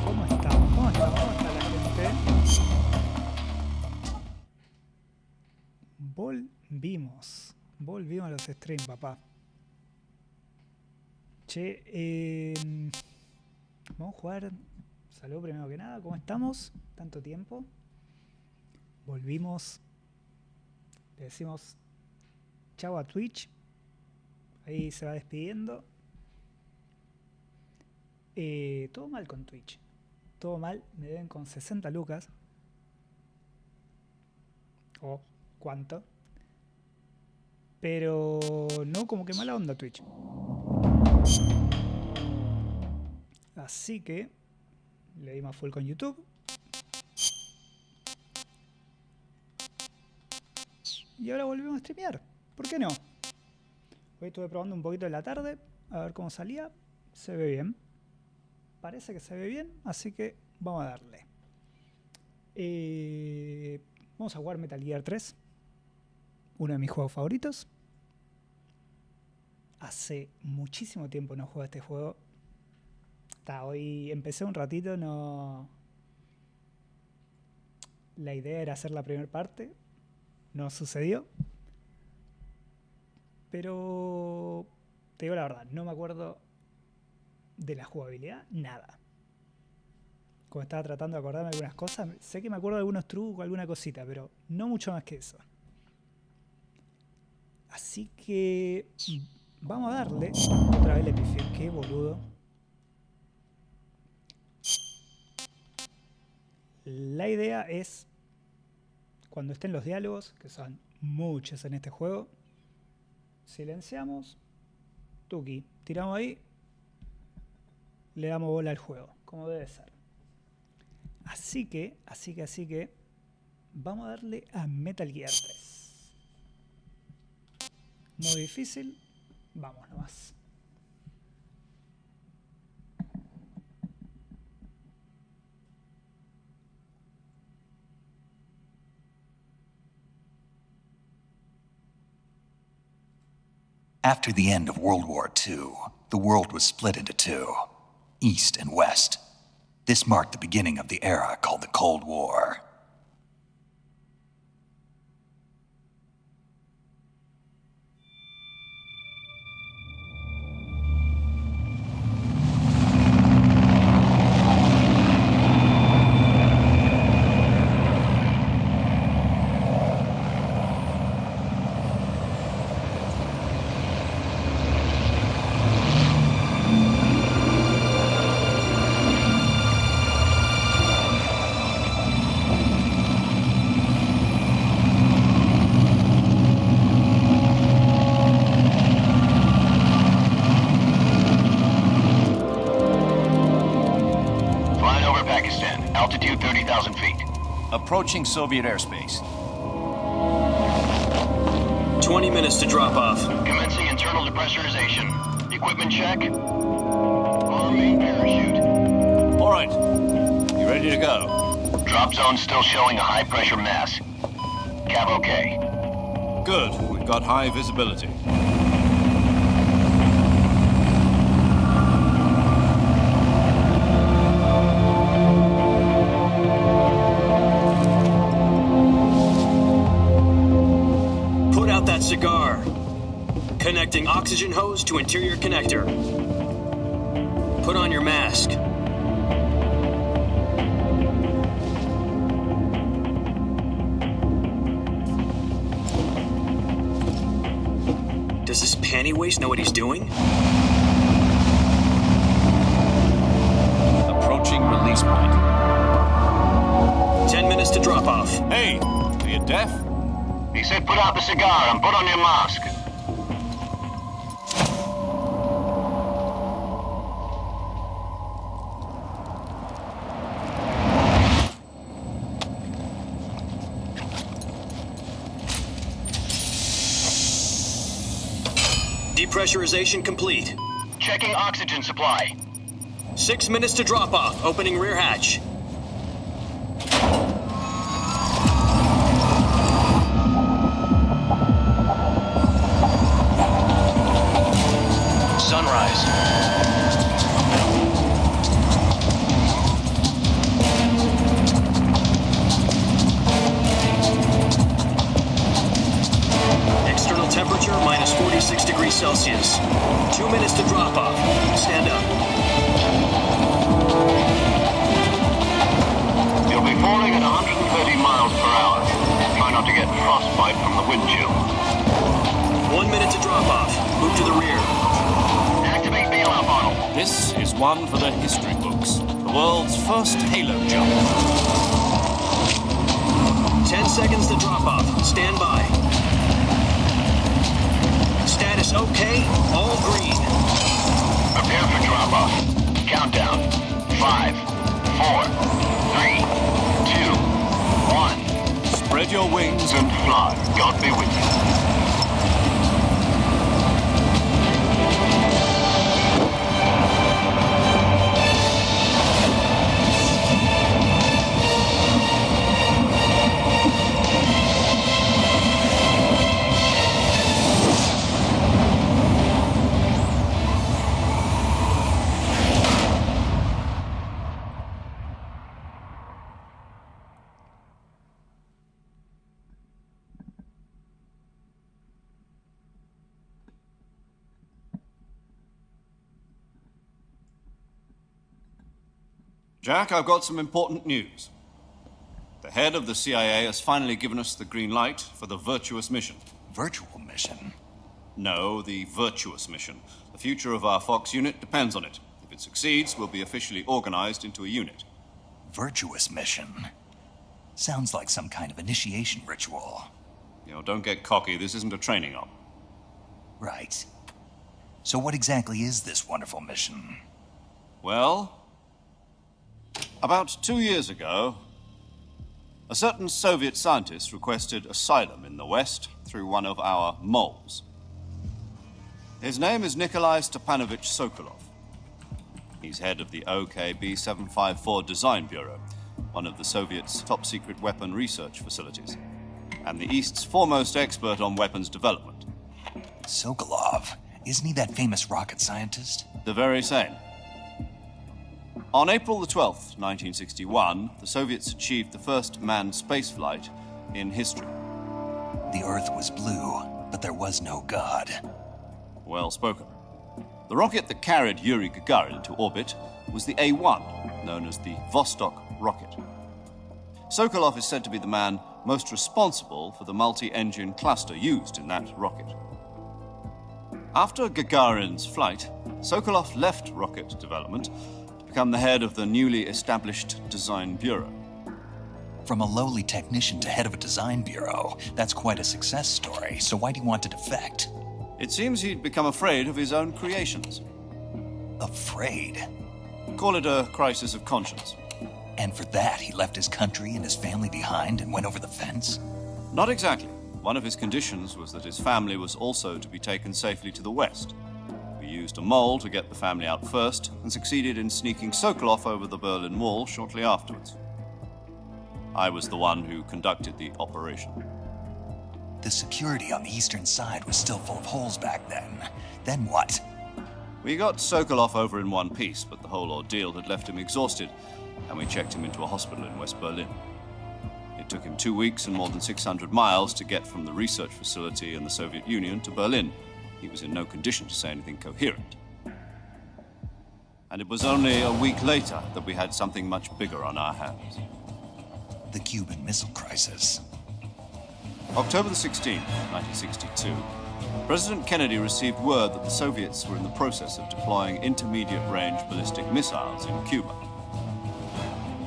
¿Cómo estamos? ¿Cómo está la gente? Volvimos a los streams, papá. Che, vamos a jugar. Salud primero que nada, ¿cómo estamos? Tanto tiempo. Volvimos. Le decimos chau a Twitch. Ahí se va despidiendo. Todo mal con Twitch. Todo mal. Me deben con 60 lucas. O cuánto. Pero no, como que mala onda Twitch. Así que le dimos full con YouTube. Y ahora volvemos a streamear. ¿Por qué no? Hoy estuve probando un poquito de la tarde. A ver cómo salía. Se ve bien. Parece que se ve bien. Así que vamos a darle. Vamos a jugar Metal Gear 3. Uno de mis juegos favoritos. Hace muchísimo tiempo no juego este juego. Hoy empecé un ratito. No. La idea era hacer la primera parte. No sucedió. Pero te digo la verdad, no me acuerdo de la jugabilidad, nada. Como estaba tratando de acordarme de algunas cosas, sé que me acuerdo de algunos trucos, alguna cosita, pero no mucho más que eso. Así que vamos a darle. Otra vez le pifié, qué boludo. La idea es, cuando estén los diálogos, que son muchos en este juego, silenciamos, tuki, tiramos ahí, le damos bola al juego, como debe ser. Así que, vamos a darle a Metal Gear 3. Muy difícil, vamos nomás. After the end of World War II, the world was split into two, East and West. This marked the beginning of the era called the Cold War. Altitude 30,000 feet. Approaching Soviet airspace. 20 minutes to drop off. Commencing internal depressurization. Equipment check. Bomb main parachute. All right. You ready to go? Drop zone still showing a high pressure mass. Cav okay. Good. We've got high visibility. Put out that cigar. Connecting oxygen hose to interior connector. Put on your mask. Does this panty waste know what he's doing? Approaching release point. 10 minutes to drop off. Hey, are you deaf? He said put out the cigar and put on your mask. Depressurization complete. Checking oxygen supply. 6 minutes to drop off. Opening rear hatch. Sunrise. External temperature minus 46 degrees Celsius. 2 minutes to drop off. Stand up. You'll be falling at 130 miles per hour. Try not to get frostbite from the wind chill. 1 minute to drop off. Move to the rear. Activate bailout model. This is one for the history books. The world's first halo jump. 10 seconds to drop off. Stand by. Status okay. All green. Prepare for drop-off. Countdown. 5, 4, 3, 2, 1. Spread your wings And fly. God be with you. Jack, I've got some important news. The head of the CIA has finally given us the green light for the virtuous mission. Virtual mission? No, the virtuous mission. The future of our Fox unit depends on it. If it succeeds, we'll be officially organized into a unit. Virtuous mission? Sounds like some kind of initiation ritual. You know, don't get cocky. This isn't a training op. Right. So what exactly is this wonderful mission? Well, about 2 years ago, a certain Soviet scientist requested asylum in the West through one of our moles. His name is Nikolai Stepanovich Sokolov. He's head of the OKB 754 Design Bureau, one of the Soviets' top-secret weapon research facilities, and the East's foremost expert on weapons development. Sokolov? Isn't he that famous rocket scientist? The very same. On April the 12th, 1961, the Soviets achieved the first manned spaceflight in history. The Earth was blue, but there was no God. Well spoken. The rocket that carried Yuri Gagarin into orbit was the A-1, known as the Vostok rocket. Sokolov is said to be the man most responsible for the multi-engine cluster used in that rocket. After Gagarin's flight, Sokolov left rocket development to become the head of the newly established Design Bureau. From a lowly technician to head of a design bureau, that's quite a success story. So why do you want to defect? It seems he'd become afraid of his own creations. Afraid? Call it a crisis of conscience. And for that, he left his country and his family behind and went over the fence? Not exactly. One of his conditions was that his family was also to be taken safely to the West. For used a mole to get the family out first and succeeded in sneaking Sokolov over the Berlin Wall shortly afterwards. I was the one who conducted the operation. The security on the eastern side was still full of holes back then. Then what? We got Sokolov over in one piece, but the whole ordeal had left him exhausted, and we checked him into a hospital in West Berlin. It took him 2 weeks and more than 600 miles to get from the research facility in the Soviet Union to Berlin. He was in no condition to say anything coherent. And it was only a week later that we had something much bigger on our hands. The Cuban Missile Crisis. October the 16th, 1962, President Kennedy received word that the Soviets were in the process of deploying intermediate-range ballistic missiles in Cuba.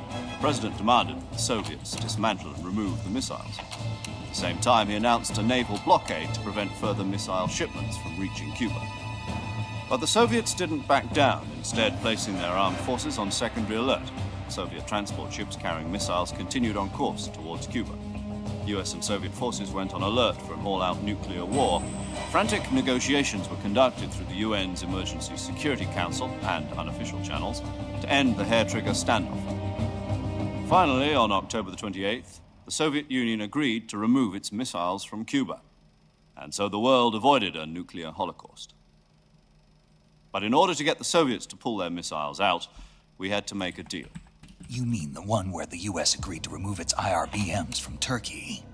The President demanded that the Soviets dismantle and remove the missiles. At the same time, he announced a naval blockade to prevent further missile shipments from reaching Cuba. But the Soviets didn't back down, instead placing their armed forces on secondary alert. Soviet transport ships carrying missiles continued on course towards Cuba. US and Soviet forces went on alert for an all-out nuclear war. Frantic negotiations were conducted through the UN's Emergency Security Council and unofficial channels to end the hair-trigger standoff. Finally, on October the 28th, the Soviet Union agreed to remove its missiles from Cuba, and so the world avoided a nuclear holocaust. But in order to get the Soviets to pull their missiles out, we had to make a deal. You mean the one where the US agreed to remove its IRBMs from Turkey?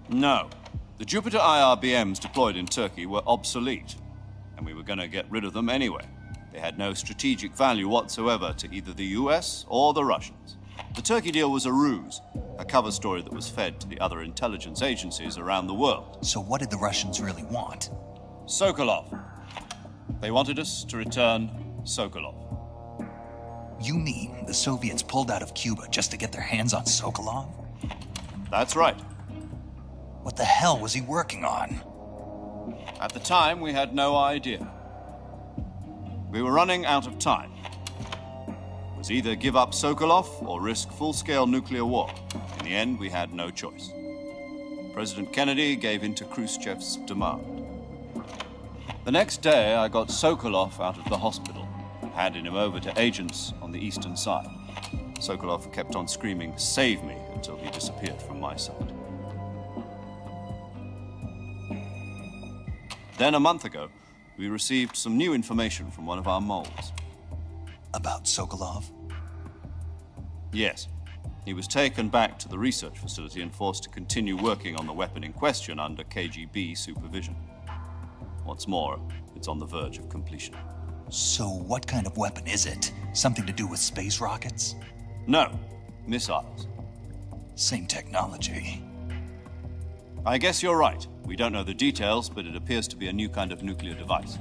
No. The Jupiter IRBMs deployed in Turkey were obsolete, and we were going to get rid of them anyway. They had no strategic value whatsoever to either the US or the Russians. The Turkey deal was a ruse, a cover story that was fed to the other intelligence agencies around the world. So what did the Russians really want? Sokolov. They wanted us to return Sokolov. You mean the Soviets pulled out of Cuba just to get their hands on Sokolov? That's right. What the hell was he working on? At the time, we had no idea. We were running out of time. It was either give up Sokolov or risk full-scale nuclear war. In the end, we had no choice. President Kennedy gave in to Khrushchev's demand. The next day, I got Sokolov out of the hospital, handed him over to agents on the eastern side. Sokolov kept on screaming, "Save me," until he disappeared from my sight. Then a month ago, we received some new information from one of our moles. About Sokolov? Yes. He was taken back to the research facility and forced to continue working on the weapon in question under KGB supervision. What's more, it's on the verge of completion. So what kind of weapon is it? Something to do with space rockets? No, missiles. Same technology. I guess you're right. We don't know the details, but it appears to be a new kind of nuclear device.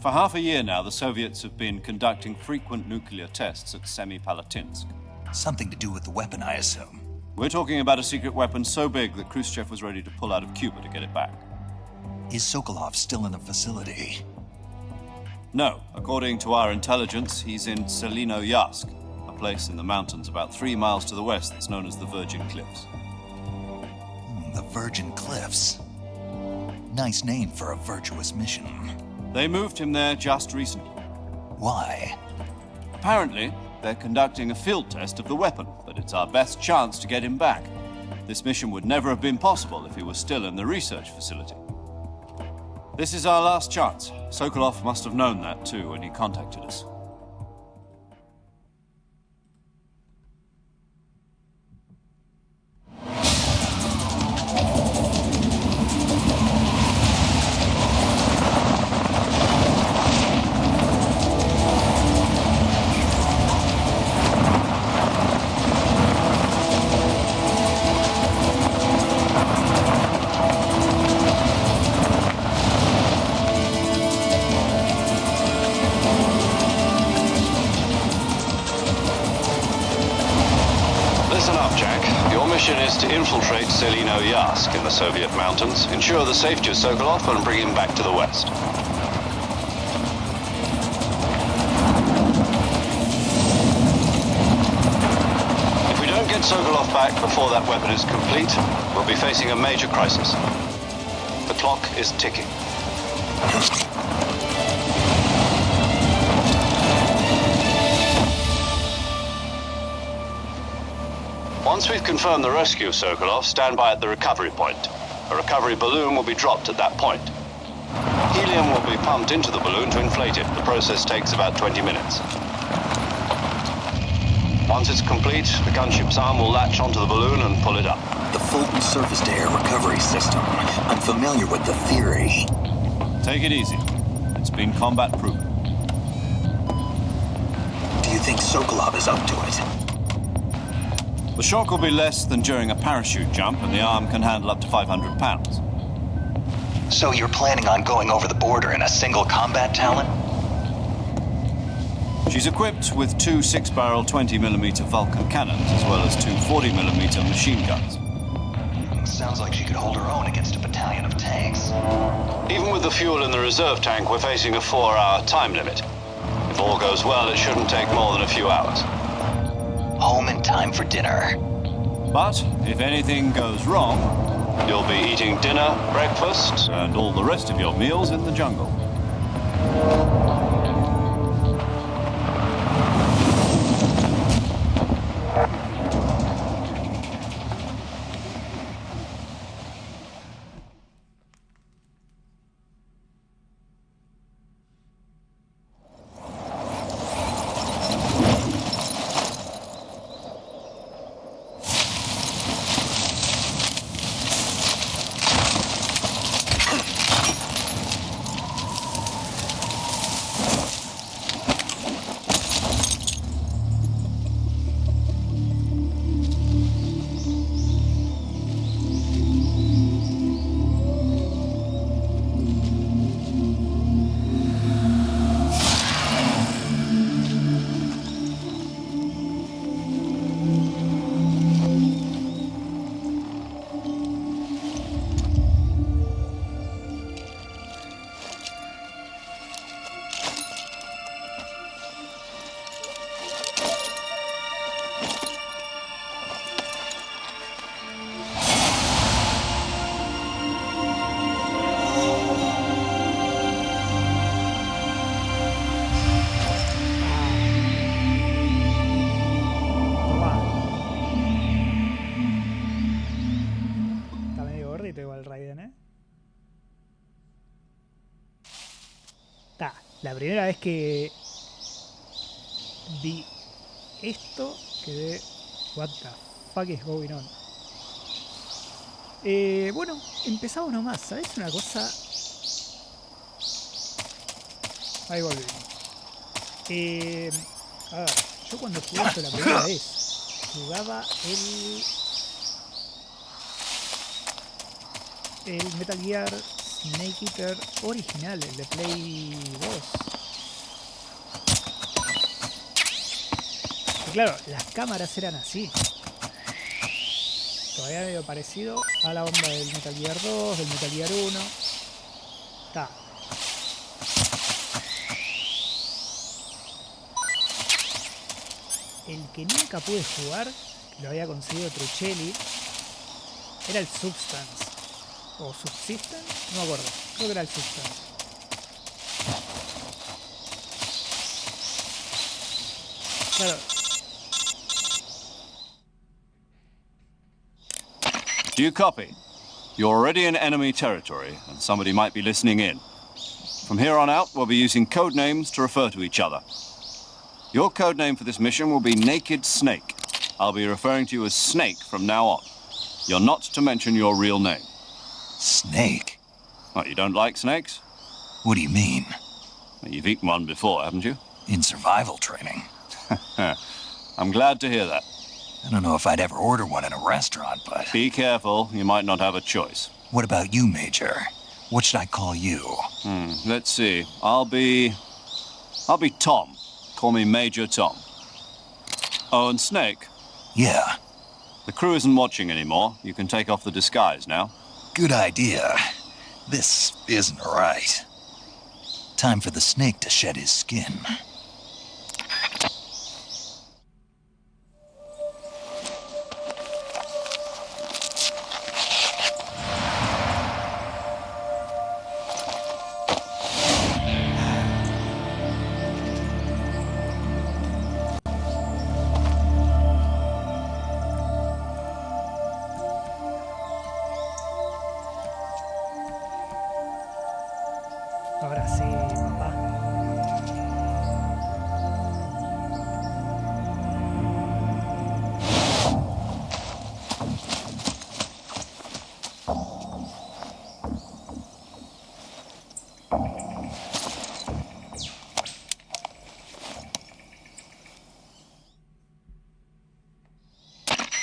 For half a year now, the Soviets have been conducting frequent nuclear tests at Semipalatinsk. Something to do with the weapon, I assume. We're talking about a secret weapon so big that Khrushchev was ready to pull out of Cuba to get it back. Is Sokolov still in the facility? No. According to our intelligence, he's in Selinoyarsk, a place in the mountains about 3 miles to the west that's known as the Virgin Cliffs. The Virgin Cliffs. Nice name for a virtuous mission. They moved him there just recently. Why? Apparently, they're conducting a field test of the weapon, but it's our best chance to get him back. This mission would never have been possible if he was still in the research facility. This is our last chance. Sokolov must have known that too when he contacted us. Is to infiltrate Selinoyarsk in the Soviet mountains, ensure the safety of Sokolov, and bring him back to the west. If we don't get Sokolov back before that weapon is complete, we'll be facing a major crisis. The clock is ticking. Once we've confirmed the rescue of Sokolov, stand by at the recovery point. A recovery balloon will be dropped at that point. Helium will be pumped into the balloon to inflate it. The process takes about 20 minutes. Once it's complete, the gunship's arm will latch onto the balloon and pull it up. The Fulton surface-to-air recovery system. I'm familiar with the theory. Take it easy. It's been combat-proven. Do you think Sokolov is up to it? The shock will be less than during a parachute jump, and the arm can handle up to 500 pounds. So you're planning on going over the border in a single combat Talon? She's equipped with two 6-barrel 20mm Vulcan cannons, as well as two 40mm machine guns. Sounds like she could hold her own against a battalion of tanks. Even with the fuel in the reserve tank, we're facing a 4-hour time limit. If all goes well, it shouldn't take more than a few hours. Home in time for dinner. But if anything goes wrong, you'll be eating dinner, breakfast, and all the rest of your meals in the jungle. La primera vez que vi esto quedé, what the fuck is going on. Bueno, empezamos nomás, ¿sabes una cosa? Ahí volví. A ver, yo cuando jugué esto la primera vez jugaba el Metal Gear Snake Eater original, el de Play 2. Y claro, las cámaras eran así. Todavía medio parecido a la onda del Metal Gear 2, del Metal Gear 1. Está. El que nunca pude jugar, que lo había conseguido Truchelli, era el Substance. ¿O Subsistence? No me acuerdo. Creo que era el Substance. Claro. Do you copy? You're already in enemy territory, and somebody might be listening in. From here on out, we'll be using code names to refer to each other. Your code name for this mission will be Naked Snake. I'll be referring to you as Snake from now on. You're not to mention your real name. Snake? What, you don't like snakes? What do you mean? Well, you've eaten one before, haven't you? In survival training. I'm glad to hear that. I don't know if I'd ever order one in a restaurant, but... Be careful, you might not have a choice. What about you, Major? What should I call you? Let's see. I'll be Tom. Call me Major Tom. Oh, and Snake? Yeah. The crew isn't watching anymore. You can take off the disguise now. Good idea. This isn't right. Time for the snake to shed his skin.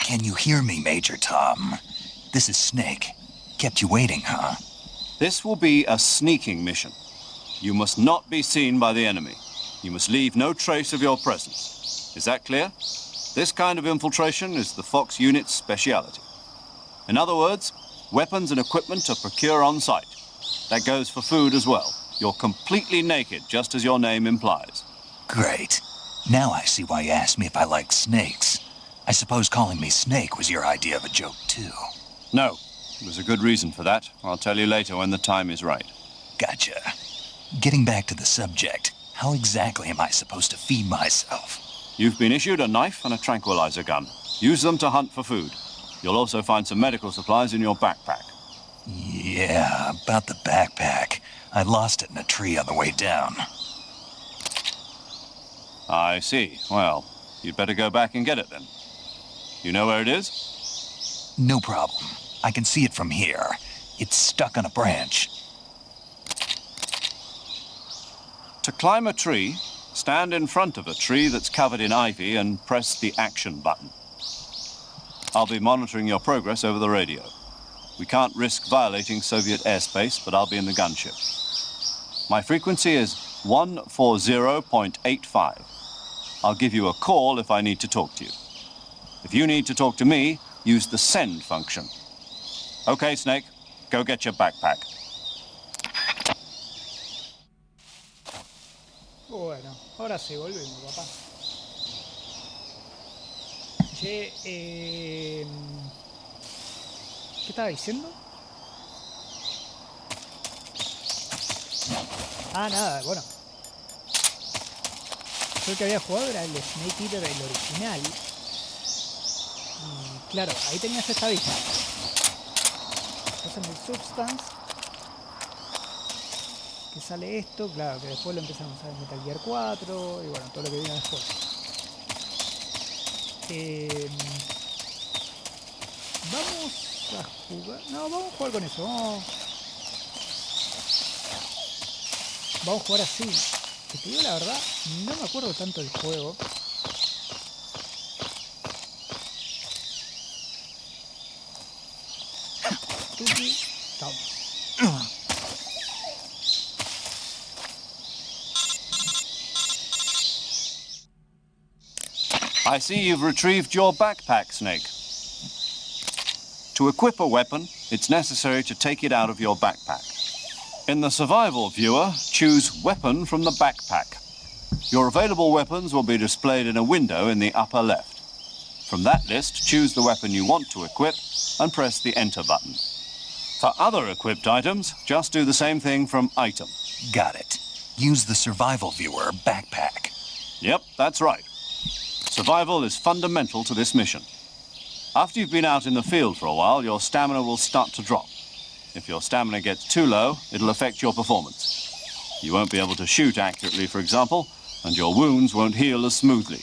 Can you hear me, Major Tom? This is Snake. Kept you waiting, huh? This will be a sneaking mission. You must not be seen by the enemy. You must leave no trace of your presence. Is that clear? This kind of infiltration is the Fox unit's speciality. In other words, weapons and equipment are procured on site. That goes for food as well. You're completely naked, just as your name implies. Great. Now I see why you asked me if I like snakes. I suppose calling me Snake was your idea of a joke, too. No, there's a good reason for that. I'll tell you later when the time is right. Gotcha. Getting back to the subject, how exactly am I supposed to feed myself? You've been issued a knife and a tranquilizer gun. Use them to hunt for food. You'll also find some medical supplies in your backpack. Yeah, about the backpack. I lost it in a tree on the way down. I see. Well, you'd better go back and get it then. You know where it is? No problem. I can see it from here. It's stuck on a branch. To climb a tree, stand in front of a tree that's covered in ivy and press the action button. I'll be monitoring your progress over the radio. We can't risk violating Soviet airspace, but I'll be in the gunship. My frequency is 140.85. I'll give you a call if I need to talk to you. If you need to talk to me, use the send function. Okay, Snake, go get your backpack. Bueno, ahora sí, volvemos, papá. Che, ¿qué estaba diciendo? Ah, nada, bueno. Yo el que había jugado era el Snake Eater, el original. Y claro, ahí tenías esta vista. Estás en el Substance. Que sale esto, claro, que después lo empiezan a usar en Metal Gear 4 y bueno, todo lo que vino después. Vamos a jugar... No, vamos a jugar con eso. Vamos a jugar así. Que te digo la verdad, no me acuerdo tanto del juego. Tuki, vamos. I see you've retrieved your backpack, Snake. To equip a weapon, it's necessary to take it out of your backpack. In the survival viewer, choose Weapon from the backpack. Your available weapons will be displayed in a window in the upper left. From that list, choose the weapon you want to equip and press the Enter button. For other equipped items, just do the same thing from Item. Got it. Use the survival viewer backpack. Yep, that's right. Survival is fundamental to this mission. After you've been out in the field for a while, your stamina will start to drop. If your stamina gets too low, it'll affect your performance. You won't be able to shoot accurately, for example, and your wounds won't heal as smoothly.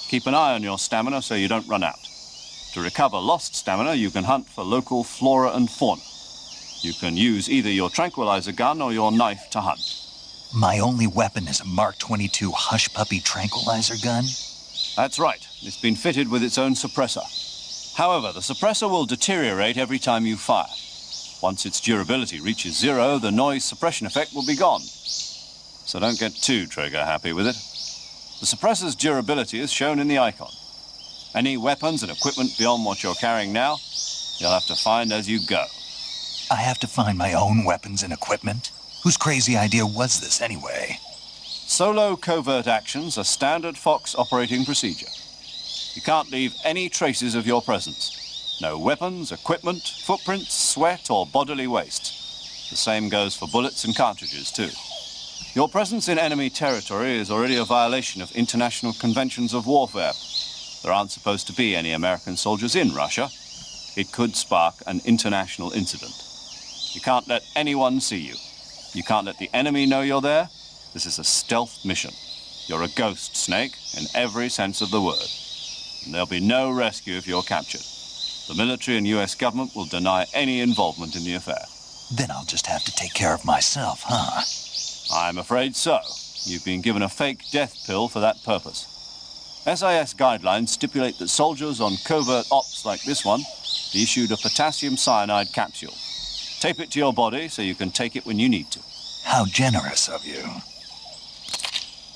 Keep an eye on your stamina so you don't run out. To recover lost stamina, you can hunt for local flora and fauna. You can use either your tranquilizer gun or your knife to hunt. My only weapon is a Mark 22 Hush Puppy tranquilizer gun? That's right. It's been fitted with its own suppressor. However, the suppressor will deteriorate every time you fire. Once its durability reaches 0, the noise suppression effect will be gone. So don't get too trigger happy with it. The suppressor's durability is shown in the icon. Any weapons and equipment beyond what you're carrying now, you'll have to find as you go. I have to find my own weapons and equipment? Whose crazy idea was this anyway? Solo covert actions are standard Fox operating procedure. You can't leave any traces of your presence. No weapons, equipment, footprints, sweat, or bodily waste. The same goes for bullets and cartridges, too. Your presence in enemy territory is already a violation of international conventions of warfare. There aren't supposed to be any American soldiers in Russia. It could spark an international incident. You can't let anyone see you. You can't let the enemy know you're there. This is a stealth mission. You're a ghost, Snake, in every sense of the word. And there'll be no rescue if you're captured. The military and US government will deny any involvement in the affair. Then I'll just have to take care of myself, huh? I'm afraid so. You've been given a fake death pill for that purpose. SIS guidelines stipulate that soldiers on covert ops like this one be issued a potassium cyanide capsule. Tape it to your body so you can take it when you need to. How generous of you.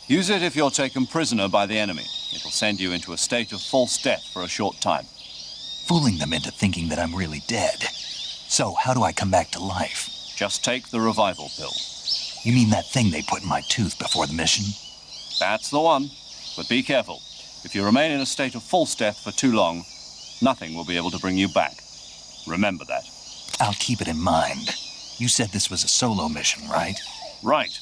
Use it if you're taken prisoner by the enemy. It'll send you into a state of false death for a short time. Fooling them into thinking that I'm really dead. So, how do I come back to life? Just take the revival pill. You mean that thing they put in my tooth before the mission? That's the one. But be careful. If you remain in a state of false death for too long, nothing will be able to bring you back. Remember that. I'll keep it in mind. You said this was a solo mission, right? Right.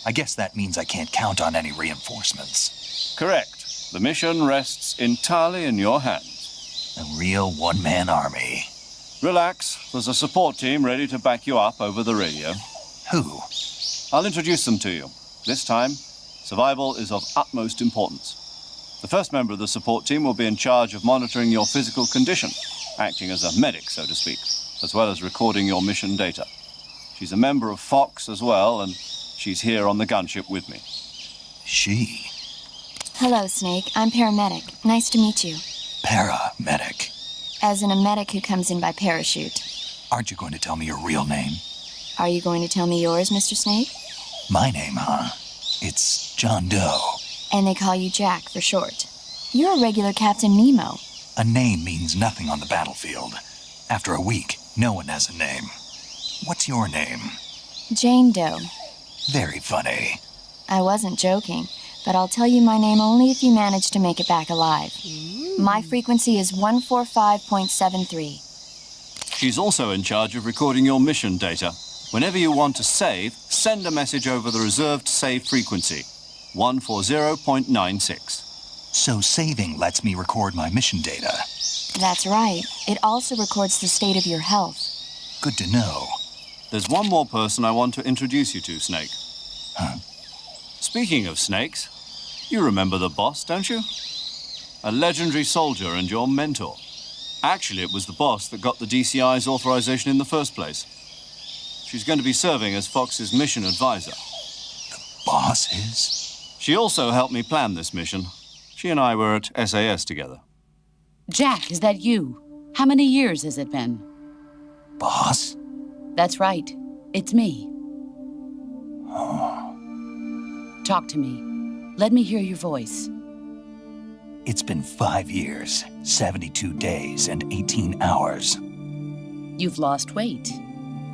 I guess that means I can't count on any reinforcements. Correct. The mission rests entirely in your hands. A real one-man army. Relax. There's a support team ready to back you up over the radio. Who? I'll introduce them to you. This time, survival is of utmost importance. The first member of the support team will be in charge of monitoring your physical condition, acting as a medic, so to speak, as well as recording your mission data. She's a member of Fox as well, and she's here on the gunship with me. She? Hello, Snake. I'm paramedic. Nice to meet you. Paramedic. As in a medic who comes in by parachute. Aren't you going to tell me your real name? Are you going to tell me yours, Mr. Snake? My name, huh? It's John Doe. And they call you Jack for short. You're a regular Captain Nemo. A name means nothing on the battlefield. After a week, no one has a name. What's your name? Jane Doe. Very funny. I wasn't joking, but I'll tell you my name only if you manage to make it back alive. My frequency is 145.73. She's also in charge of recording your mission data. Whenever you want to save, send a message over the reserved save frequency, 140.96. So saving lets me record my mission data. That's right. It also records the state of your health. Good to know. There's one more person I want to introduce you to, Snake. Huh? Speaking of snakes, you remember the boss, don't you? A legendary soldier and your mentor. Actually, it was the boss that got the DCI's authorization in the first place. She's going to be serving as Fox's mission advisor. The boss is? She also helped me plan this mission. She and I were at SAS together. Jack, is that you? How many years has it been? Boss? That's right. It's me. Talk to me. Let me hear your voice. It's been 5 years, 72 days, and 18 hours. You've lost weight.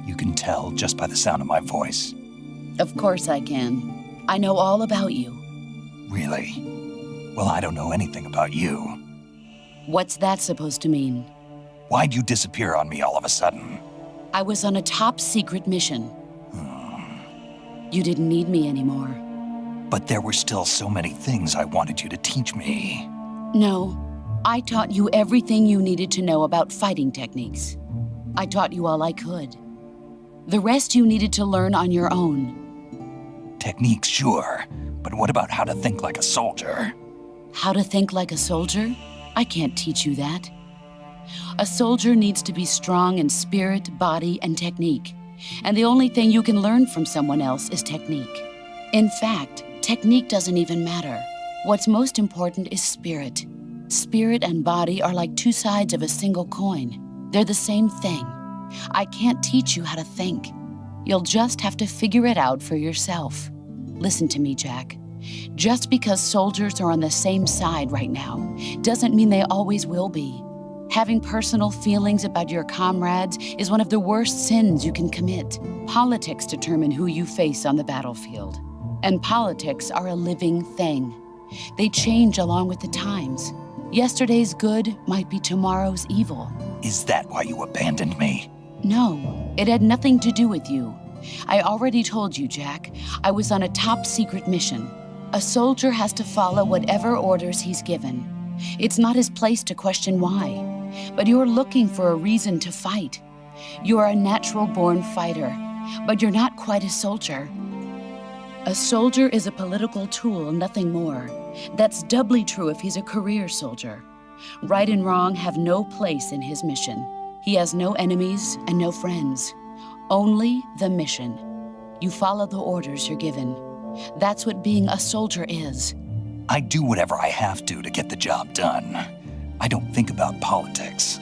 You can tell just by the sound of my voice. Of course I can. I know all about you. Really? Well, I don't know anything about you. What's that supposed to mean? Why'd you disappear on me all of a sudden? I was on a top-secret mission. You didn't need me anymore. But there were still so many things I wanted you to teach me. No, I taught you everything you needed to know about fighting techniques. I taught you all I could. The rest you needed to learn on your own. Techniques, sure. But what about how to think like a soldier? How to think like a soldier? I can't teach you that. A soldier needs to be strong in spirit, body, and technique. And the only thing you can learn from someone else is technique. In fact, technique doesn't even matter. What's most important is spirit. Spirit and body are like two sides of a single coin. They're the same thing. I can't teach you how to think. You'll just have to figure it out for yourself. Listen to me, Jack. Just because soldiers are on the same side right now doesn't mean they always will be. Having personal feelings about your comrades is one of the worst sins you can commit. Politics determine who you face on the battlefield. And politics are a living thing. They change along with the times. Yesterday's good might be tomorrow's evil. Is that why you abandoned me? No, it had nothing to do with you. I already told you, Jack. I was on a top-secret mission. A soldier has to follow whatever orders he's given. It's not his place to question why. But you're looking for a reason to fight. You're a natural-born fighter, but you're not quite a soldier. A soldier is a political tool, nothing more. That's doubly true if he's a career soldier. Right and wrong have no place in his mission. He has no enemies and no friends. Only the mission. You follow the orders you're given. That's what being a soldier is. I do whatever I have to get the job done. I don't think about politics.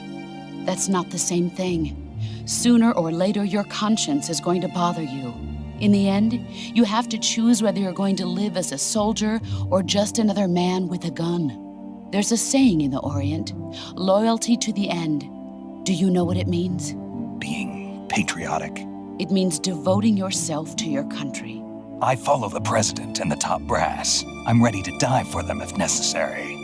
That's not the same thing. Sooner or later, your conscience is going to bother you. In the end, you have to choose whether you're going to live as a soldier or just another man with a gun. There's a saying in the Orient, loyalty to the end. Do you know what it means? Being patriotic. It means devoting yourself to your country. I follow the president and the top brass. I'm ready to die for them if necessary.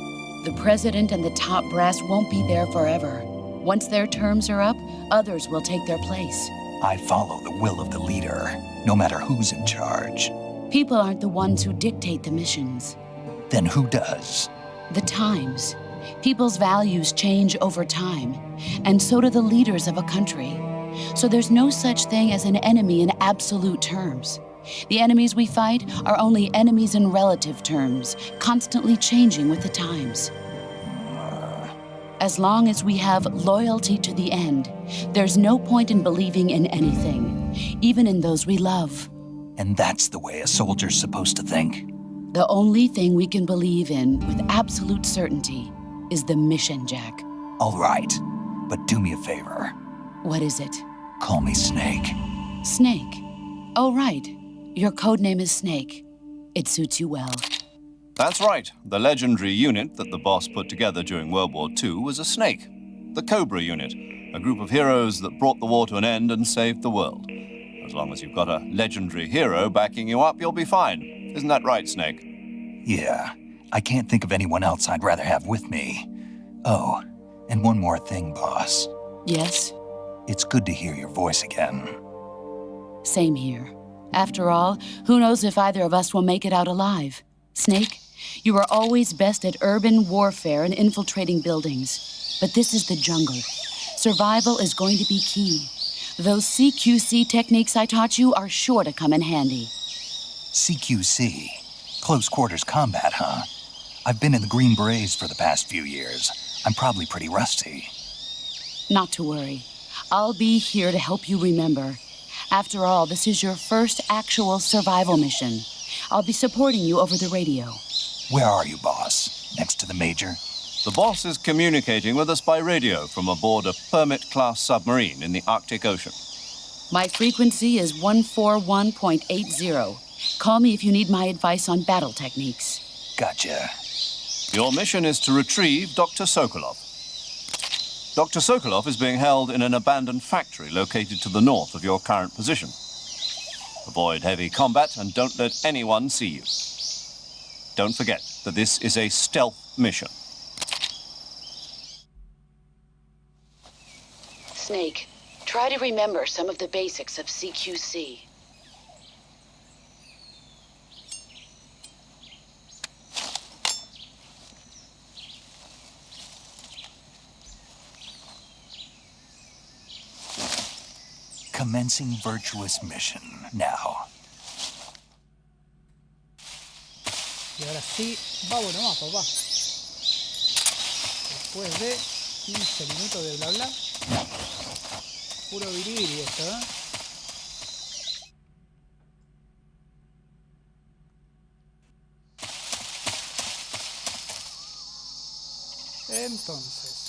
The president and the top brass won't be there forever. Once their terms are up, others will take their place. I follow the will of the leader, no matter who's in charge. People aren't the ones who dictate the missions. Then who does? The times. People's values change over time, and so do the leaders of a country. So there's no such thing as an enemy in absolute terms. The enemies we fight are only enemies in relative terms, constantly changing with the times. As long as we have loyalty to the end, there's no point in believing in anything, even in those we love. And that's the way a soldier's supposed to think? The only thing we can believe in with absolute certainty is the mission, Jack. All right, but do me a favor. What is it? Call me Snake. Snake? Oh, right. Your code name is Snake. It suits you well. That's right. The legendary unit that the boss put together during World War II was a snake. The Cobra unit, a group of heroes that brought the war to an end and saved the world. As long as you've got a legendary hero backing you up, you'll be fine. Isn't that right, Snake? Yeah, I can't think of anyone else I'd rather have with me. Oh, and one more thing, boss. Yes? It's good to hear your voice again. Same here. After all, who knows if either of us will make it out alive? Snake, you are always best at urban warfare and infiltrating buildings. But this is the jungle. Survival is going to be key. Those CQC techniques I taught you are sure to come in handy. CQC? Close quarters combat, huh? I've been in the Green Berets for the past few years. I'm probably pretty rusty. Not to worry. I'll be here to help you remember. After all, this is your first actual survival mission. I'll be supporting you over the radio. Where are you, boss? Next to the major? The boss is communicating with us by radio from aboard a Permit-class submarine in the Arctic Ocean. My frequency is 141.80. Call me if you need my advice on battle techniques. Gotcha. Your mission is to retrieve Dr. Sokolov. Dr. Sokolov is being held in an abandoned factory located to the north of your current position. Avoid heavy combat and don't let anyone see you. Don't forget that this is a stealth mission. Snake, try to remember some of the basics of CQC. Commencing virtuous mission now. Y ahora sí, vamos nomás, papá. Después de 15 minutos de bla bla. Puro viribiri esto, ¿eh? Entonces.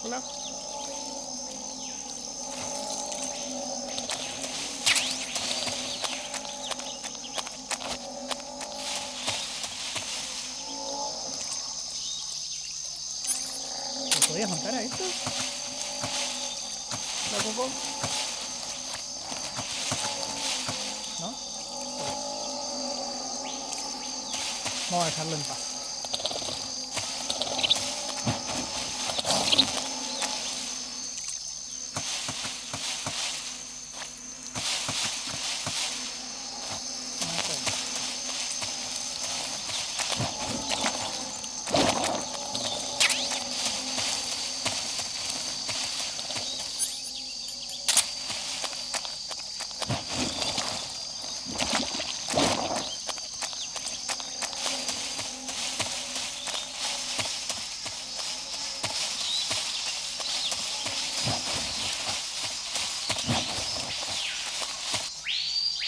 Hola. ¿Lo podías montar a esto? ¿La Coco? ¿No? Vamos a dejarlo en paz.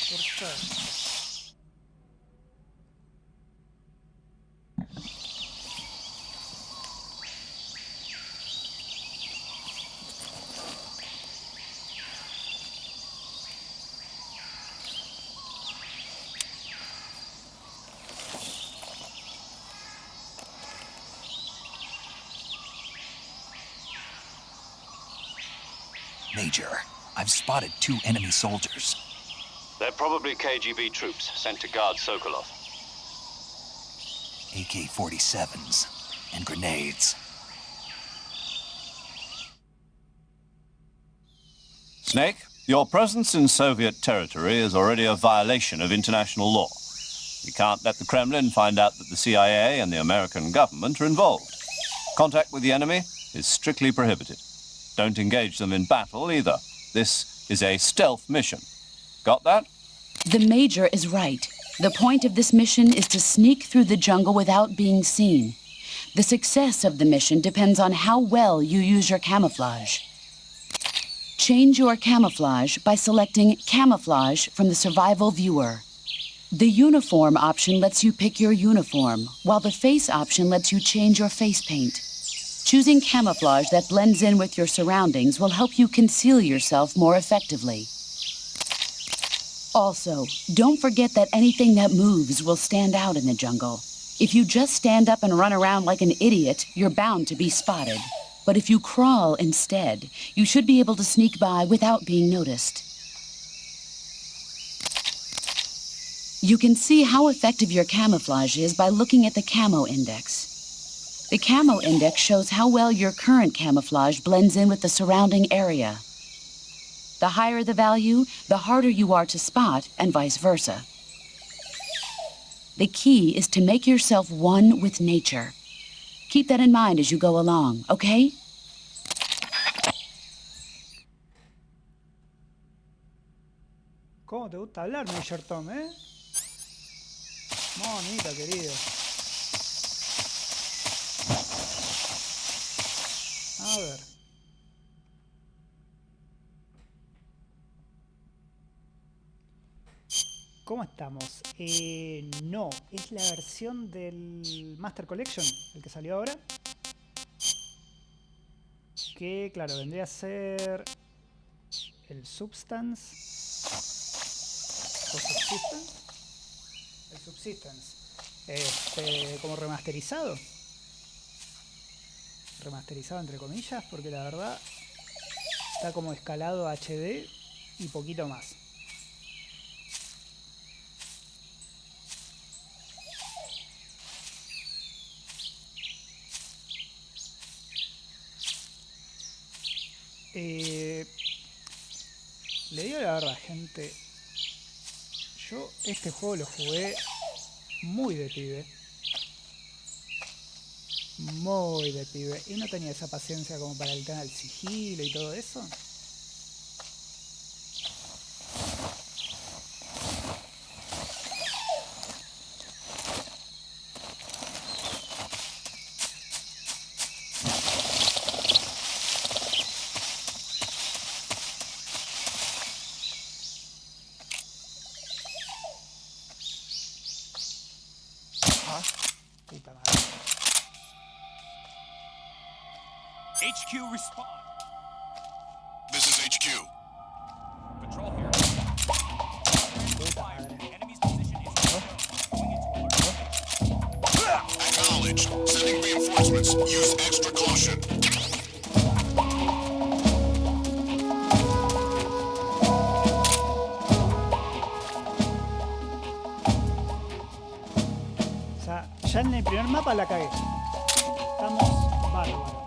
Perfecto. Major, I've spotted 2 enemy soldiers. They're probably KGB troops sent to guard Sokolov. AK-47s and grenades. Snake, your presence in Soviet territory is already a violation of international law. We can't let the Kremlin find out that the CIA and the American government are involved. Contact with the enemy is strictly prohibited. Don't engage them in battle either. This is a stealth mission. Got that? The Major is right. The point of this mission is to sneak through the jungle without being seen. The success of the mission depends on how well you use your camouflage. Change your camouflage by selecting Camouflage from the Survival Viewer. The Uniform option lets you pick your uniform, while the Face option lets you change your face paint. Choosing camouflage that blends in with your surroundings will help you conceal yourself more effectively. Also, don't forget that anything that moves will stand out in the jungle. If you just stand up and run around like an idiot, you're bound to be spotted. But if you crawl instead, you should be able to sneak by without being noticed. You can see how effective your camouflage is by looking at the Camo Index. The Camo Index shows how well your current camouflage blends in with the surrounding area. The higher the value, the harder you are to spot, and vice versa. The key is to make yourself one with nature. Keep that in mind as you go along, okay? ¿Cómo te gusta hablar, Major Tom, eh? Monita querido. A ver. ¿Cómo estamos? No, es la versión del Master Collection, el que salió ahora. Que, claro, vendría a ser el Substance. ¿O Subsistence? El Subsistence. Como remasterizado. Remasterizado entre comillas, porque la verdad está como escalado a HD y poquito más. Le digo la verdad, gente, yo este juego lo jugué muy de pibe. Muy de pibe. Y no tenía esa paciencia como para el tema del sigilo y todo eso. Puta madre. HQ respond. This is HQ. Patrol here. Puta madre. Enemy's position is going into alert. Acknowledged. Sending reinforcements. Use extra caution. O sea, ya en el primer mapa la cagué. Estamos bárbaros.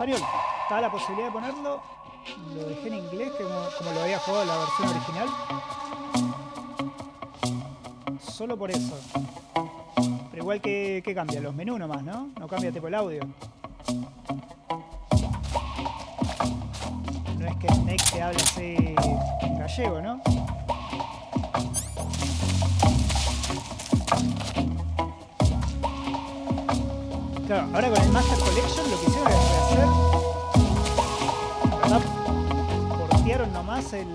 español. Estaba la posibilidad de ponerlo. Lo dejé en inglés, que como lo había jugado en la versión original. Solo por eso. Pero igual que cambia, los menús nomás, ¿no? No cambia tipo el audio. No es que el Snake te habla así en gallego, ¿no? Claro, ahora con el Master Collection lo que hicieron es rehacer. ¿Verdad? Portearon nomás el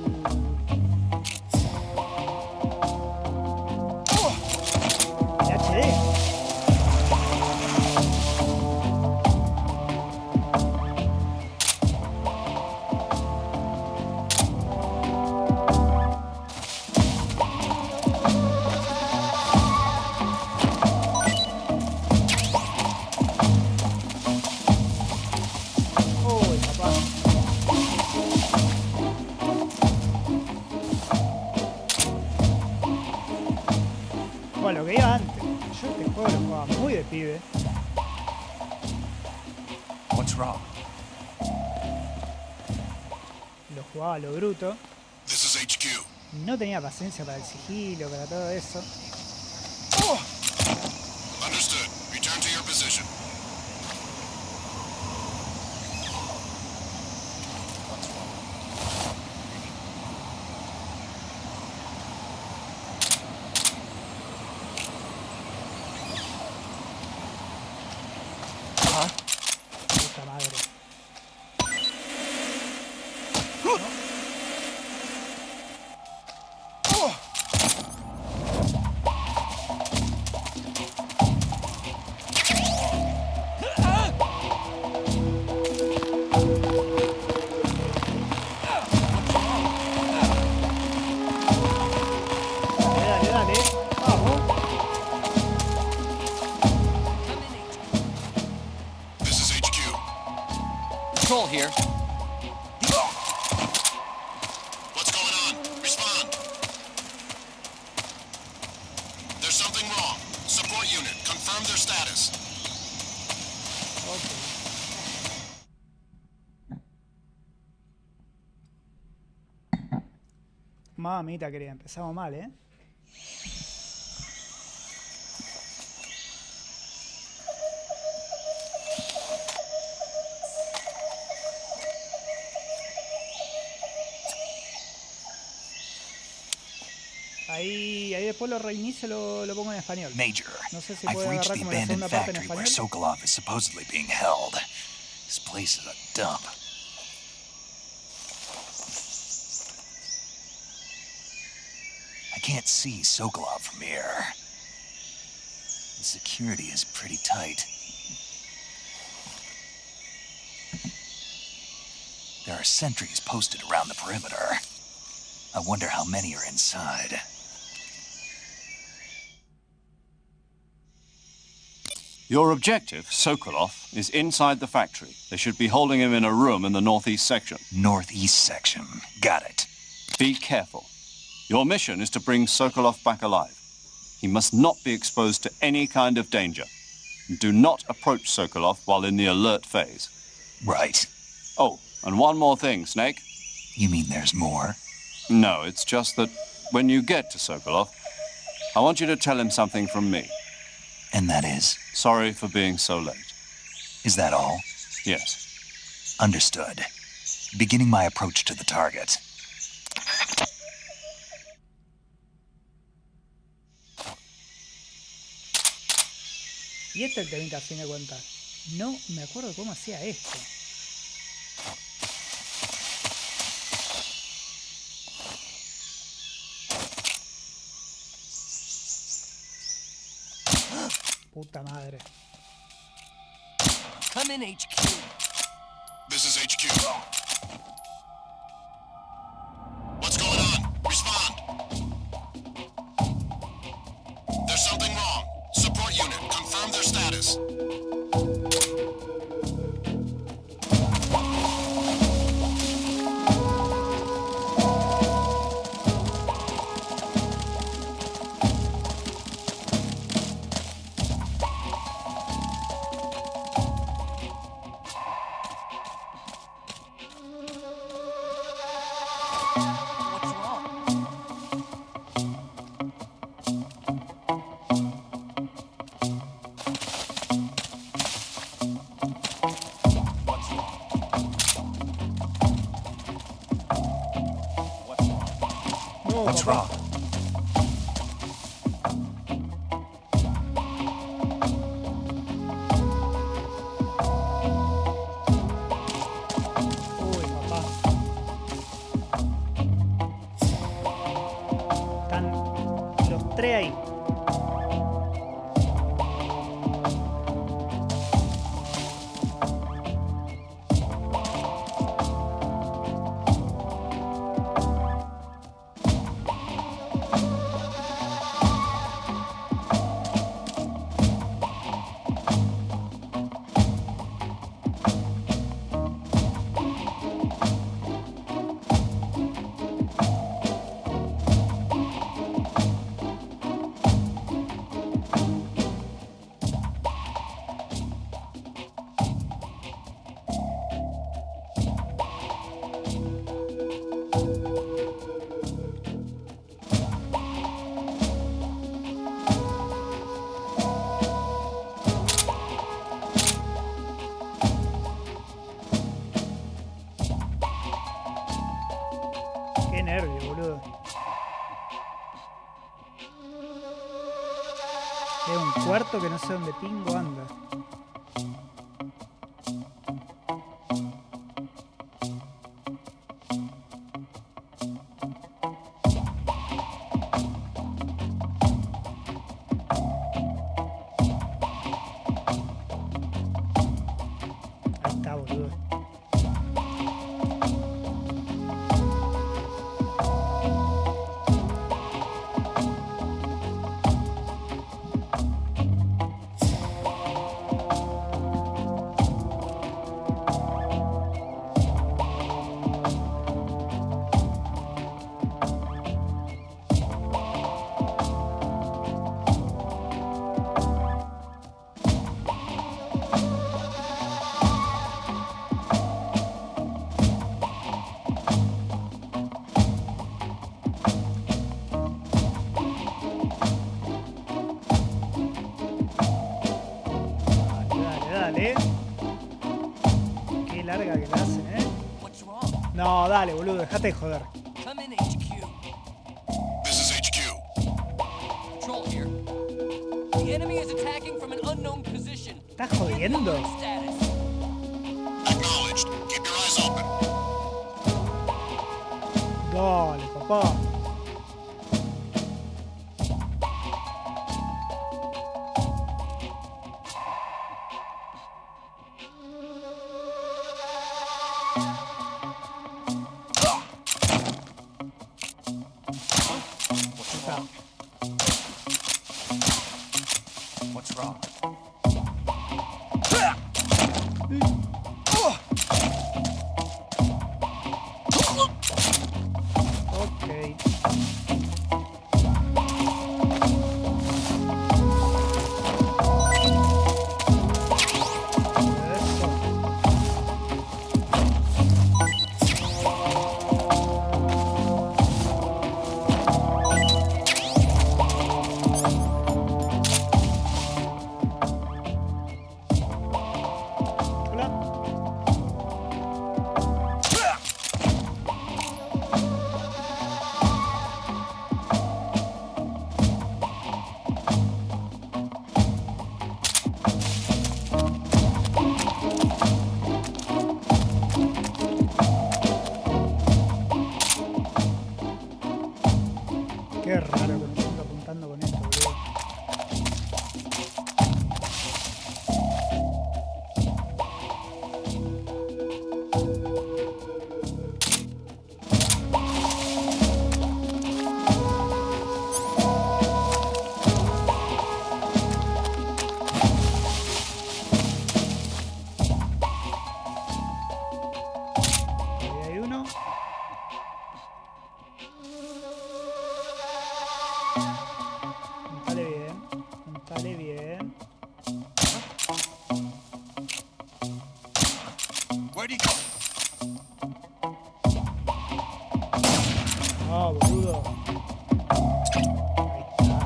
HD. Bueno, lo que iba antes. Yo este juego lo jugaba muy de pibe. What's wrong? Lo jugaba a lo bruto. This is HQ. No tenía paciencia para el sigilo, para todo eso. Understood. Return to your position. Puta madre. Dale, dale. Vamos. This is HQ. Control here. What's going on? Respond. There's something wrong. Support unit, confirm their status. Mamita querida, empezamos mal, ¿eh? Ahí después lo reinicio, lo pongo en español. Major, No sé si I've puedo reached agarrar the como la segunda abandoned parte en factory where español. Sokolov is supposedly being held. This place is a dump. I can't see Sokolov from here. The security is pretty tight. There are sentries posted around the perimeter. I wonder how many are inside. Your objective, Sokolov, is inside the factory. They should be holding him in a room in the northeast section. Northeast section. Got it. Be careful. Your mission is to bring Sokolov back alive. He must not be exposed to any kind of danger. Do not approach Sokolov while in the alert phase. Right. Oh, and one more thing, Snake. You mean there's more? No, it's just that when you get to Sokolov, I want you to tell him something from me. And that is? Sorry for being so late. Is that all? Yes. Understood. Beginning my approach to the target. Y este es el temita, a fin de cuentas. No me acuerdo cómo hacía esto. Puta madre. Come in, HQ. This is HQ. What's going on? Respond. There's something wrong. Support unit, confirm their status. What's wrong? Uy, papá. Están los tres ahí. Qué nervio, boludo. Es un cuarto que no sé dónde pingo anda. Ahí está, boludo. Dale. Qué larga que la hacen, ¿eh? No, dale, boludo, dejate de joder. Come in, HQ. This is HQ. Control here. The enemy is attacking from an unknown position. ¿Estás jodiendo? Status. Acknowledged. Keep your eyes open. Dale, papá. What's wrong? Ok. Eso. Hola. Qué raro que me siento apuntando con esto, boludo. Ahí hay uno. Contale bien. Contale bien. Where'd he go? Ah, boludo. Ahí está.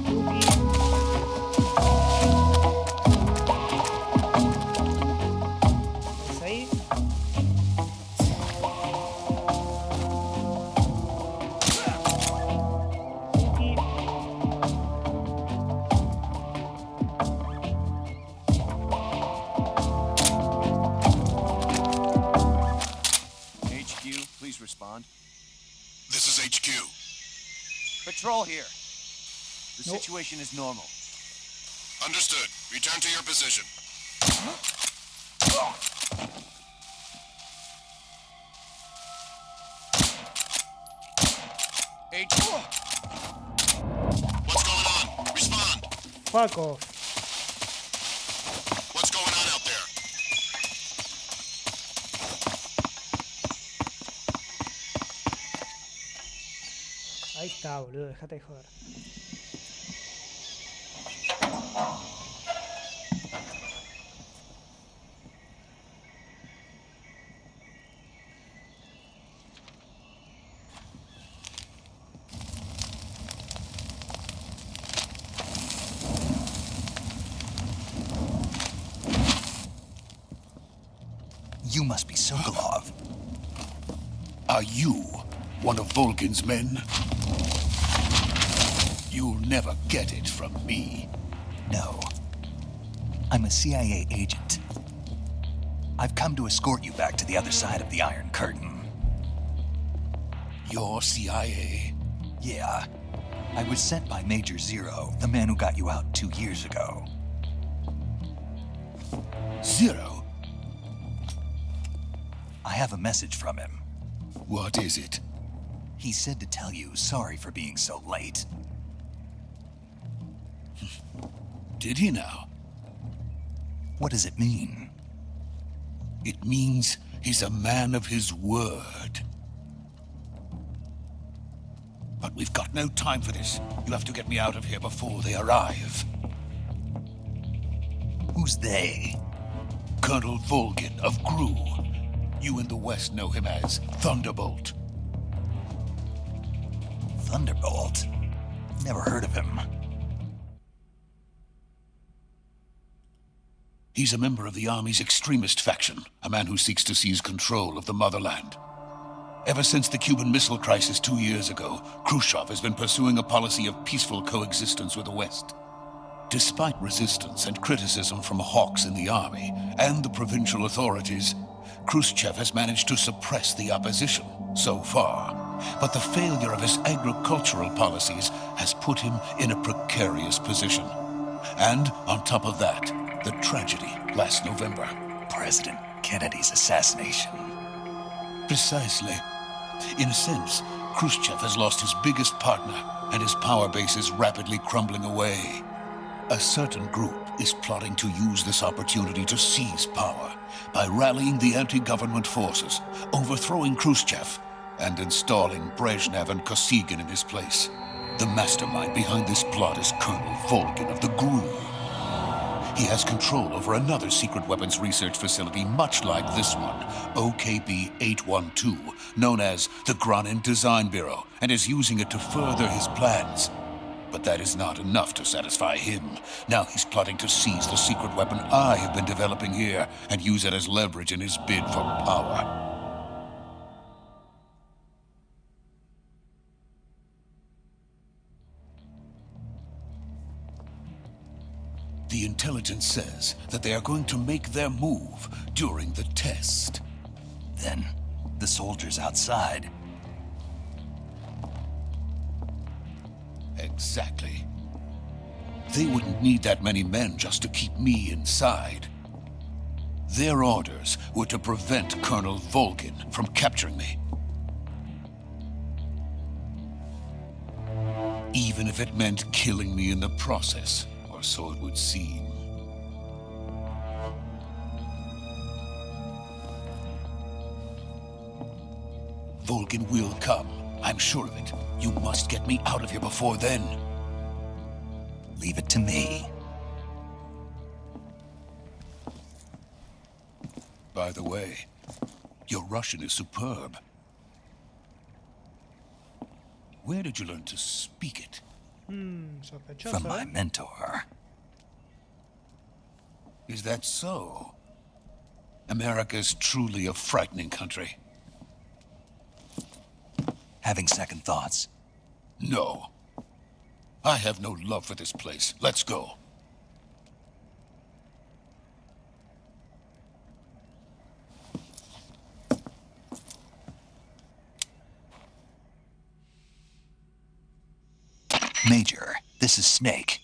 Tuki. is HQ. Patrol here. The Nope. situation is normal. Understood. Return to your position. What's going on? Respond. Fuck off. What's going on out there? Ahí está, boludo, dejate de joder. You must be Sokolov. Are you one of Volgin's men? You'll never get it from me. No. I'm a CIA agent. I've come to escort you back to the other side of the Iron Curtain. You're CIA? Yeah. I was sent by Major Zero, the man who got you out 2 years ago. Zero? I have a message from him. What is it? He said to tell you sorry for being so late. Did he now? What does it mean? It means he's a man of his word. But we've got no time for this. You'll have to get me out of here before they arrive. Who's they? Colonel Volgin of GRU. You in the West know him as Thunderbolt. Thunderbolt? Never heard of him. He's a member of the Army's extremist faction, a man who seeks to seize control of the motherland. Ever since the Cuban Missile Crisis 2 years ago, Khrushchev has been pursuing a policy of peaceful coexistence with the West. Despite resistance and criticism from hawks in the army and the provincial authorities, Khrushchev has managed to suppress the opposition so far. But the failure of his agricultural policies has put him in a precarious position. And on top of that, the tragedy last November. President Kennedy's assassination. Precisely. In a sense, Khrushchev has lost his biggest partner, and his power base is rapidly crumbling away. A certain group is plotting to use this opportunity to seize power by rallying the anti-government forces, overthrowing Khrushchev, and installing Brezhnev and Kosygin in his place. The mastermind behind this plot is Colonel Volgin of the GRU. He has control over another secret weapons research facility much like this one, OKB-812, known as the Granin Design Bureau, and is using it to further his plans. But that is not enough to satisfy him. Now he's plotting to seize the secret weapon I have been developing here and use it as leverage in his bid for power. The intelligence says that they are going to make their move during the test. Then, the soldiers outside. Exactly. They wouldn't need that many men just to keep me inside. Their orders were to prevent Colonel Volgin from capturing me. Even if it meant killing me in the process, or so it would seem. Volgin will come. I'm sure of it. You must get me out of here before then. Leave it to me. By the way, your Russian is superb. Where did you learn to speak it? Sospechoso, From my mentor. Is that so? America's truly a frightening country. Having second thoughts? No. I have no love for this place. Let's go. Major, this is Snake.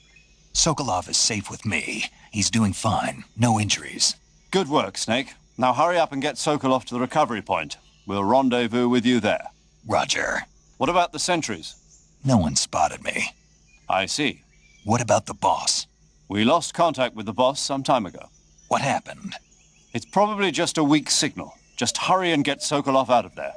Sokolov is safe with me. He's doing fine. No injuries. Good work, Snake. Now hurry up and get Sokolov to the recovery point. We'll rendezvous with you there. Roger. What about the sentries? No one spotted me. I see. What about the boss? We lost contact with the boss some time ago. What happened? It's probably just a weak signal. Just hurry and get Sokolov out of there.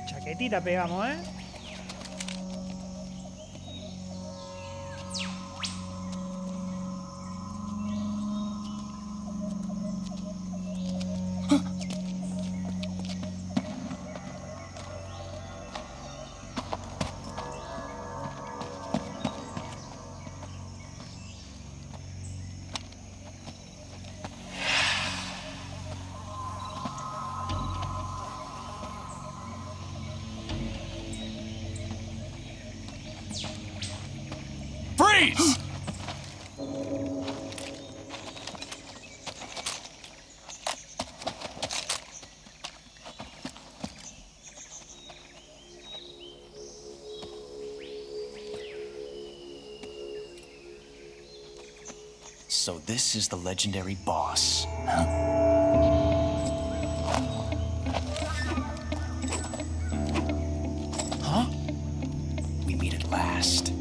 Chaquetita pegamos, ¿eh? Freeze! So this is the legendary boss. Huh? We meet at last.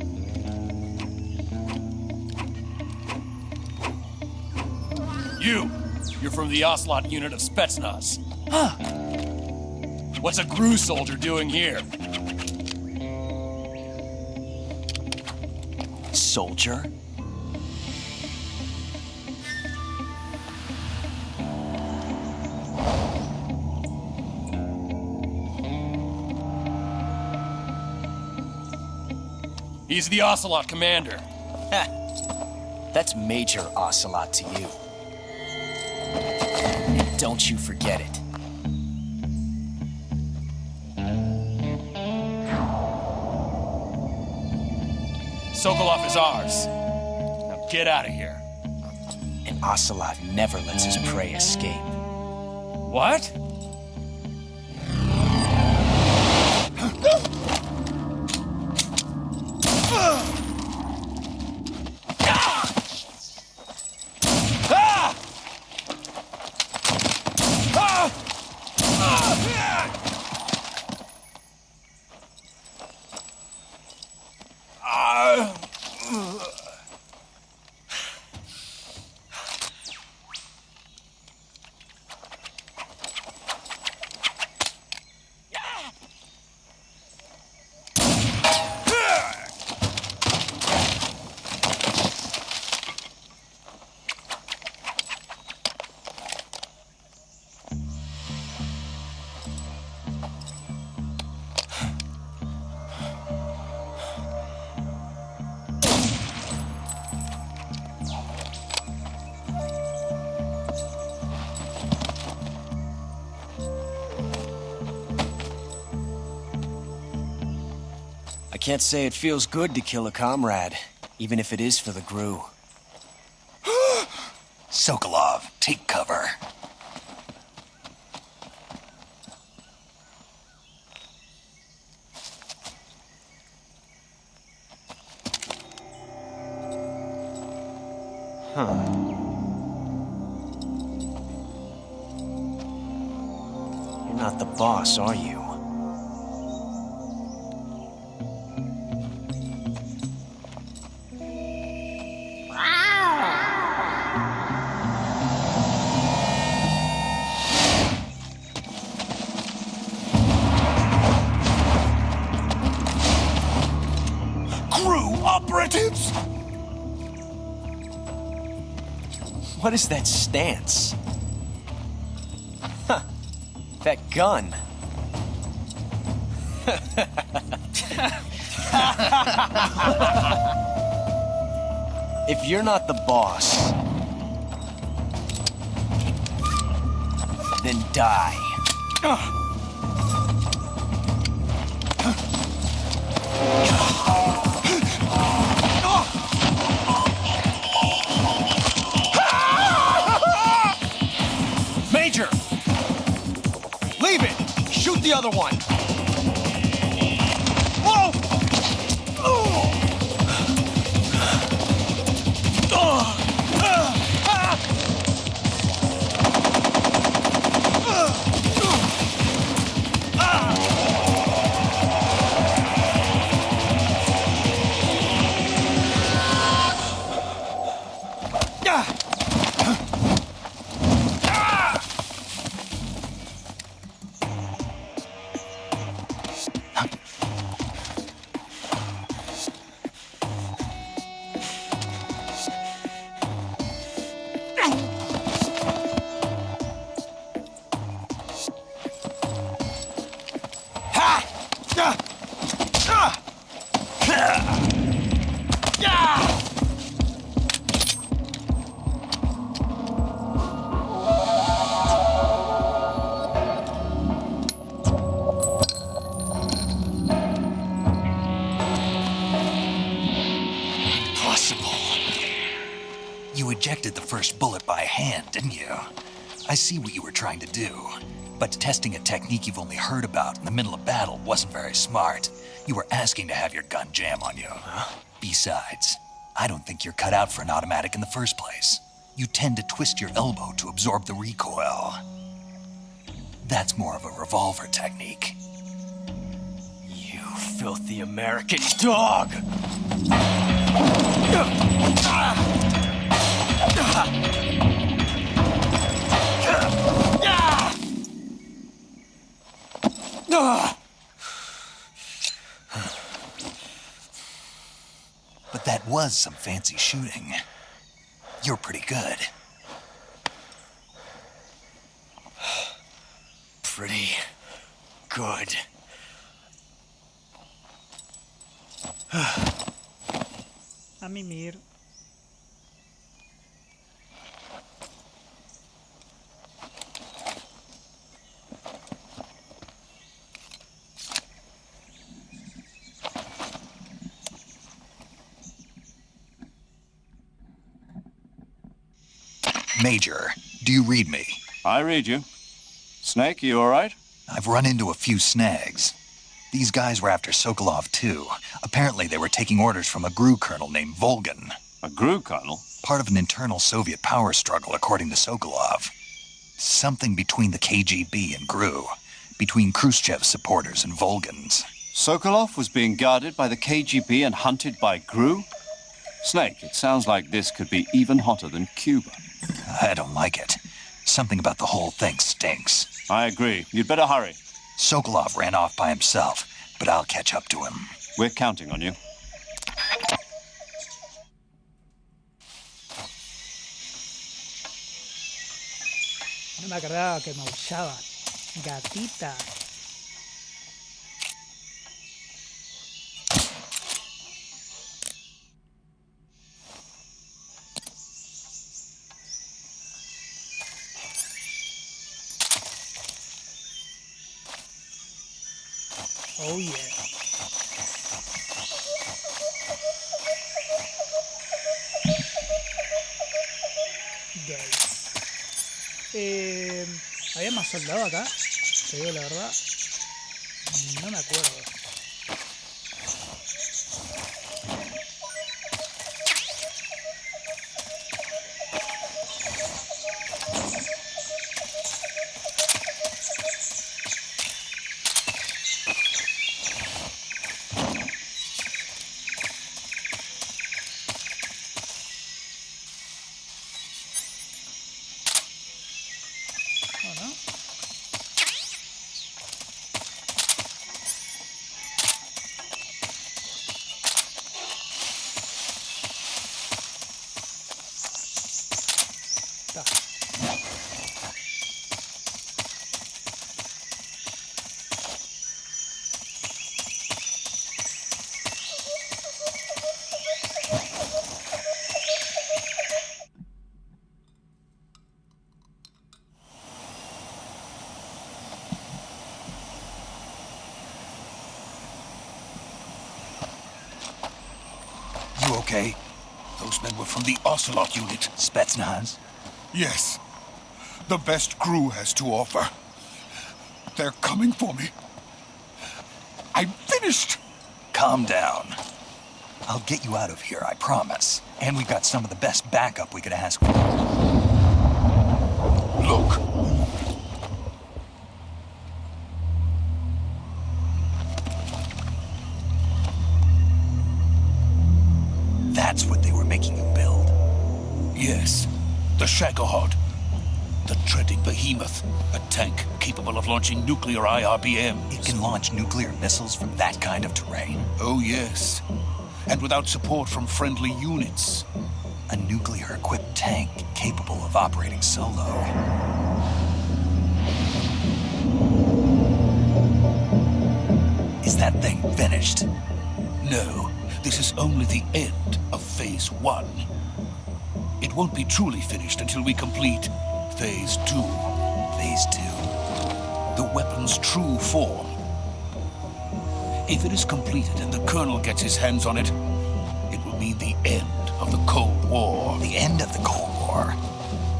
You're from the Ocelot unit of Spetsnaz. Huh. What's a GRU soldier doing here? Soldier? He's the Ocelot commander. That's Major Ocelot to you. And don't you forget it. Sokolov is ours. Now get out of here. And Ocelot never lets his prey escape. What? I can't say it feels good to kill a comrade, even if it is for the GRU. Sokolov, take cover. Huh. You're not the boss, are you? Operatives! What is that stance? Huh. That gun. If you're not the boss, then die. Major! Leave it! Shoot the other one! Whoa! You ejected the first bullet by hand, didn't you? I see what you were trying to do. But testing a technique you've only heard about in the middle of battle wasn't very smart. You were asking to have your gun jam on you. Besides, I don't think you're cut out for an automatic in the first place. You tend to twist your elbow to absorb the recoil. That's more of a revolver technique. You filthy American dog! But that was some fancy shooting. You're pretty good. Pretty good. A mimir. Major, do you read me? I read you. Snake, you all right? I've run into a few snags. These guys were after Sokolov, too. Apparently they were taking orders from a GRU colonel named Volgan. A GRU colonel? Part of an internal Soviet power struggle, according to Sokolov. Something between the KGB and GRU. Between Khrushchev's supporters and Volgan's. Sokolov was being guarded by the KGB and hunted by GRU? Snake, it sounds like this could be even hotter than Cuba. I don't like it. Something about the whole thing stinks. I agree. You'd better hurry. Sokolov ran off by himself, but I'll catch up to him. We're counting on you. No me acordaba que maullaba. Gatita. Oh yeah. Gay. ¿Había más soldados acá? Te digo la verdad. No me acuerdo. okay? Those men were from the Ocelot unit. Spetsnaz? Yes. The best crew has to offer. They're coming for me. I'm finished! Calm down. I'll get you out of here, I promise. And we've got some of the best backup we could ask for. Look. That's what they were making you build? Yes. The Shagohod. The treading behemoth. A tank capable of launching nuclear IRBMs. It can launch nuclear missiles from that kind of terrain? Oh, yes. And without support from friendly units. A nuclear-equipped tank capable of operating solo. Is that thing finished? No. This is only the end of Phase 1. It won't be truly finished until we complete Phase 2. Phase 2? The weapon's true form. If it is completed and the Colonel gets his hands on it, it will mean the end of the Cold War. The end of the Cold War?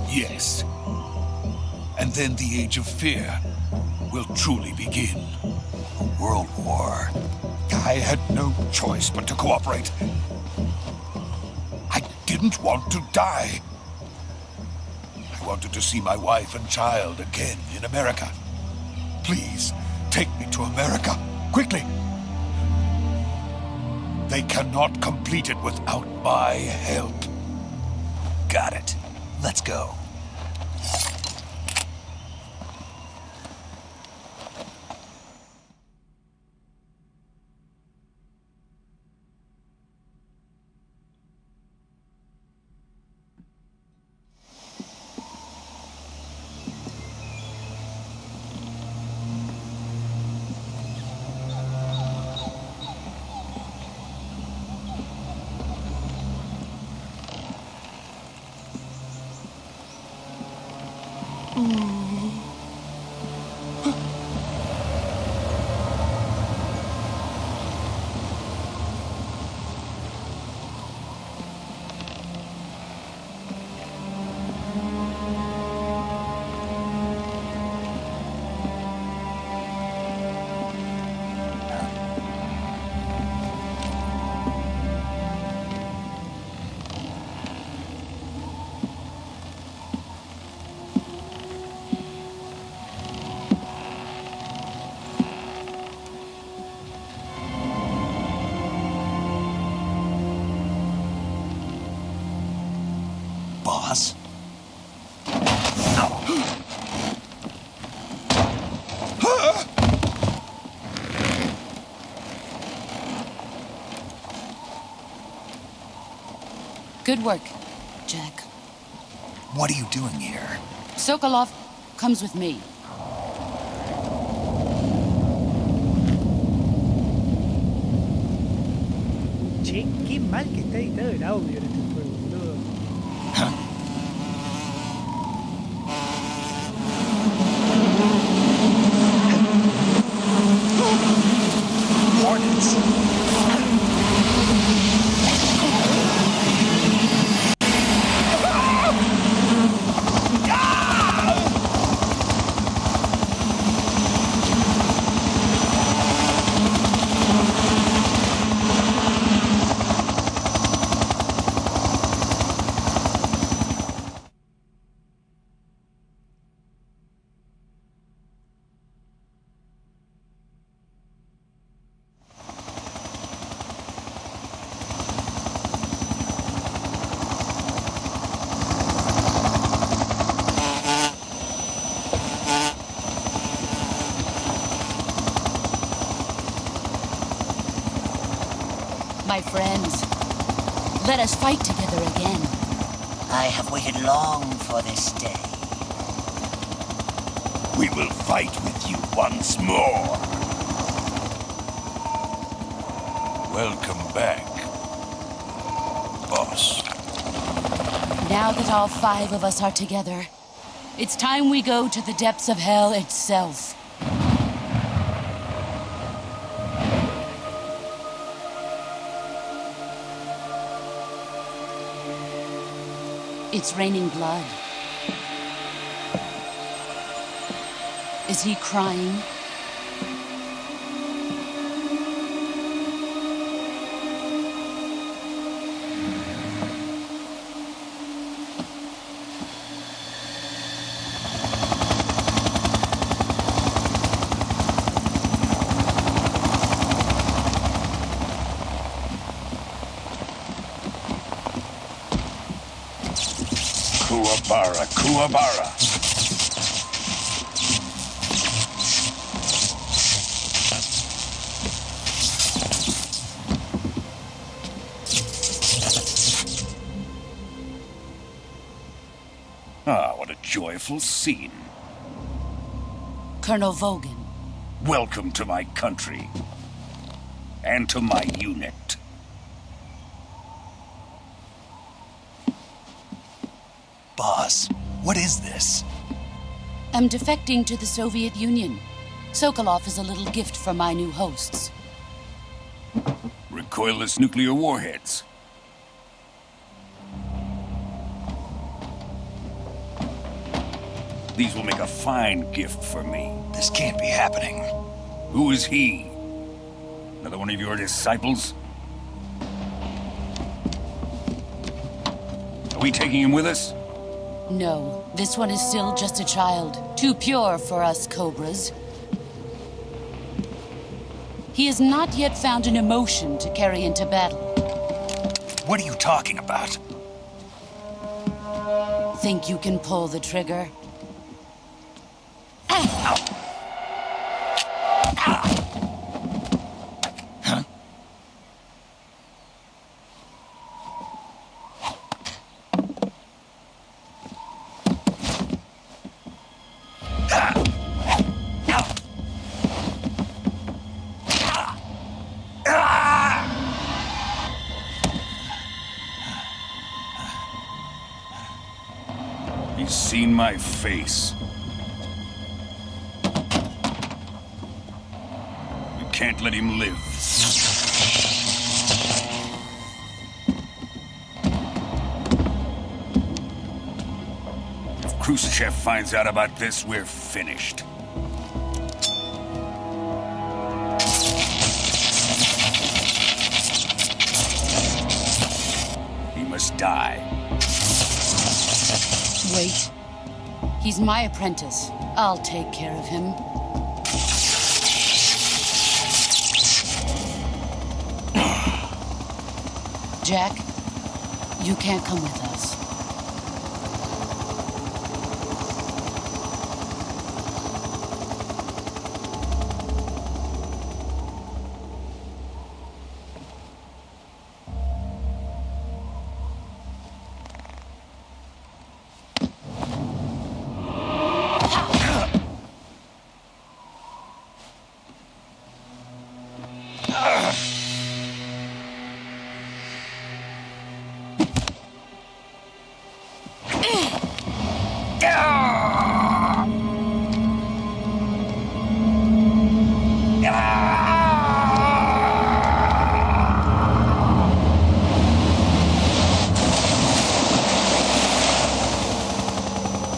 Yes. And then the Age of Fear will truly begin. A world war. I had no choice but to cooperate. I didn't want to die. I wanted to see my wife and child again in America. Please, take me to America, quickly. They cannot complete it without my help. Got it. Let's go. Boss? Good work, Jack. What are you doing here? Sokolov comes with me. Che, qué mal que está editado el audio en este juego, boludo. Hornets! My friends, let us fight together again. I have waited long for this day. We will fight with you once more. Welcome back, boss. Now that all 5 of us are together, it's time we go to the depths of hell itself. It's raining blood. Is he crying? Kuwabara, Kuwabara. Ah, what a joyful scene. Colonel Vogan. Welcome to my country. And to my unit. Boss, what is this? I'm defecting to the Soviet Union. Sokolov is a little gift for my new hosts. Recoilless nuclear warheads. These will make a fine gift for me. This can't be happening. Who is he? Another one of your disciples? Are we taking him with us? No, this one is still just a child. Too pure for us Cobras. He has not yet found an emotion to carry into battle. What are you talking about? Think you can pull the trigger? He's seen my face. We can't let him live. If Khrushchev finds out about this, we're finished. He must die. Wait. He's my apprentice. I'll take care of him. Jack, you can't come with us.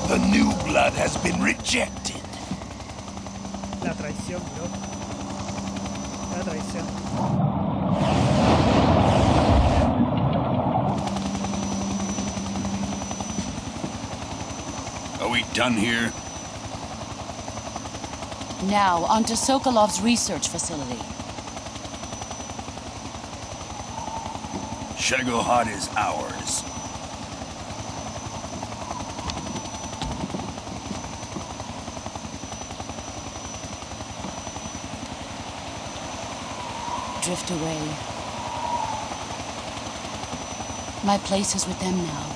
The new blood has been rejected. La traición, bro. La traición. Are we done here? Now, onto Sokolov's research facility. Shegohod is ours. Drift away. My place is with them now.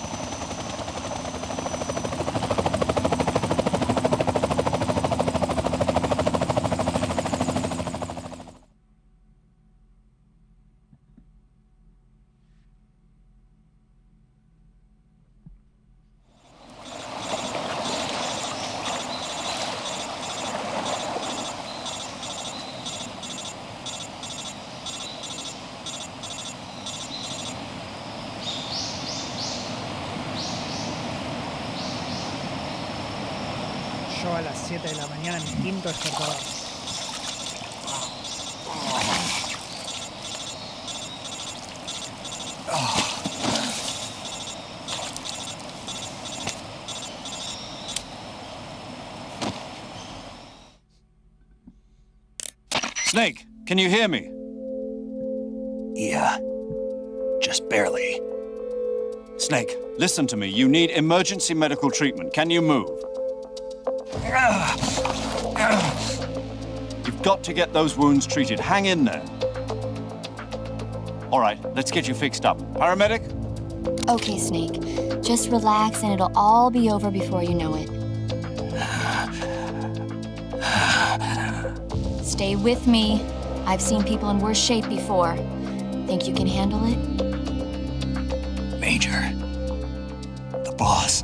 yo a las 7 de la mañana mi quinto despertador. Snake, can you hear me? Yeah, just barely. Snake, listen to me. You need emergency medical treatment. Can you move? You've got to get those wounds treated. Hang in there. All right, let's get you fixed up. Paramedic? Okay, Snake. Just relax and it'll all be over before you know it. Stay with me. I've seen people in worse shape before. Think you can handle it? Major, the boss,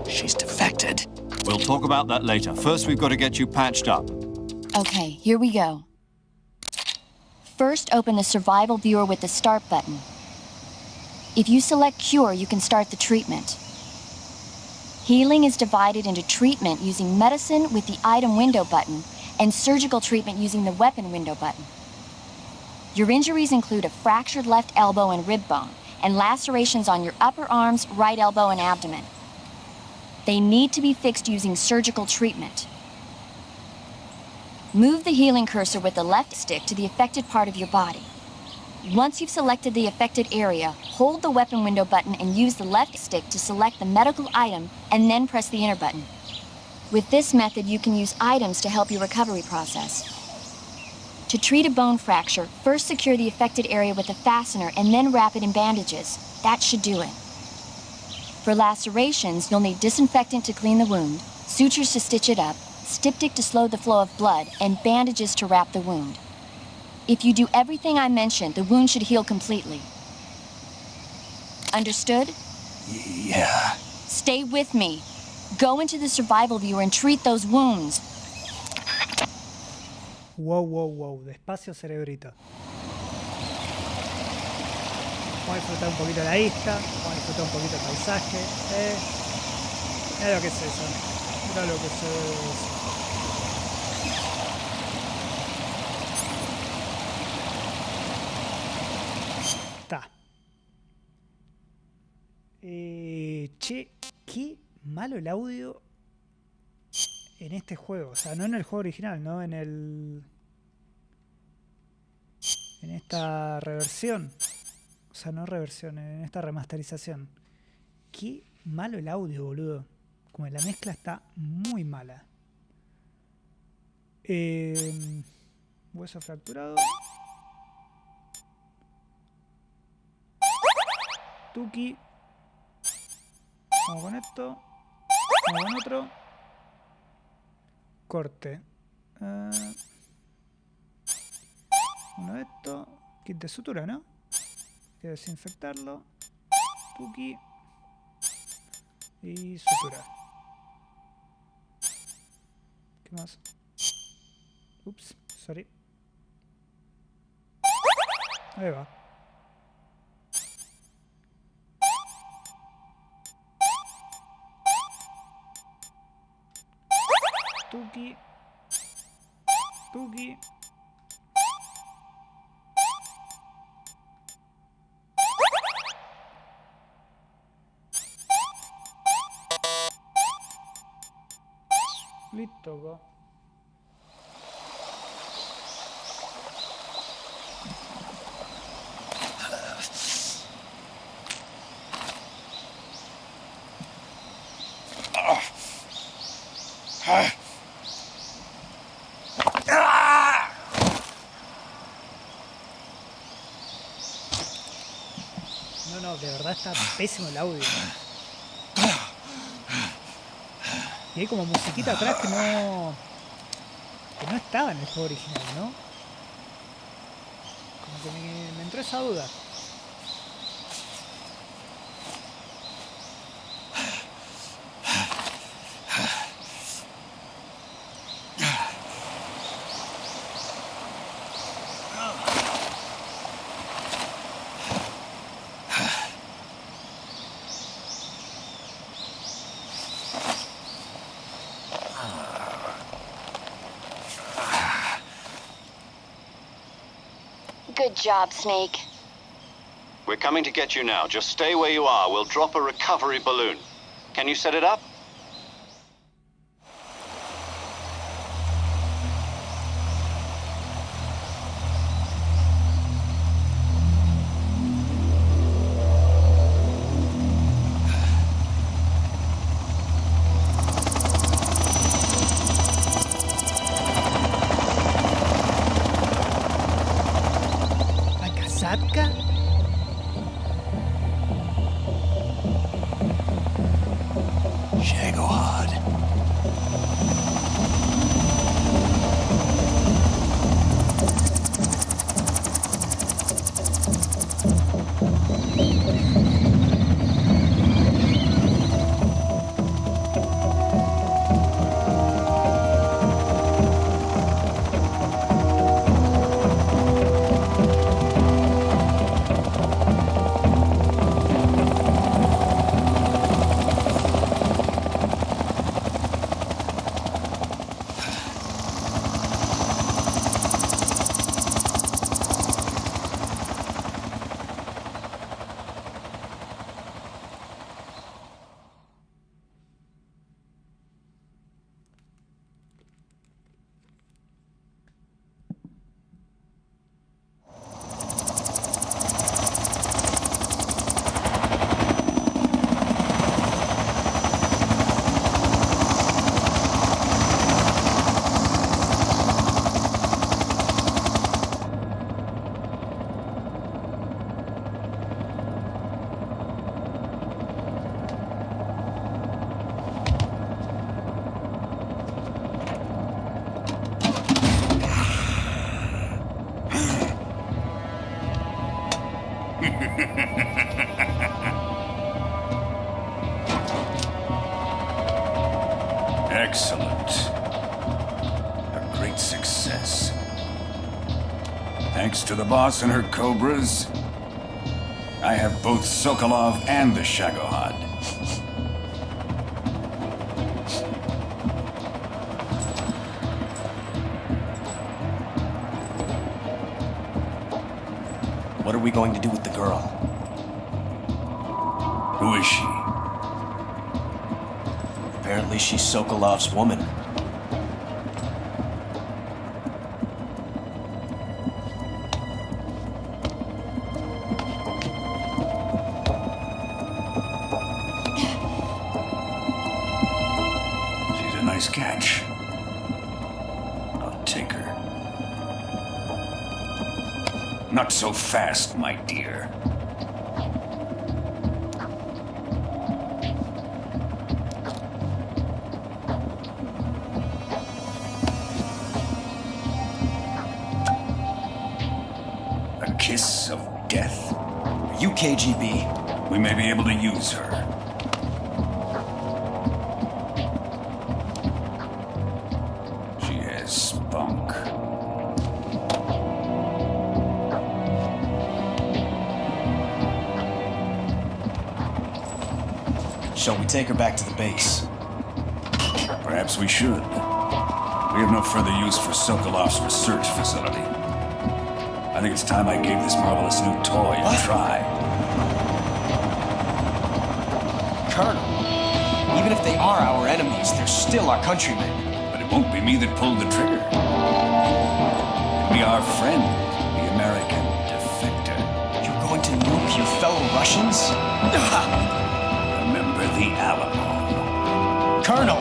she's defected. We'll talk about that later. First, we've got to get you patched up. Okay, here we go. First, open the survival viewer with the start button. If you select cure, you can start the treatment. Healing is divided into treatment using medicine with the item window button and surgical treatment using the weapon window button. Your injuries include a fractured left elbow and rib bone, and lacerations on your upper arms, right elbow, and abdomen. They need to be fixed using surgical treatment. Move the healing cursor with the left stick to the affected part of your body. Once you've selected the affected area, hold the weapon window button and use the left stick to select the medical item, and then press the enter button. With this method, you can use items to help your recovery process. To treat a bone fracture, first secure the affected area with a fastener and then wrap it in bandages. That should do it. For lacerations, you'll need disinfectant to clean the wound, sutures to stitch it up, styptic to slow the flow of blood, and bandages to wrap the wound. If you do everything I mentioned, the wound should heal completely. Understood? Yeah. Stay with me. Go into the survival viewer and treat those wounds. Wow, wow, wow. Despacio, cerebrito. Vamos a disfrutar un poquito la vista. Vamos a disfrutar un poquito el paisaje. Mira lo que es eso. Mira lo que es eso. Está. Che, qué malo el audio en este juego. O sea, no en el juego original, ¿no? En esta reversión. O sea, no reversión, en esta remasterización. Qué malo el audio, boludo. Como la mezcla está muy mala. Hueso fracturado. Tuki. Vamos con esto. Vamos con otro. Corte. Uno de estos. Kit de sutura, ¿no? Hay que desinfectarlo. Tuki. Y sutura. ¿Qué más? Ups, sorry. Ahí va. Tuki. Tuki. Listo, go. No, de verdad está pésimo el audio. Y hay como musiquita atrás que no estaba en el juego original, ¿no? Como que me entró esa duda. Good job, Snake. We're coming to get you now. Just stay where you are. We'll drop a recovery balloon. Can you set it up? ¿Akasatka? Shagohod. Excellent. A great success. Thanks to the boss and her cobras, I have both Sokolov and the Shagohod. What are we going to do with the girl? Who is she? Apparently she's Sokolov's woman. She's a nice catch. I'll take her. Not so fast, my dear. Kiss of death? Are you KGB? We may be able to use her. She has spunk. Shall we take her back to the base? Perhaps we should. We have no further use for Sokolov's research facility. I think it's time I gave this marvelous new toy a try. Colonel, even if they are our enemies, they're still our countrymen. But it won't be me that pulled the trigger. It'll be our friend, the American defector. You're going to nuke your fellow Russians? Remember the Alamo. Colonel!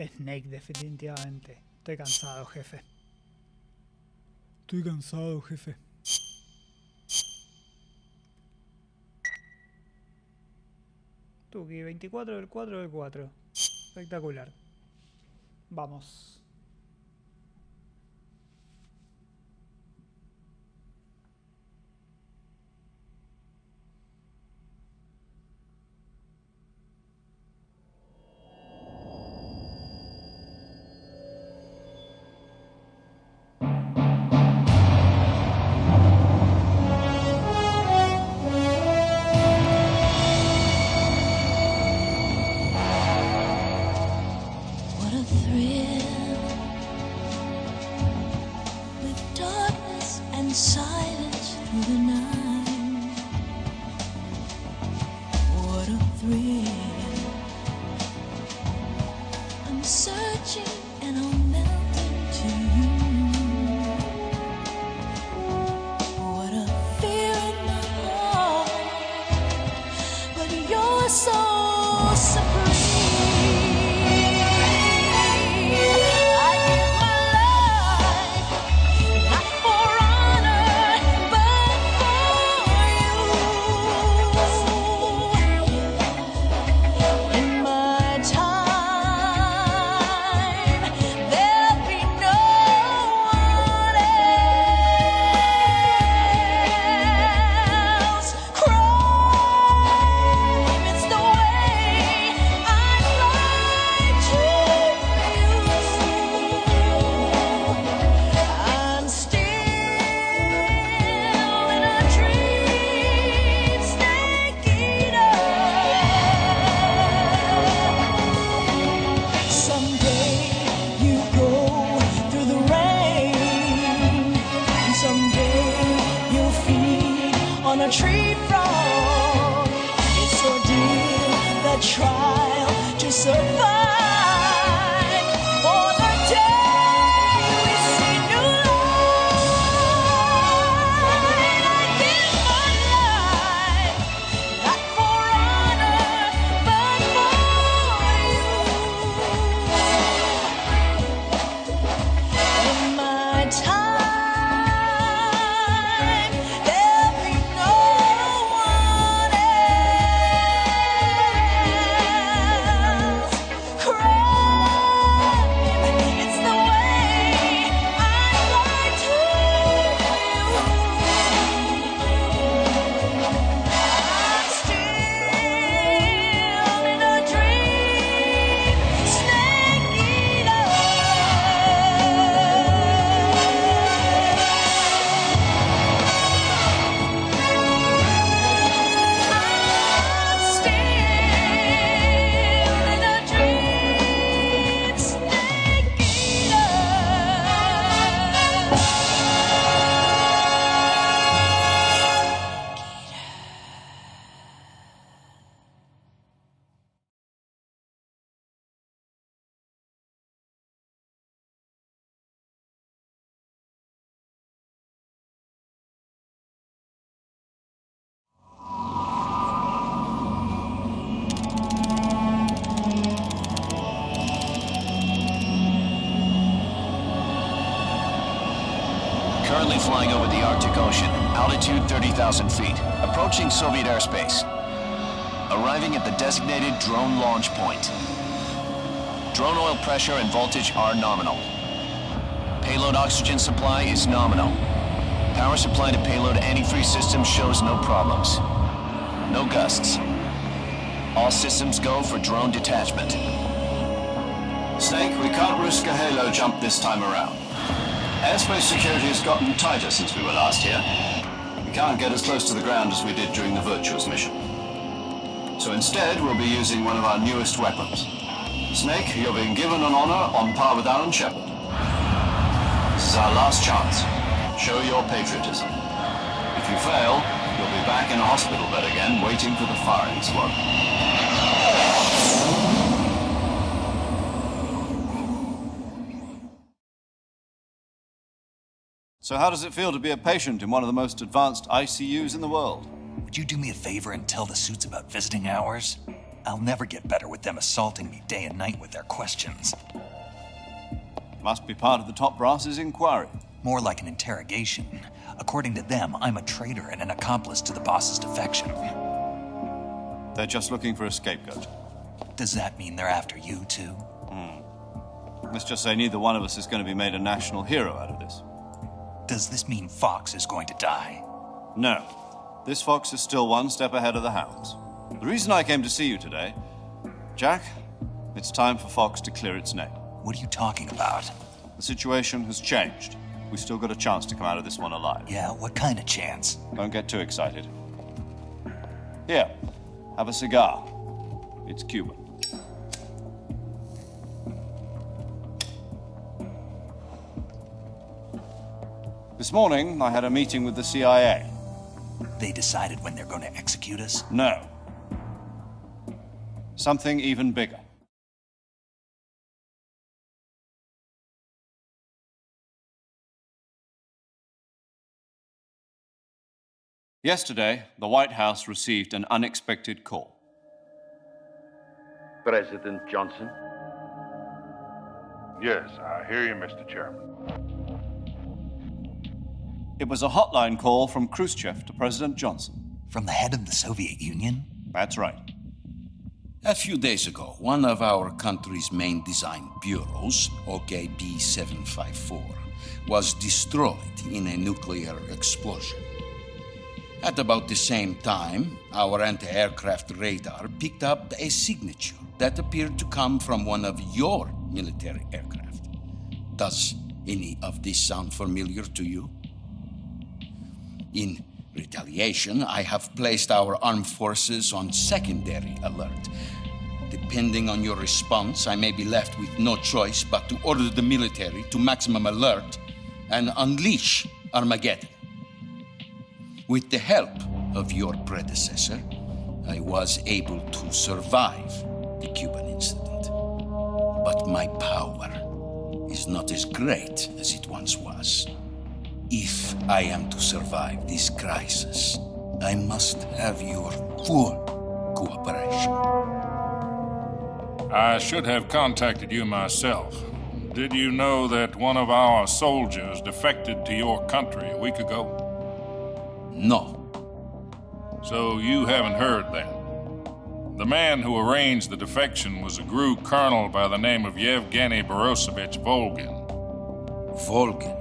Snake, definitivamente. Estoy cansado, jefe. Estoy cansado, jefe. Tuki, 24 del 4 del 4. Espectacular. Vamos. Currently flying over the Arctic Ocean, altitude 30,000 feet, approaching Soviet airspace. Arriving at the designated drone launch point. Drone oil pressure and voltage are nominal. Payload oxygen supply is nominal. Power supply to payload antifreeze system shows no problems. No gusts. All systems go for drone detachment. Snake, we can't risk a halo jump this time around. Airspace security has gotten tighter since we were last here. We can't get as close to the ground as we did during the Virtuous mission. So instead, we'll be using one of our newest weapons. Snake, you're being given an honor on par with Alan Shepard. This is our last chance. Show your patriotism. If you fail, you'll be back in a hospital bed again, waiting for the firing squad. So how does it feel to be a patient in one of the most advanced ICUs in the world? Would you do me a favor and tell the suits about visiting hours? I'll never get better with them assaulting me day and night with their questions. Must be part of the top brass's inquiry. More like an interrogation. According to them, I'm a traitor and an accomplice to the boss's defection. They're just looking for a scapegoat. Does that mean they're after you, too? Let's just say neither one of us is going to be made a national hero out of this. Does this mean Fox is going to die? No. This fox is still one step ahead of the hounds. The reason I came to see you today, Jack, it's time for Fox to clear its name. What are you talking about? The situation has changed. We've still got a chance to come out of this one alive. Yeah, what kind of chance? Don't get too excited. Here, have a cigar. It's Cuban. This morning, I had a meeting with the CIA. They decided when they're going to execute us? No. Something even bigger. Yesterday, the White House received an unexpected call. President Johnson? Yes, I hear you, Mr. Chairman. It was a hotline call from Khrushchev to President Johnson. From the head of the Soviet Union? That's right. A few days ago, one of our country's main design bureaus, OKB 754, was destroyed in a nuclear explosion. At about the same time, our anti-aircraft radar picked up a signature that appeared to come from one of your military aircraft. Does any of this sound familiar to you? In retaliation, I have placed our armed forces on secondary alert. Depending on your response, I may be left with no choice but to order the military to maximum alert and unleash Armageddon. With the help of your predecessor, I was able to survive the Cuban incident. But my power is not as great as it once was. If I am to survive this crisis, I must have your full cooperation. I should have contacted you myself. Did you know that one of our soldiers defected to your country a week ago? No. So you haven't heard then. The man who arranged the defection was a GRU colonel by the name of Yevgeny Borisovich Volgin. Volgin?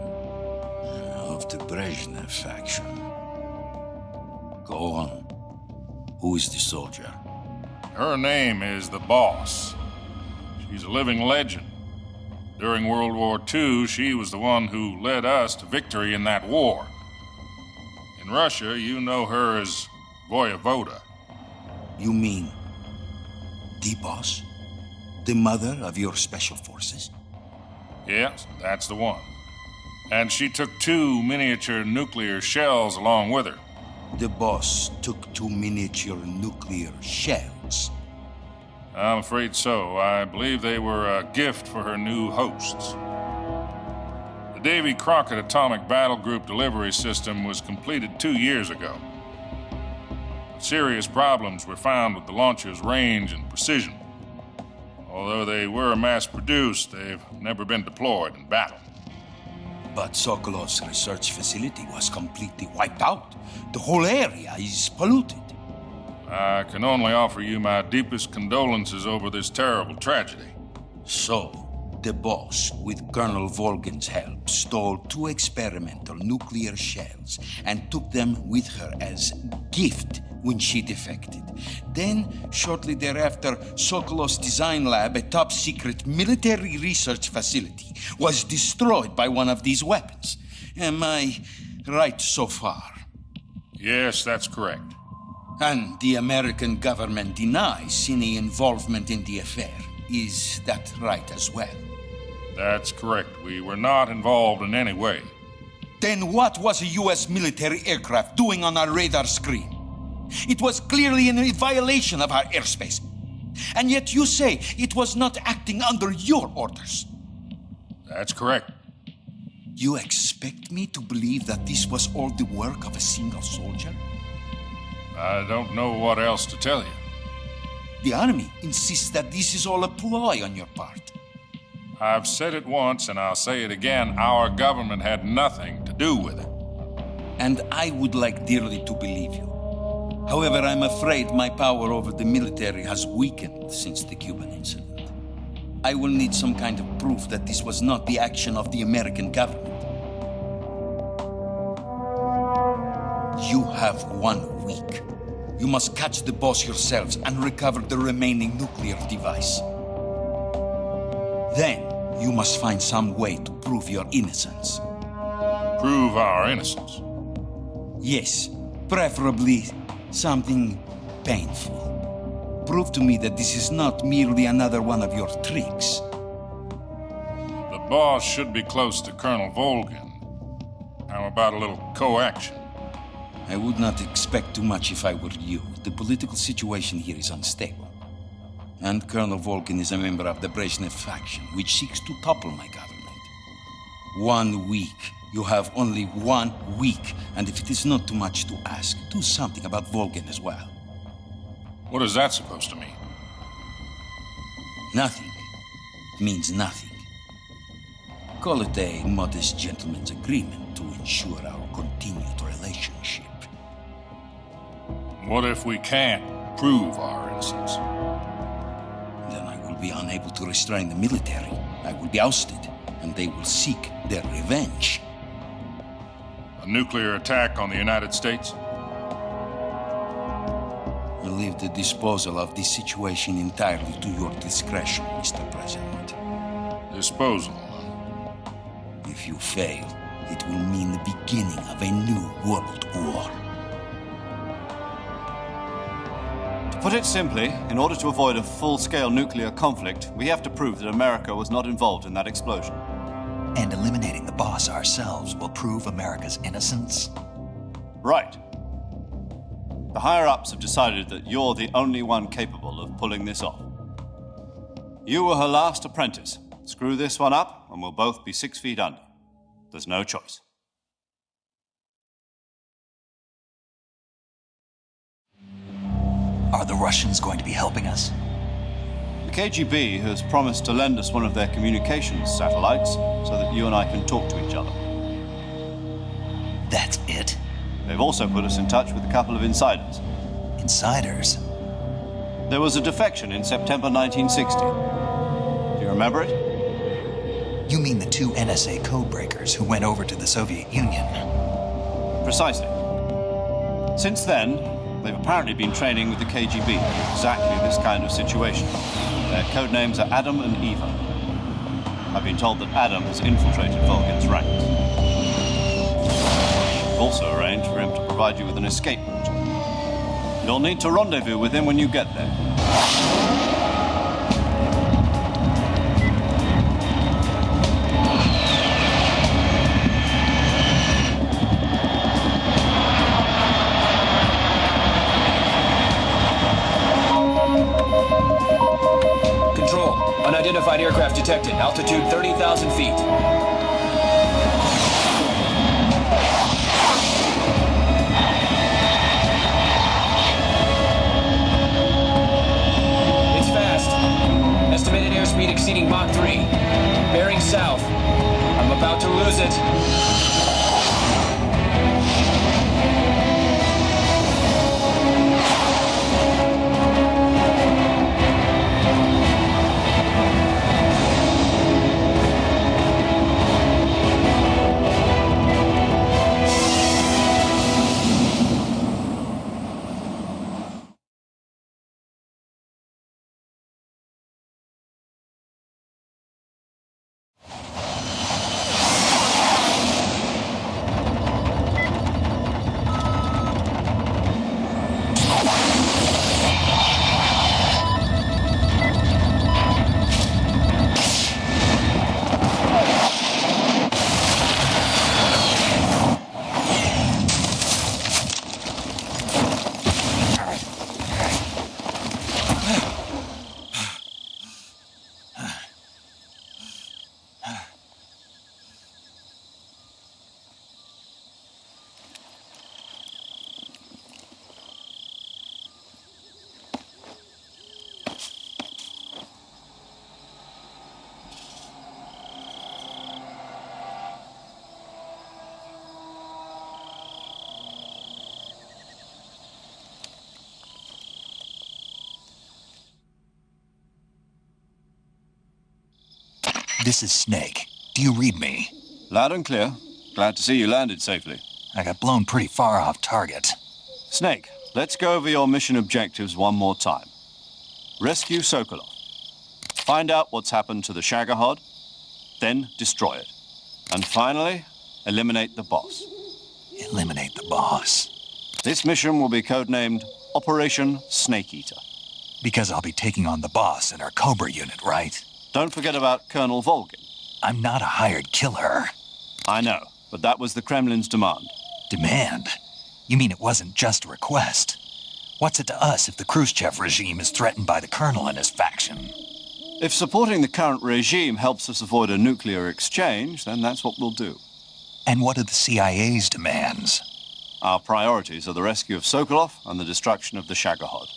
Of the Brezhnev faction. Go on. Who is the soldier? Her name is the Boss. She's a living legend. During World War II, she was the one who led us to victory in that war. In Russia, you know her as Voyevoda. You mean the Boss? The mother of your special forces? Yes, that's the one. And she took 2 miniature nuclear shells along with her. The Boss took 2 miniature nuclear shells? I'm afraid so. I believe they were a gift for her new hosts. The Davy Crockett Atomic Battle Group delivery system was completed 2 years ago. Serious problems were found with the launcher's range and precision. Although they were mass-produced, they've never been deployed in battle. But Sokolov's research facility was completely wiped out. The whole area is polluted. I can only offer you my deepest condolences over this terrible tragedy. So, the Boss, with Colonel Volgin's help, stole 2 experimental nuclear shells and took them with her as gift when she defected. Then, shortly thereafter, Sokolov's design lab, a top-secret military research facility, was destroyed by one of these weapons. Am I right so far? Yes, that's correct. And the American government denies any involvement in the affair. Is that right as well? That's correct. We were not involved in any way. Then what was a U.S. military aircraft doing on our radar screen? It was clearly in violation of our airspace. And yet you say it was not acting under your orders. That's correct. You expect me to believe that this was all the work of a single soldier? I don't know what else to tell you. The army insists that this is all a ploy on your part. I've said it once and I'll say it again. Our government had nothing to do with it. And I would like dearly to believe you. However, I'm afraid my power over the military has weakened since the Cuban incident. I will need some kind of proof that this was not the action of the American government. You have 1 week. You must catch the boss yourselves and recover the remaining nuclear device. Then, you must find some way to prove your innocence. Prove our innocence? Yes, preferably something painful. Prove to me that this is not merely another one of your tricks. The boss should be close to Colonel Volgin. How about a little co-action? I would not expect too much if I were you. The political situation here is unstable. And Colonel Volgin is a member of the Brezhnev faction, which seeks to topple my government. 1 week. You have only 1 week. And if it is not too much to ask, do something about Volgin as well. What is that supposed to mean? Nothing. It means nothing. Call it a modest gentleman's agreement to ensure our continued relationship. What if we can't prove our innocence? Then I will be unable to restrain the military. I will be ousted, and they will seek their revenge. A nuclear attack on the United States? I leave the disposal of this situation entirely to your discretion, Mr. President. Disposal? If you fail, it will mean the beginning of a new world war. To put it simply, in order to avoid a full-scale nuclear conflict, we have to prove that America was not involved in that explosion. And eliminating the boss ourselves will prove America's innocence? Right. The higher-ups have decided that you're the only one capable of pulling this off. You were her last apprentice. Screw this one up, and we'll both be 6 feet under. There's no choice. Are the Russians going to be helping us? The KGB has promised to lend us one of their communications satellites so that you and I can talk to each other. That's it? They've also put us in touch with a couple of insiders. Insiders? There was a defection in September 1960. Do you remember it? You mean the 2 NSA codebreakers who went over to the Soviet Union? Precisely. Since then, they've apparently been training with the KGB in exactly this kind of situation. Their code names are Adam and Eva. I've been told that Adam has infiltrated Volgin's ranks. We've also arranged for him to provide you with an escape route. You'll need to rendezvous with him when you get there. Unidentified aircraft detected. Altitude 30,000 feet. It's fast. Estimated airspeed exceeding Mach 3. Bearing south. I'm about to lose it. This is Snake. Do you read me? Loud and clear. Glad to see you landed safely. I got blown pretty far off target. Snake, let's go over your mission objectives one more time. Rescue Sokolov. Find out what's happened to the Shagohod, then destroy it. And finally, eliminate the boss. Eliminate the boss. This mission will be codenamed Operation Snake Eater. Because I'll be taking on the boss in our Cobra unit, right? Don't forget about Colonel Volgin. I'm not a hired killer. I know, but that was the Kremlin's demand. Demand? You mean it wasn't just a request? What's it to us if the Khrushchev regime is threatened by the Colonel and his faction? If supporting the current regime helps us avoid a nuclear exchange, then that's what we'll do. And what are the CIA's demands? Our priorities are the rescue of Sokolov and the destruction of the Shagohod.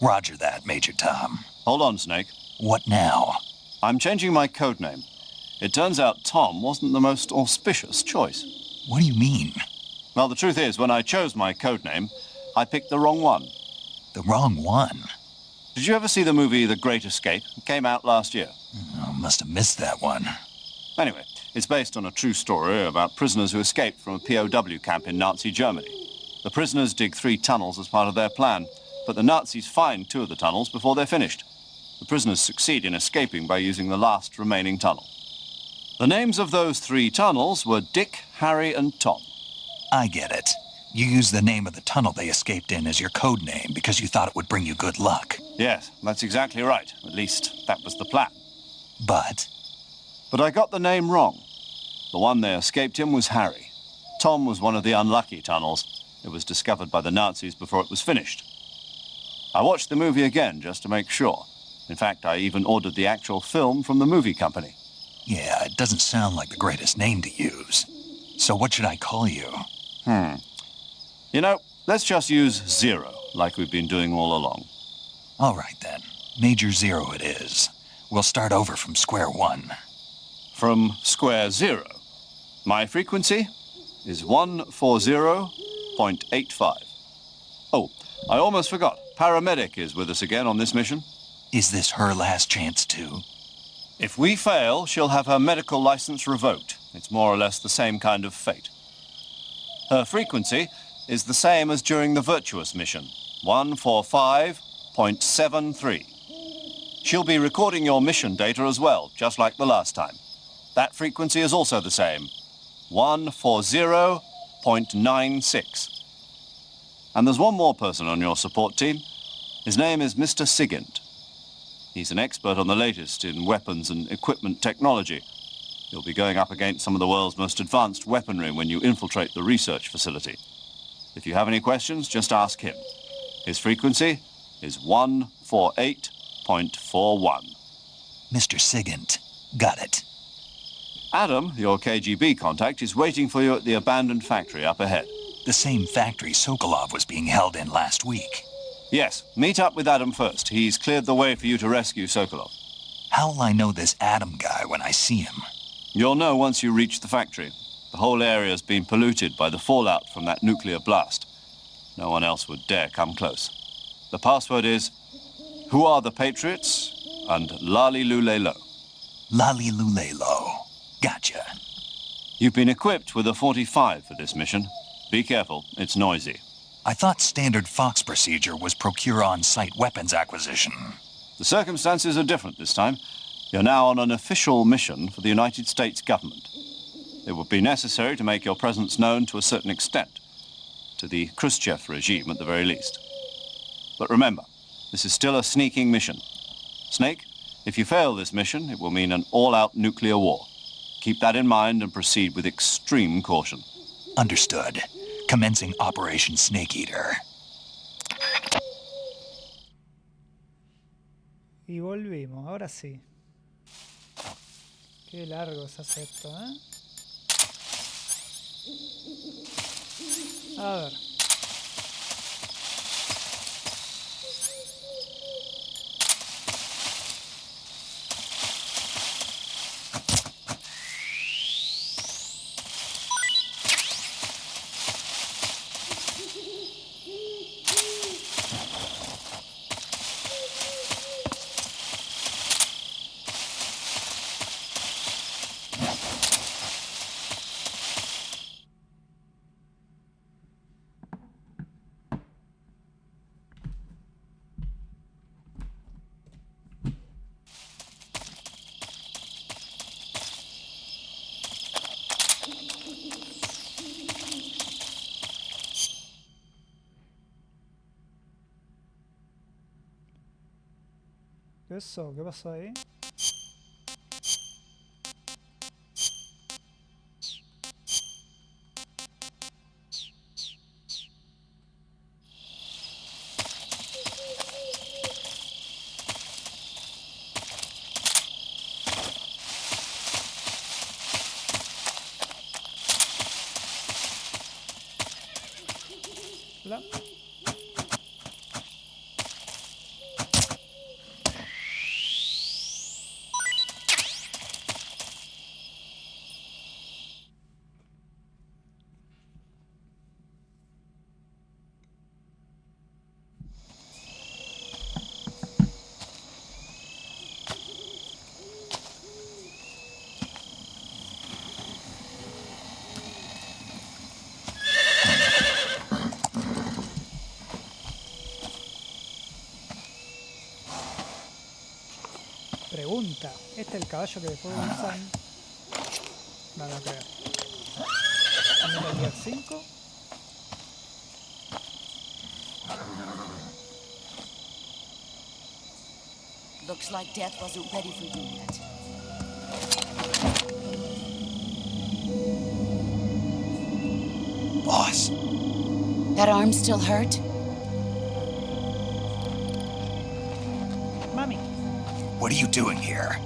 Roger that, Major Tom. Hold on, Snake. What now? I'm changing my codename. It turns out Tom wasn't the most auspicious choice. What do you mean? Well, the truth is, when I chose my codename, I picked the wrong one. The wrong one? Did you ever see the movie The Great Escape? It came out last year. I must have missed that one. Anyway, it's based on a true story about prisoners who escaped from a POW camp in Nazi Germany. The prisoners dig 3 tunnels as part of their plan, but the Nazis find 2 of the tunnels before they're finished. The prisoners succeed in escaping by using the last remaining tunnel. The names of those 3 tunnels were Dick, Harry, and Tom. I get it. You used the name of the tunnel they escaped in as your code name because you thought it would bring you good luck. Yes, that's exactly right. At least, that was the plan. But I got the name wrong. The one they escaped in was Harry. Tom was one of the unlucky tunnels. It was discovered by the Nazis before it was finished. I watched the movie again just to make sure. In fact, I even ordered the actual film from the movie company. Yeah, it doesn't sound like the greatest name to use. So what should I call you? You know, let's just use Zero, like we've been doing all along. All right, then. Major Zero it is. We'll start over from square one. From square zero. My frequency is 140.85. Oh, I almost forgot. Paramedic is with us again on this mission. Is this her last chance, too? If we fail, she'll have her medical license revoked. It's more or less the same kind of fate. Her frequency is the same as during the Virtuous mission, 145.73. She'll be recording your mission data as well, just like the last time. That frequency is also the same, 140.96. And there's one more person on your support team. His name is Mr. Sigint. He's an expert on the latest in weapons and equipment technology. You'll be going up against some of the world's most advanced weaponry when you infiltrate the research facility. If you have any questions, just ask him. His frequency is 148.41. Mr. Sigint. Got it. Adam, your KGB contact, is waiting for you at the abandoned factory up ahead. The same factory Sokolov was being held in last week. Yes, meet up with Adam first. He's cleared the way for you to rescue Sokolov. How will I know this Adam guy when I see him? You'll know once you reach the factory. The whole area's been polluted by the fallout from that nuclear blast. No one else would dare come close. The password is, Who are the Patriots? And Lali Lule Lo. Lali Lule Lo. Gotcha. You've been equipped with a 45 for this mission. Be careful, it's noisy. I thought standard Fox procedure was procure on-site weapons acquisition. The circumstances are different this time. You're now on an official mission for the United States government. It would be necessary to make your presence known to a certain extent, to the Khrushchev regime at the very least. But remember, this is still a sneaking mission. Snake, if you fail this mission, it will mean an all-out nuclear war. Keep that in mind and proceed with extreme caution. Understood. Commencing Operation Snake Eater. Y volvimos, ahora sí. Qué largo se hace esto, ¿eh? A ver. Eso, ¿qué pasó ahí? Hola. Pregunta, ¿este es el caballo que después usan? No, no creo. Metal Gear 5. Looks like death wasn't ready for you yet. Boss. That arm still hurt? Mami. What are you doing here?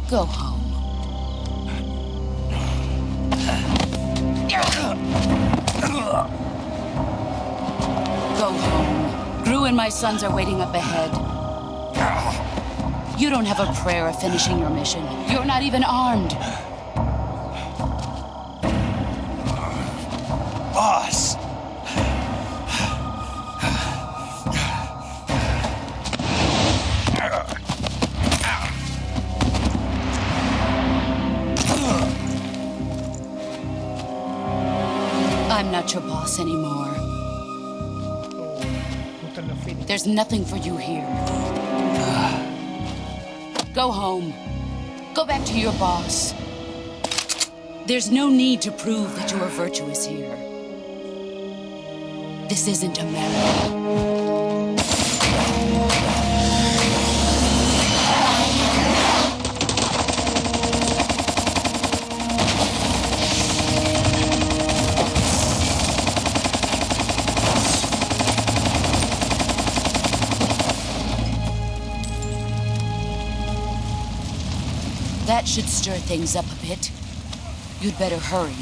Go home. Go home. Gru and my sons are waiting up ahead. You don't have a prayer of finishing your mission. You're not even armed. Boss! I'm not your boss anymore. There's nothing for you here. Go home. Go back to your boss. There's no need to prove that you are virtuous here. This isn't America. That should stir things up a bit. You'd better hurry.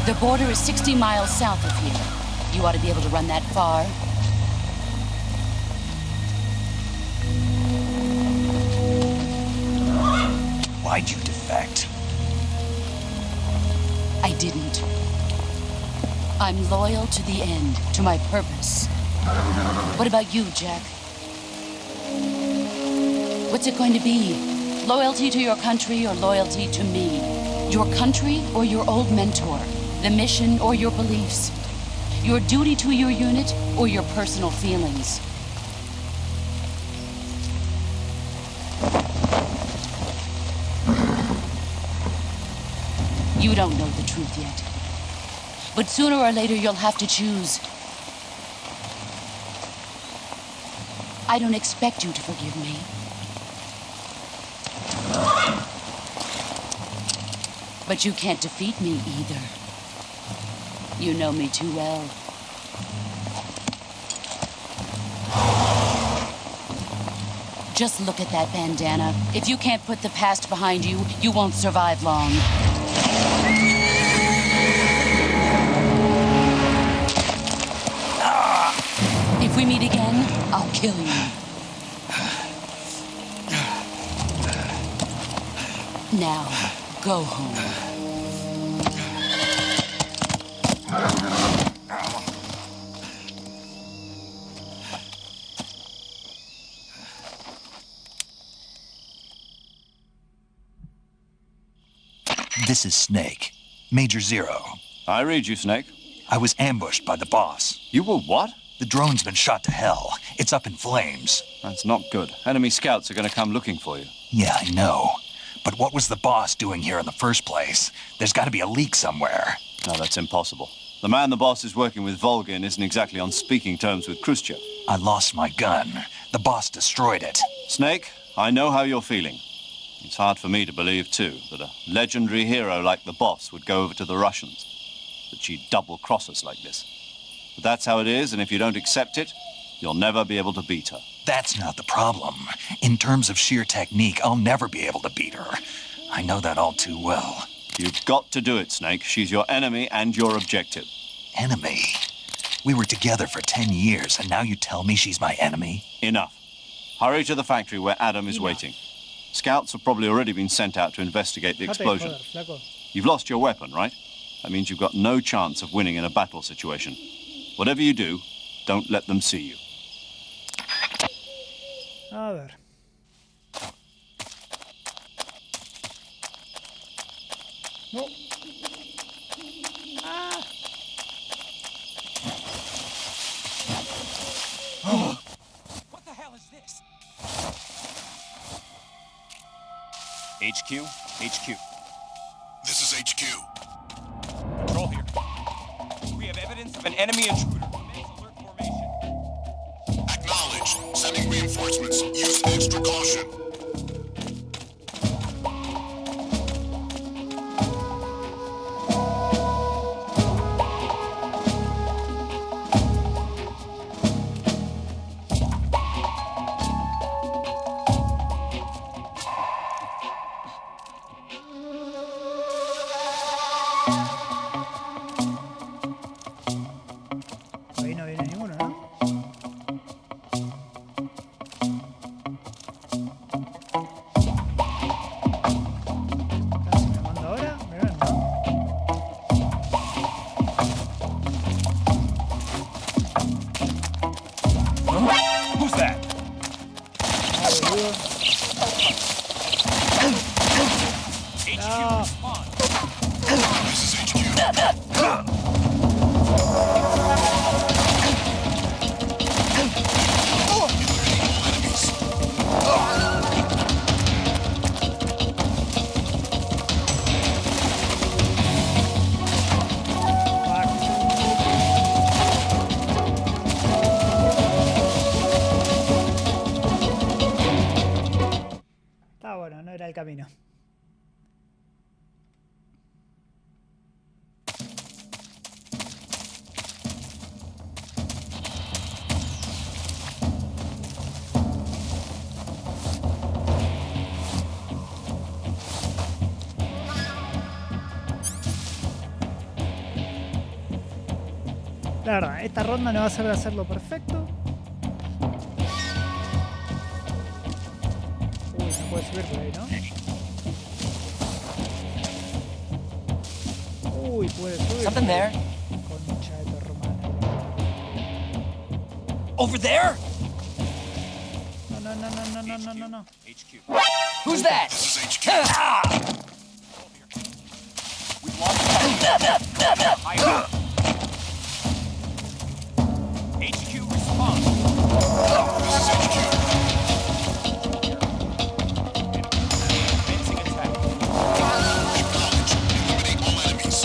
The border is 60 miles south of here. You ought to be able to run that far. Why'd you defect? I didn't. I'm loyal to the end, to my purpose. What about you, Jack? What's it going to be? Loyalty to your country or loyalty to me? Your country or your old mentor? The mission or your beliefs? Your duty to your unit or your personal feelings? You don't know the truth yet. But sooner or later, you'll have to choose. I don't expect you to forgive me. But you can't defeat me either. You know me too well. Just look at that bandana. If you can't put the past behind you, you won't survive long. If we meet again, I'll kill you. Now, go home. This is Snake. Major Zero. I read you, Snake. I was ambushed by the boss. You were what? The drone's been shot to hell. It's up in flames. That's not good. Enemy scouts are going to come looking for you. Yeah, I know. But what was the boss doing here in the first place? There's got to be a leak somewhere. No, that's impossible. The man the boss is working with, Volgin, isn't exactly on speaking terms with Khrushchev. I lost my gun. The boss destroyed it. Snake, I know how you're feeling. It's hard for me to believe, too, that a legendary hero like the boss would go over to the Russians. That she'd double-cross us like this. But that's how it is, and if you don't accept it, you'll never be able to beat her. That's not the problem. In terms of sheer technique, I'll never be able to beat her. I know that all too well. You've got to do it, Snake. She's your enemy and your objective. Enemy? We were together for 10 years, and now you tell me she's my enemy? Enough. Hurry to the factory where Adam is waiting. Scouts have probably already been sent out to investigate the explosion. You've lost your weapon, right? That means you've got no chance of winning in a battle situation. Whatever you do, don't let them see you. A ver. No. Ah. What the hell is this? HQ? HQ. This is HQ. Control here. We have evidence of an enemy intruder. Commence alert formation. Acknowledged. Sending reinforcements. Use extra caution. Ahí no viene ninguno, ¿no? Casi me mando ahora, me ven, ¿no? Who's that? Ah, boludo. No. This is HQ. Está bueno, no era el camino. La verdad, esta ronda no va a ser de hacerlo perfecto. Uy, no puede subir por ahí, ¿no? Uy, puede subir. Something there. Concha de tu hermana. Over there? No. HQ. Who's that? This is HQ. We've lost High up. HQ response. This is HQ. Commencing attack. Acknowledged. Eliminate all enemies.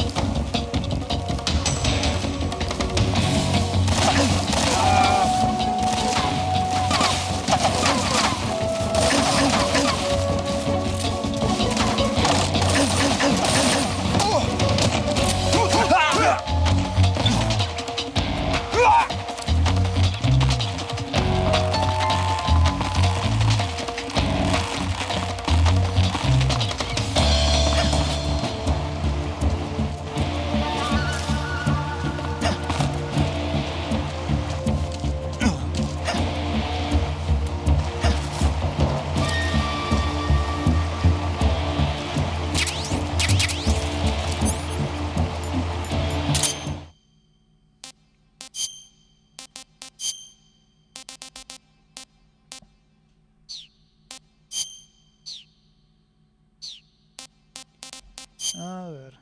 A ver.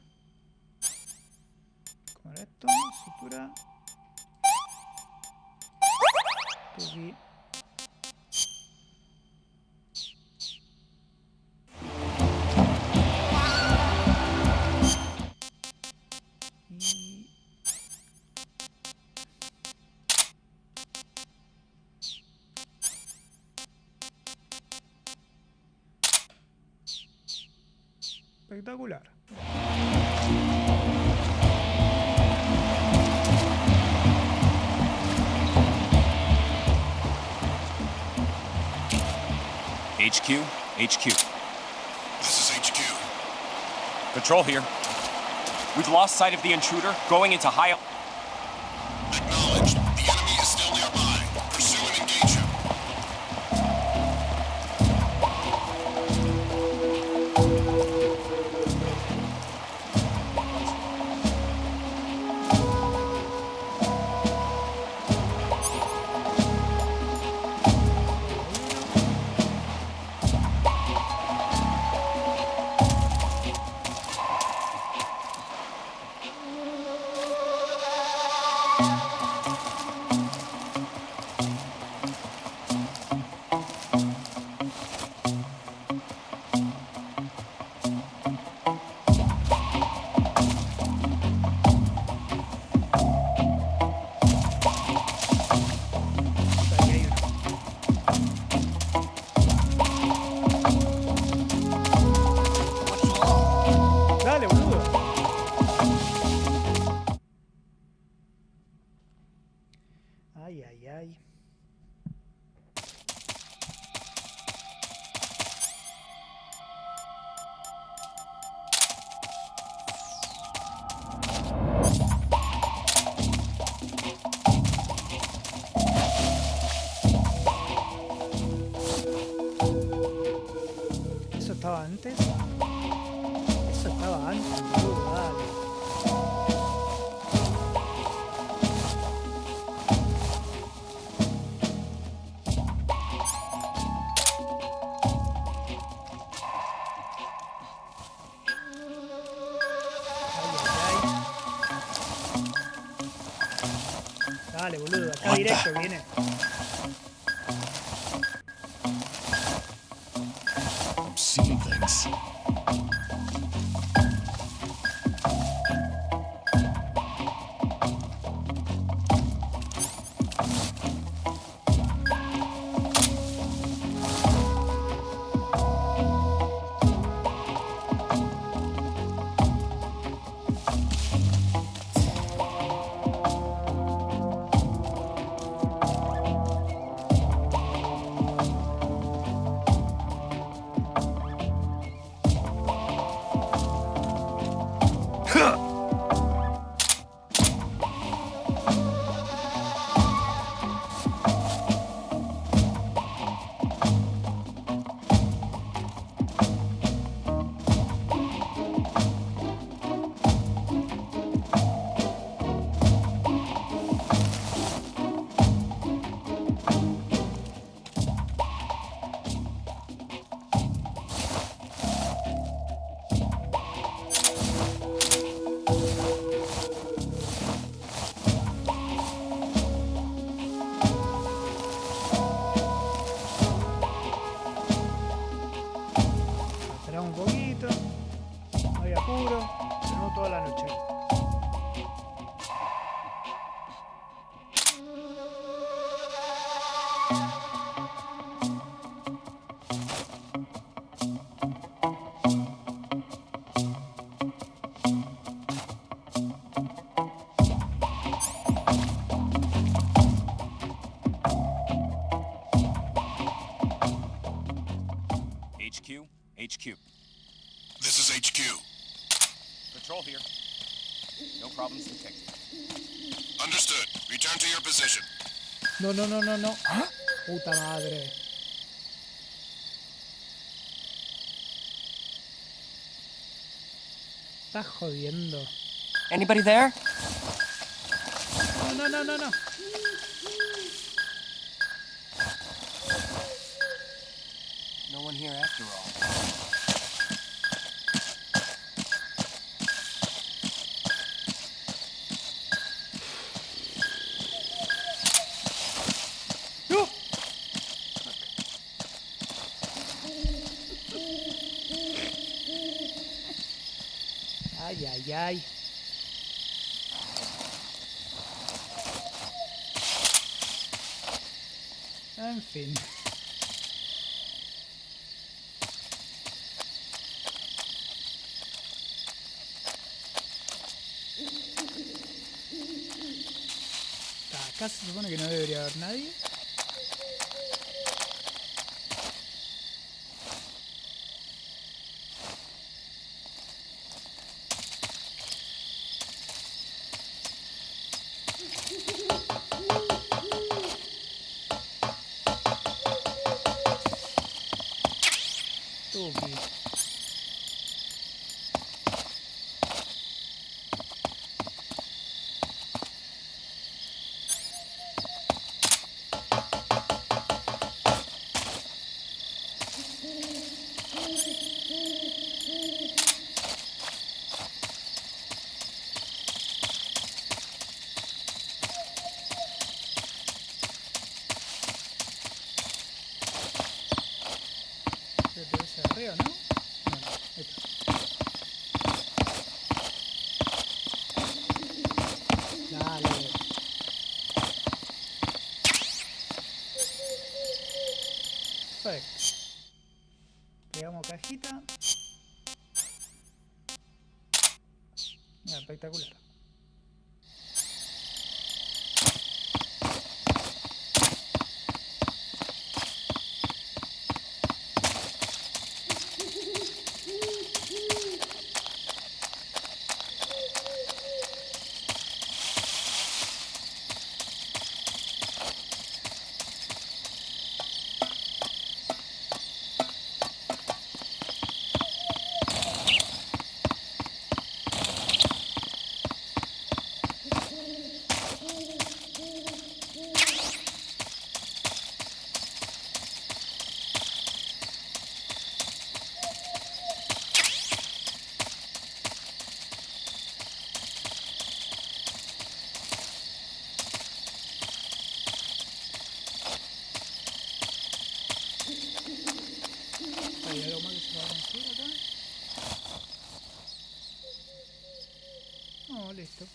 ¿Cómo era esto? Sutura. Aquí. Espectacular. HQ, HQ. This is HQ. Patrol here. We've lost sight of the intruder, going into high... Acknowledged. The enemy is still nearby. Pursue and engage him. Ay, ay, ay. ¿Eso estaba antes? Eso estaba antes, boludo, dale. Dale, boludo, acá directo viene. I'm seeing things. Un poquito, no hay apuro, pero no toda la noche. HQ, HQ. This is HQ. Patrol here. No problems detected. Understood. Return to your position. No, no, no, no, no. ¿Ah? Puta madre. Estás jodiendo. Anybody there? No, no, no, no, no. No one here after all. ay. En fin. Acá se supone que no debería haber nadie. Tuki. Arriba, ¿no? Bueno, ahí está. Dale. Perfecto. Pegamos cajita. Mira, espectacular. ¿Hay algo más que se va a conseguir acá? No, listo.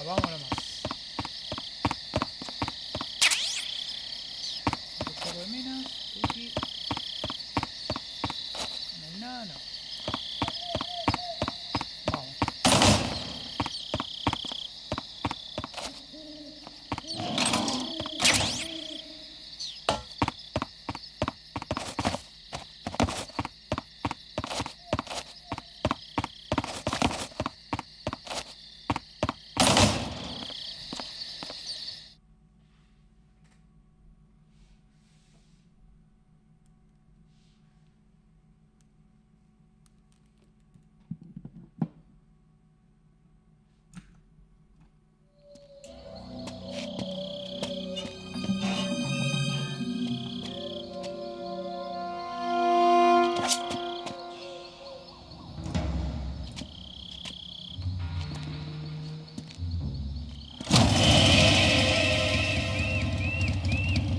Vamos nomás. Detector de minas, aquí. No hay nada, no. Vamos.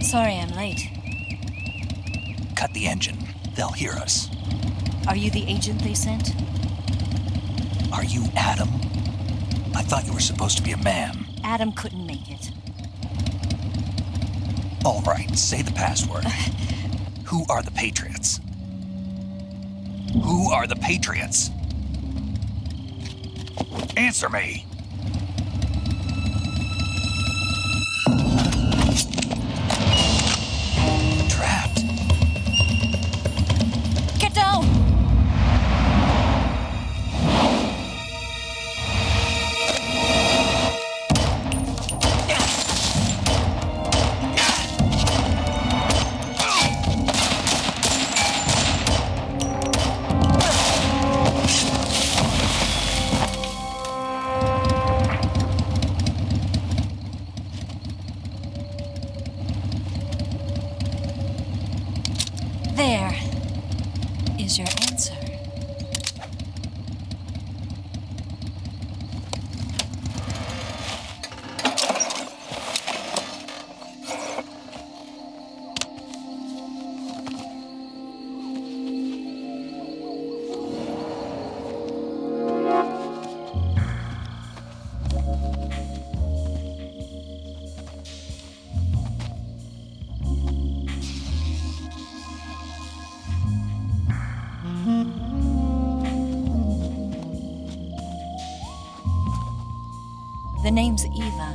Sorry I'm late. Cut the engine. They'll hear us. Are you the agent they sent? Are you Adam? I thought you were supposed to be a man. Adam couldn't make it. All right, say the password. Who are the Patriots? Who are the Patriots? Answer me! Trapped. Get down! There is your answer. name's Eva.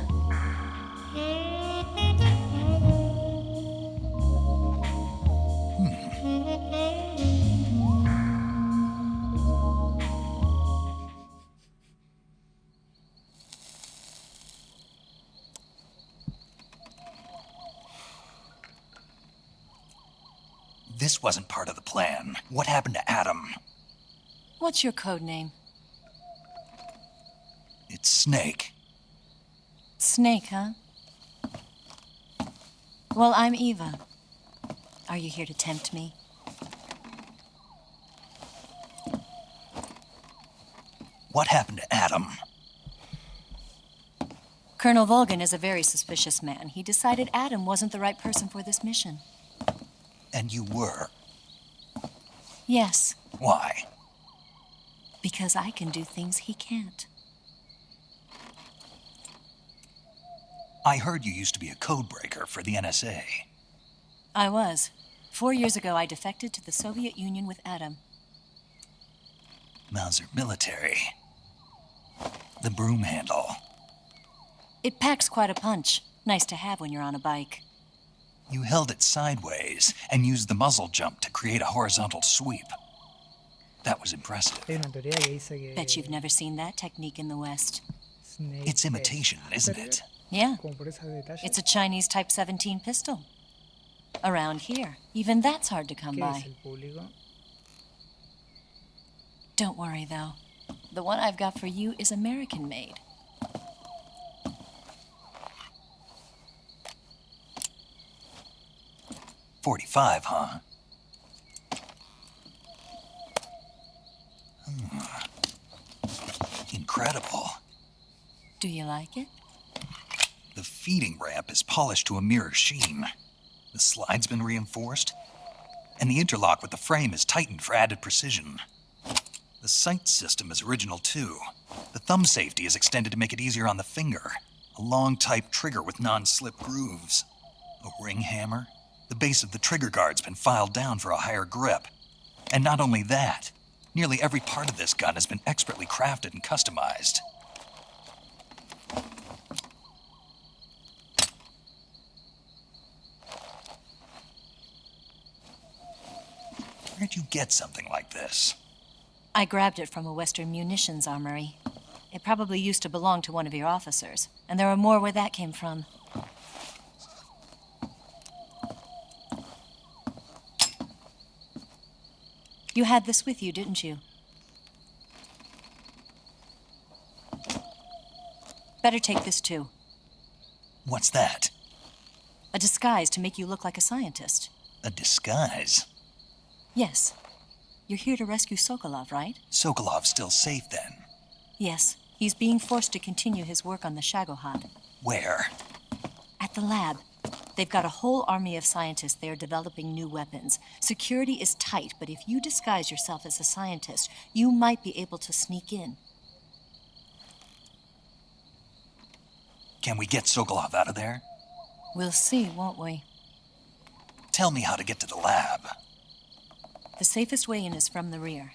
This wasn't part of the plan. What happened to Adam? What's your code name? It's Snake. Snake, huh? Well, I'm Eva. Are you here to tempt me? What happened to Adam? Colonel Volgan is a very suspicious man. He decided Adam wasn't the right person for this mission. And you were? Yes. Why? Because I can do things he can't. I heard you used to be a codebreaker for the NSA. I was. 4 years ago, I defected to the Soviet Union with Adam. Mauser military. The broom handle. It packs quite a punch. Nice to have when you're on a bike. You held it sideways and used the muzzle jump to create a horizontal sweep. That was impressive. Hay una teoría que dice que Bet you've never seen that technique in the West. Snake It's imitation, isn't it? Yeah. como por esos detalles. It's a Chinese Type 17 pistol. Around here. Even that's hard to come ¿Qué by. dice el público? Don't worry, though. The one I've got for you is American-made. .45, huh? Incredible. Do you like it? The feeding ramp is polished to a mirror sheen. The slide's been reinforced, and the interlock with the frame is tightened for added precision. The sight system is original too. The thumb safety is extended to make it easier on the finger. A long type trigger with non-slip grooves. A ring hammer. The base of the trigger guard's been filed down for a higher grip. And not only that, nearly every part of this gun has been expertly crafted and customized. Where'd you get something like this? I grabbed it from a Western munitions armory. It probably used to belong to one of your officers, and there are more where that came from. You had this with you, didn't you? Better take this too. What's that? A disguise to make you look like a scientist. A disguise? Yes. You're here to rescue Sokolov, right? Sokolov's still safe then? Yes. He's being forced to continue his work on the Shagohod. Where? At the lab. They've got a whole army of scientists there developing new weapons. Security is tight, but if you disguise yourself as a scientist, you might be able to sneak in. Can we get Sokolov out of there? We'll see, won't we? Tell me how to get to the lab. The safest way in is from the rear.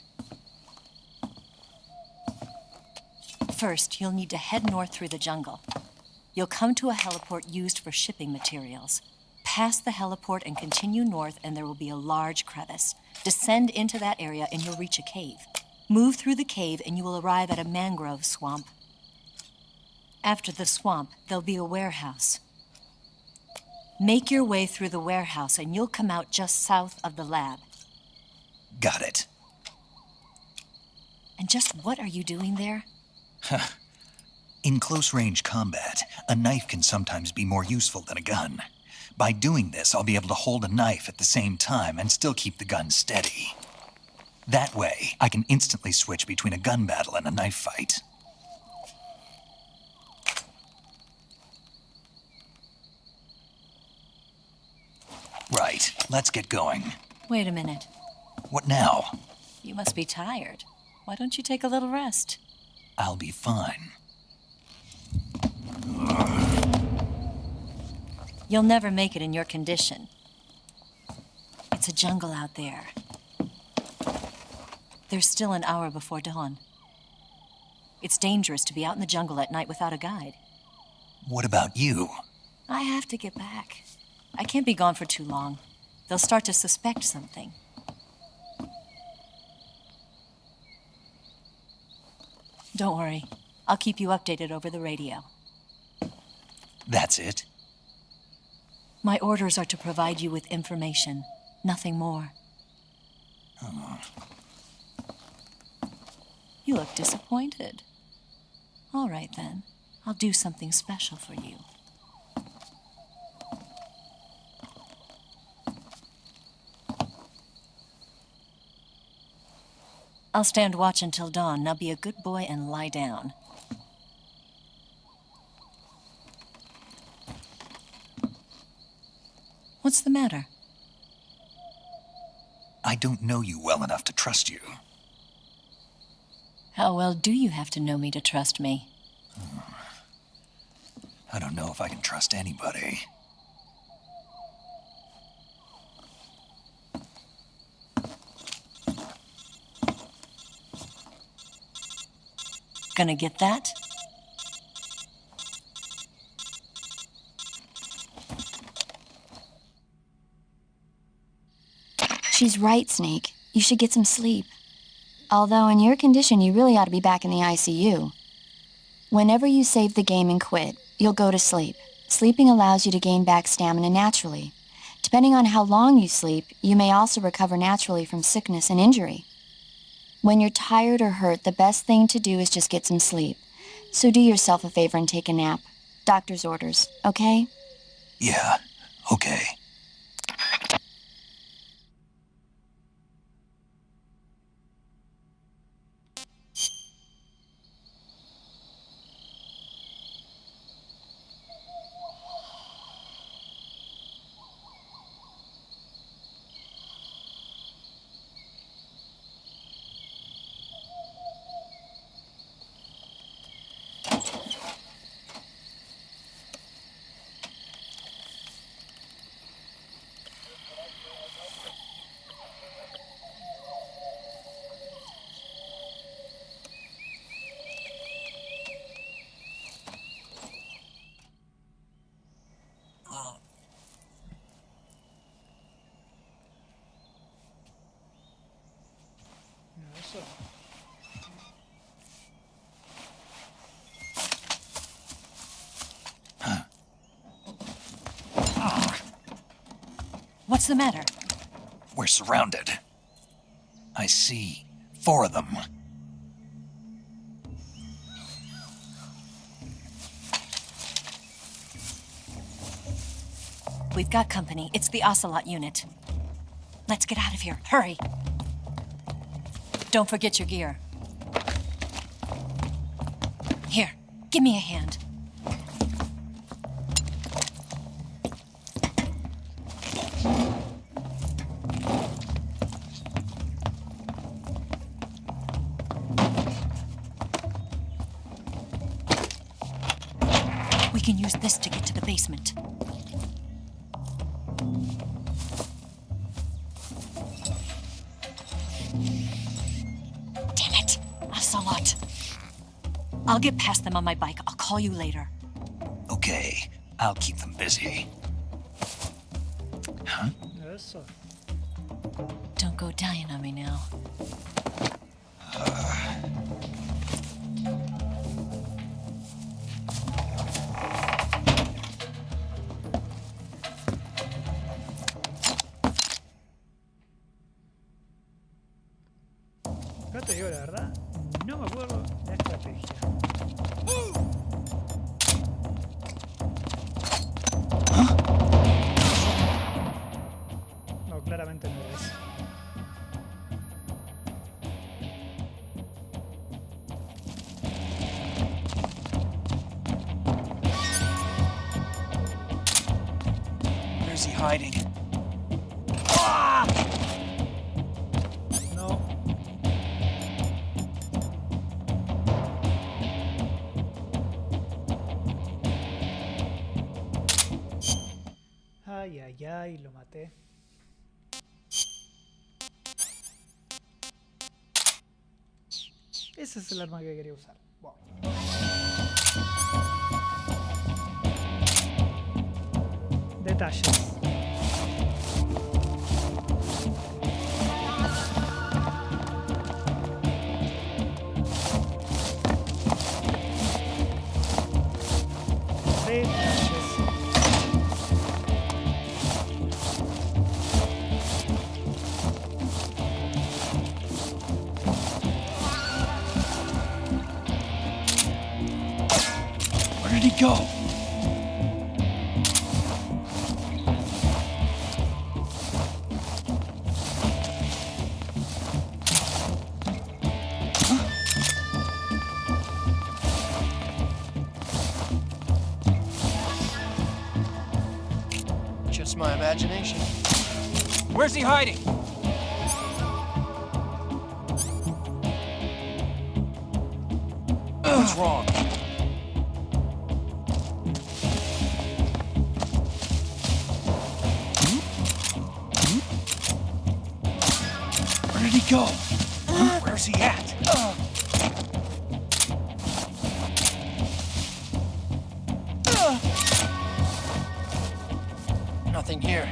First, you'll need to head north through the jungle. You'll come to a heliport used for shipping materials. Pass the heliport and continue north, and there will be a large crevice. Descend into that area, and you'll reach a cave. Move through the cave, and you will arrive at a mangrove swamp. After the swamp, there'll be a warehouse. Make your way through the warehouse, and you'll come out just south of the lab. Got it. And just what are you doing there? In close-range combat, a knife can sometimes be more useful than a gun. By doing this, I'll be able to hold a knife at the same time and still keep the gun steady. That way, I can instantly switch between a gun battle and a knife fight. Right, let's get going. Wait a minute. What now? You must be tired. Why don't you take a little rest? I'll be fine. You'll never make it in your condition. It's a jungle out there. There's still an hour before dawn. It's dangerous to be out in the jungle at night without a guide. What about you? I have to get back. I can't be gone for too long. They'll start to suspect something. Don't worry. I'll keep you updated over the radio. That's it? My orders are to provide you with information, nothing more. Oh. You look disappointed. All right, then. I'll do something special for you. I'll stand watch until dawn. Now be a good boy and lie down. What's the matter? I don't know you well enough to trust you. How well do you have to know me to trust me? I don't know if I can trust anybody. Gonna get that? She's right, Snake. You should get some sleep. Although in your condition, you really ought to be back in the ICU. Whenever you save the game and quit, you'll go to sleep. Sleeping allows you to gain back stamina naturally. Depending on how long you sleep, you may also recover naturally from sickness and injury. When you're tired or hurt, the best thing to do is just get some sleep. So do yourself a favor and take a nap. Doctor's orders, okay? Yeah, okay. What's the matter? We're surrounded. I see 4 of them. We've got company. It's the Ocelot unit. Let's get out of here. Hurry. Don't forget your gear. Here, give me a hand. We can use this to get to the basement. Damn it! Ocelot. I'll get past them on my bike. I'll call you later. Okay, I'll keep them busy. Huh? Eso. Don't go dying on me now. Acá te digo la verdad, no me acuerdo la estrategia. No, claramente no es. Where's he hiding? No. Ay, ay, ay, lo maté. Ese es el arma que quería usar. Wow. Detalles. Where did he go? Just my imagination. Where's he hiding? What's wrong? Where did he go? Where's he at? Nothing here.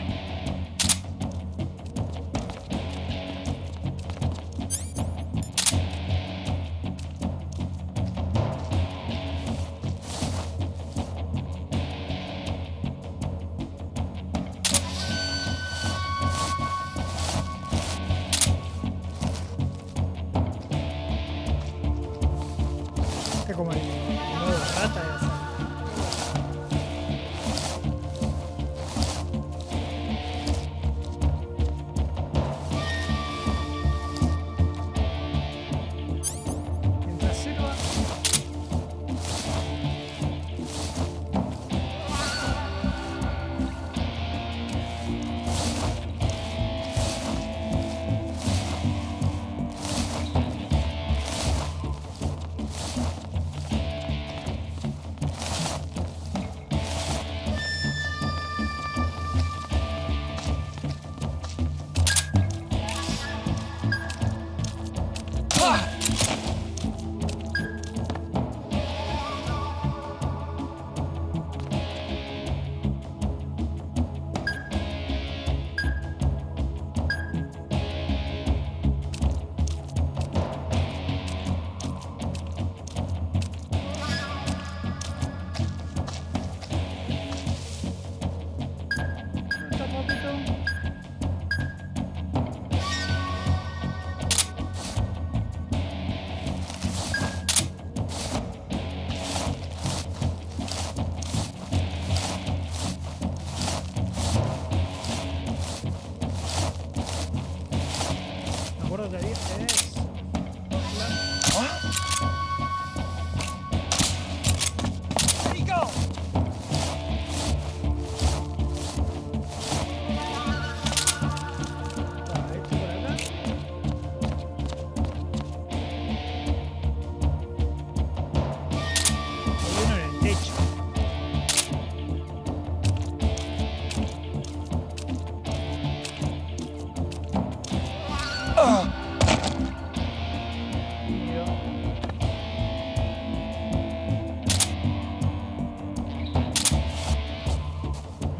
Como el modo rata de hacer. Mientras sirva.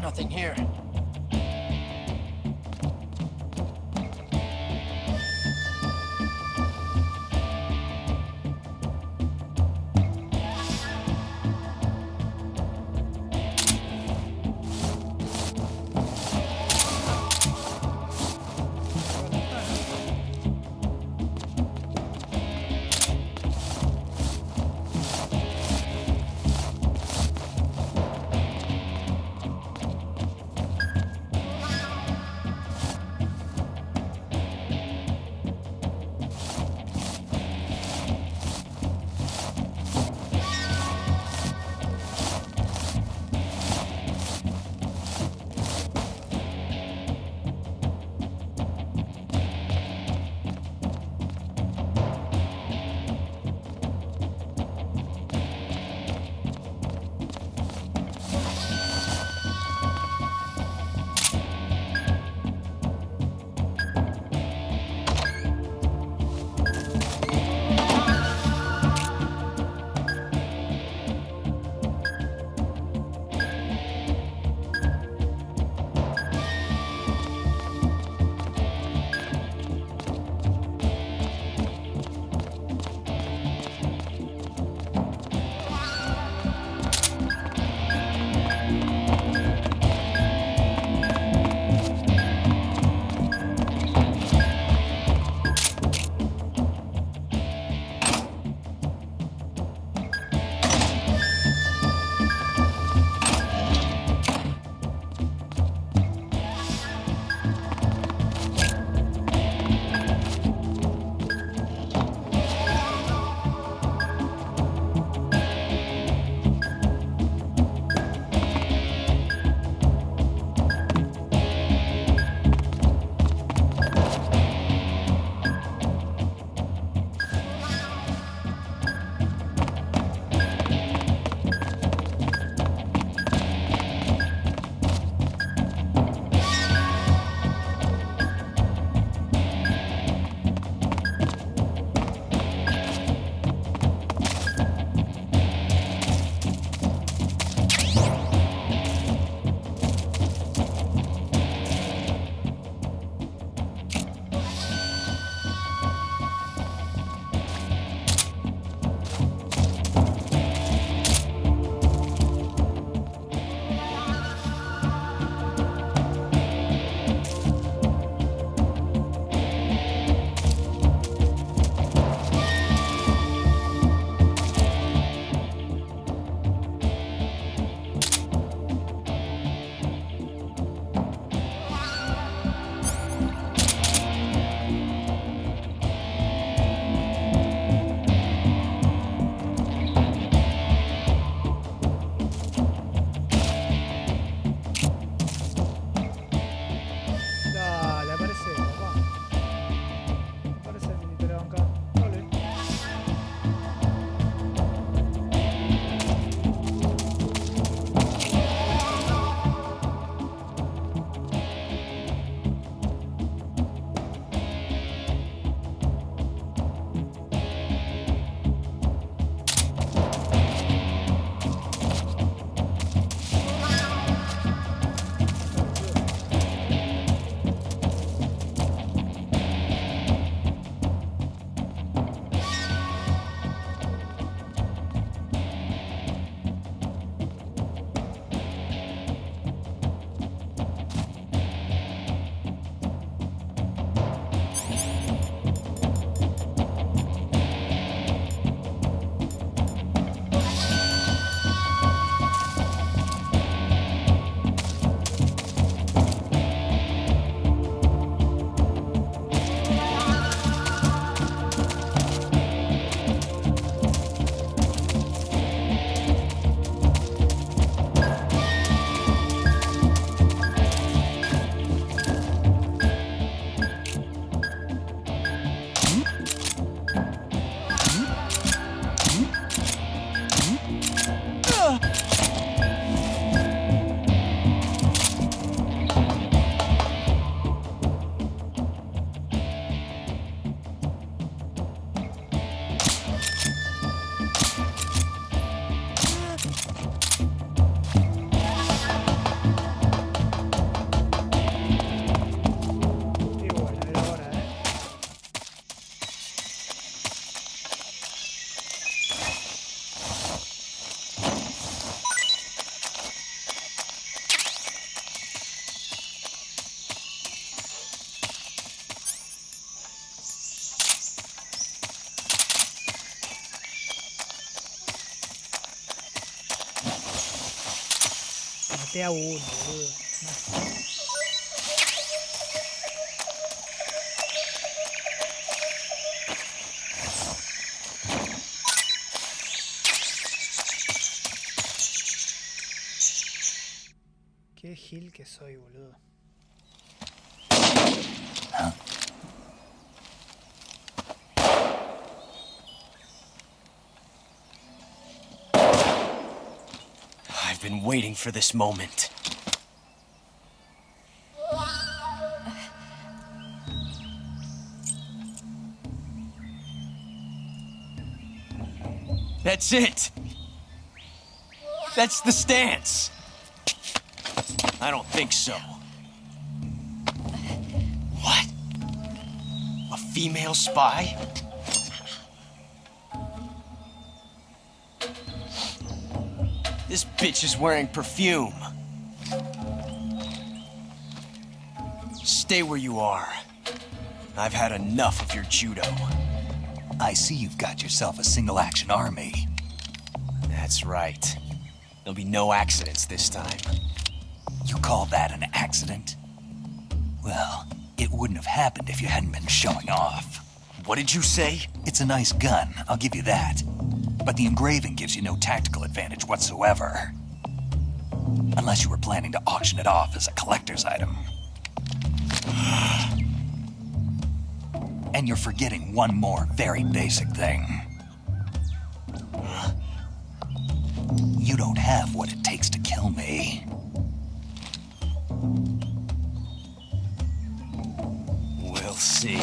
Nothing here. maté a uno, boludo. Qué gil que soy, boludo. I've been waiting for this moment. That's it! That's the stance! I don't think so. What? A female spy? This bitch is wearing perfume. Stay where you are. I've had enough of your judo. I see you've got yourself a single-action army. That's right. There'll be no accidents this time. You call that an accident? Well, it wouldn't have happened if you hadn't been showing off. What did you say? It's a nice gun, I'll give you that. But the engraving gives you no tactical advantage whatsoever. Unless you were planning to auction it off as a collector's item. And you're forgetting one more very basic thing. You don't have what it takes to kill me. We'll see.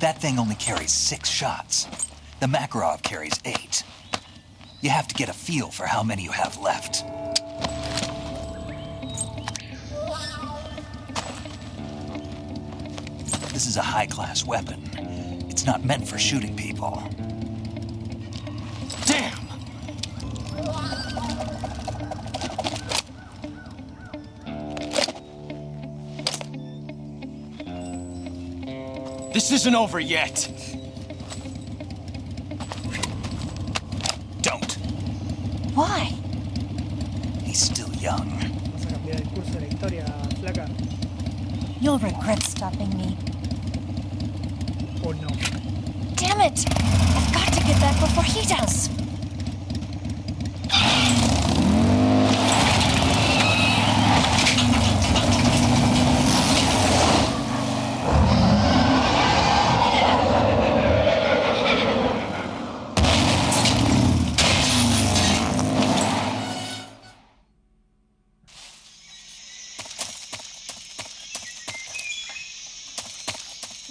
That thing only carries 6 shots. The Makarov carries 8. You have to get a feel for how many you have left. This is a high-class weapon. It's not meant for shooting people. Damn! This isn't over yet. Don't. Why? He's still young. Vamos a cambiar el curso de la historia, flaca. You'll regret stopping me. Oh no. Damn it! I've got to get back before he does.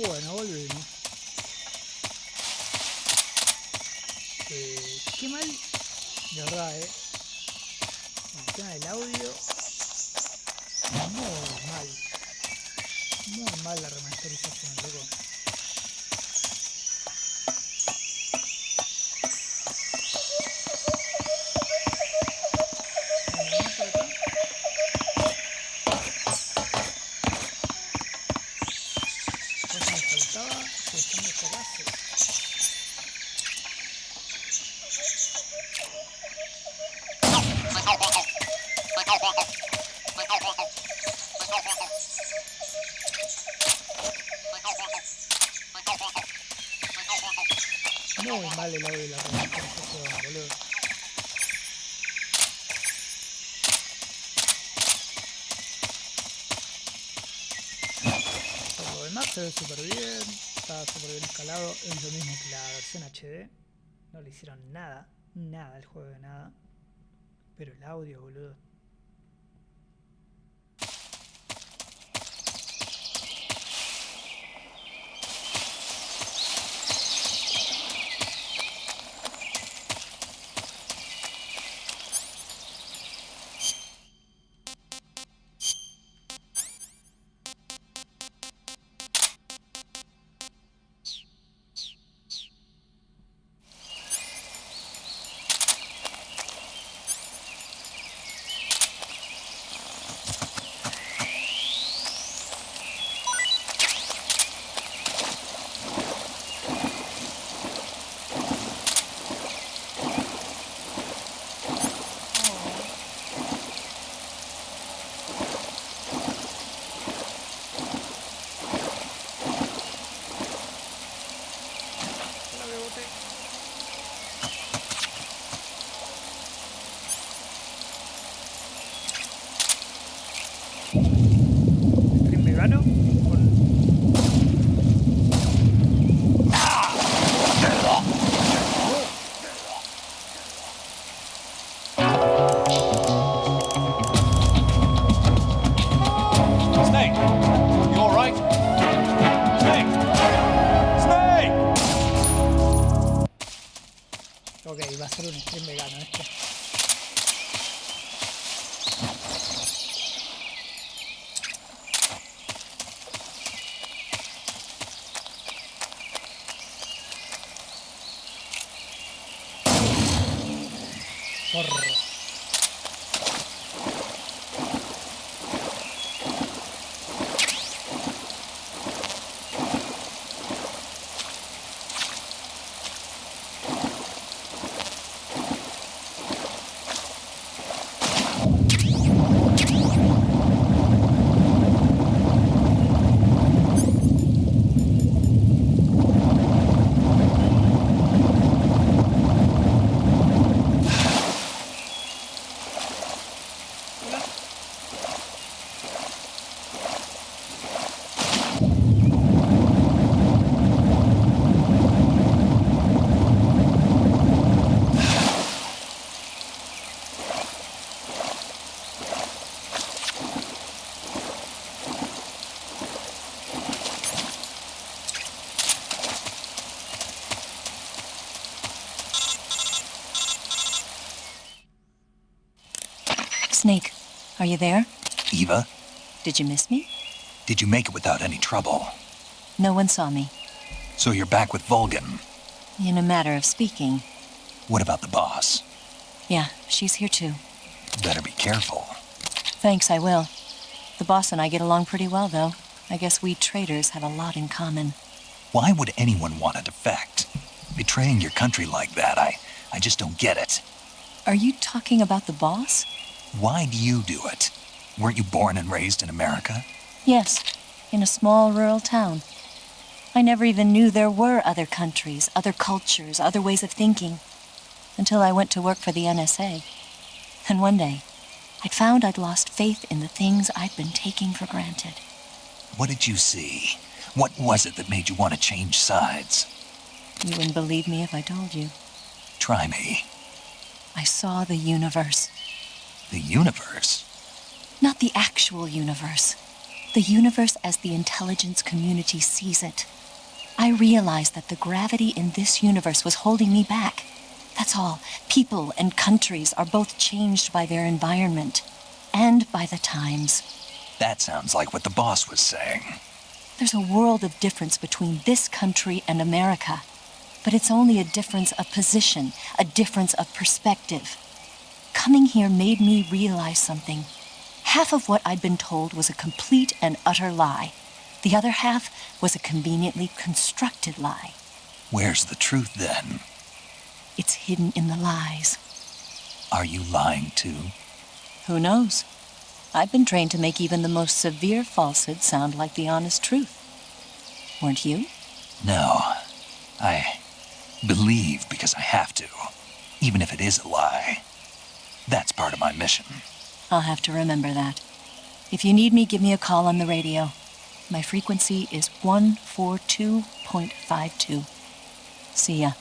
Bueno, volvimos. Qué mal, de verdad, el tema del audio, muy mal la remasterización, loco. Muy mal el audio de la remasterización, boludo. Por lo demás se ve súper bien, está súper bien escalado, es lo mismo que la versión HD. No le hicieron nada al juego de nada. Pero el audio, boludo. Ok, va a ser un stream vegano este. Porro. Snake, are you there? Eva, Did you miss me? did you make it without any trouble? No one saw me. So you're back with Vulcan. In a matter of speaking. What about the boss? Yeah, she's here too. Better be careful. Thanks, I will. The boss and I get along pretty well, though. I guess we traitors have a lot in common. Why would anyone want to defect? Betraying your country like that, I just don't get it. Are you talking about the boss? Why do you do it? Weren't you born and raised in America? Yes, in a small rural town. I never even knew there were other countries, other cultures, other ways of thinking, until I went to work for the NSA. And one day, I'd found I'd lost faith in the things I'd been taking for granted. What did you see? What was it that made you want to change sides? You wouldn't believe me if I told you. Try me. I saw the universe. The universe? Not the actual universe. The universe as the intelligence community sees it. I realized that the gravity in this universe was holding me back. That's all. People and countries are both changed by their environment and by the times. That sounds like what the boss was saying. There's a world of difference between this country and America. But it's only a difference of position, a difference of perspective. Coming here made me realize something. Half of what I'd been told was a complete and utter lie. The other half was a conveniently constructed lie. Where's the truth then? It's hidden in the lies. Are you lying too? Who knows? I've been trained to make even the most severe falsehood sound like the honest truth. Weren't you? No. I believe because I have to, even if it is a lie. That's part of my mission. I'll have to remember that. If you need me, give me a call on the radio. My frequency is 142.52. See ya.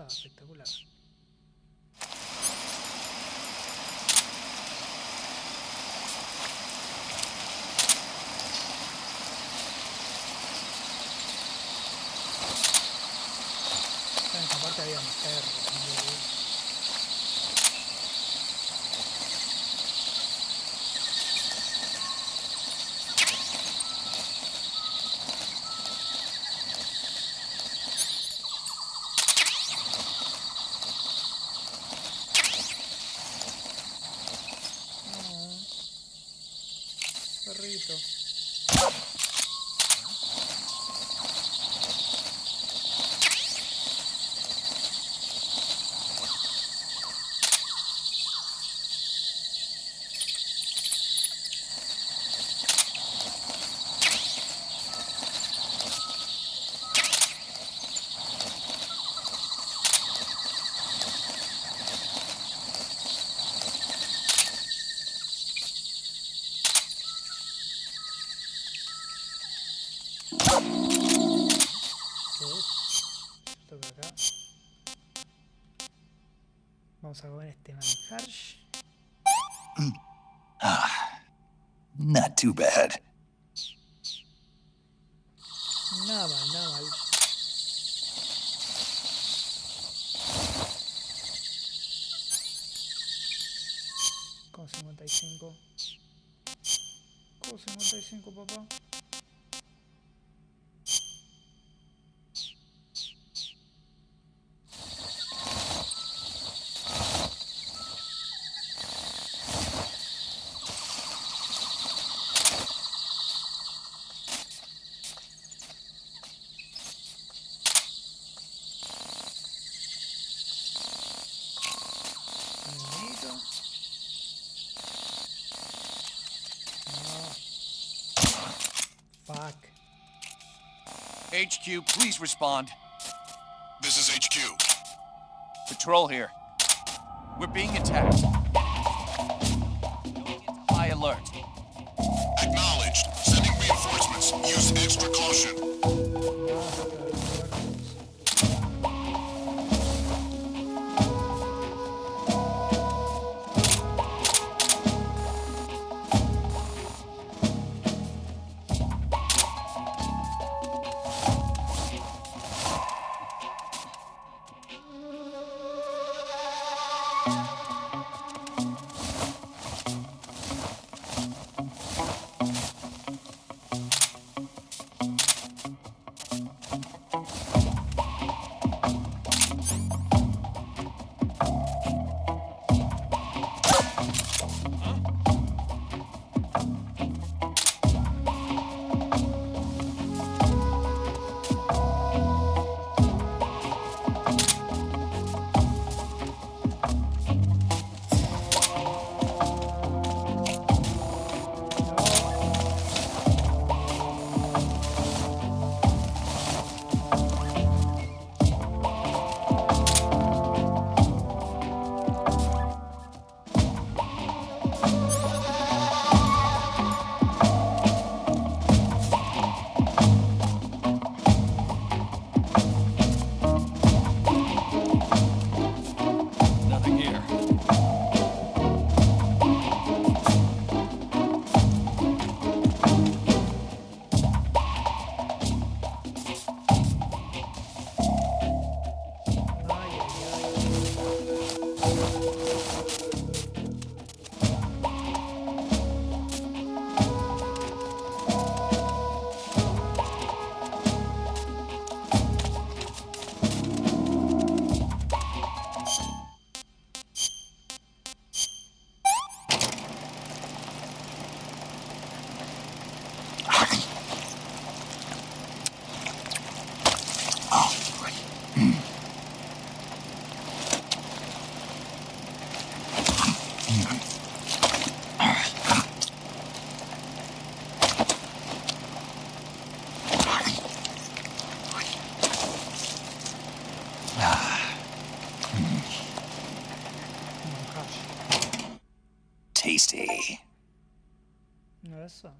espectacular. En esta parte había un perro. Perrito. Acá. Vamos a comer este manjar. Not too bad. Nada mal, nada mal. Con 55. Con 55, papá. HQ, please respond. This is HQ. Patrol here. We're being attacked. Going into high alert. Acknowledged. Sending reinforcements. Use extra caution. Tasty. Eso.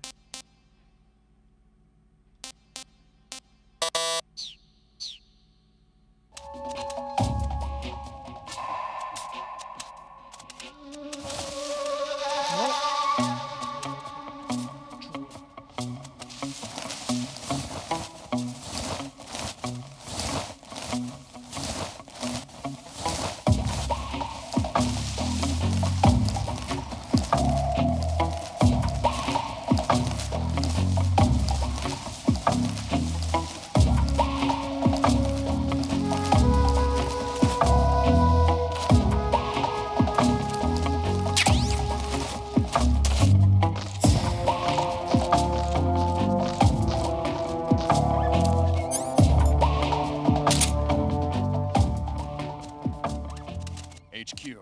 HQ.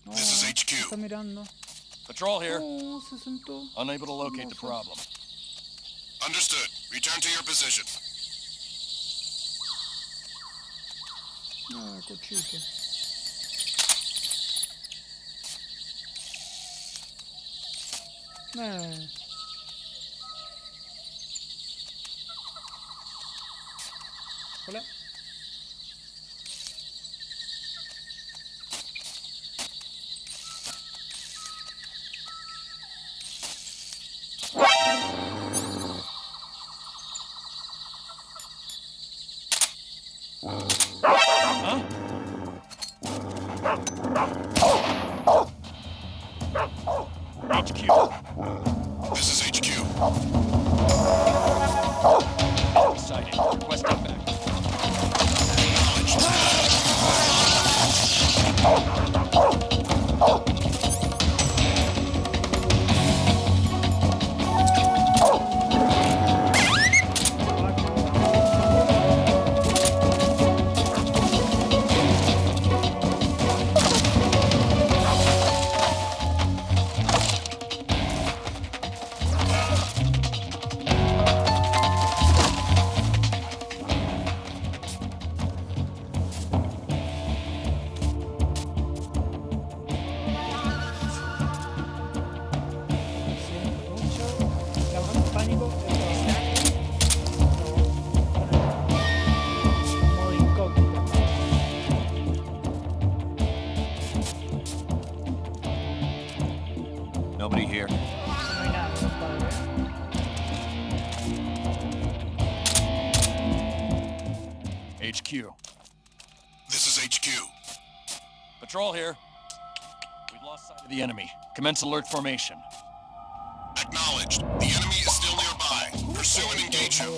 No, This is HQ. está mirando. Patrol here. No, se sentó. Unable to locate the problem. Understood. Return to your position. Ah, cochito. Hola. HQ. This is HQ. Sighted. Requesting back. Nobody here. HQ. This is HQ. Patrol here. We've lost sight of the enemy. Commence alert formation. Acknowledged. The enemy is still nearby. Pursue and engage him.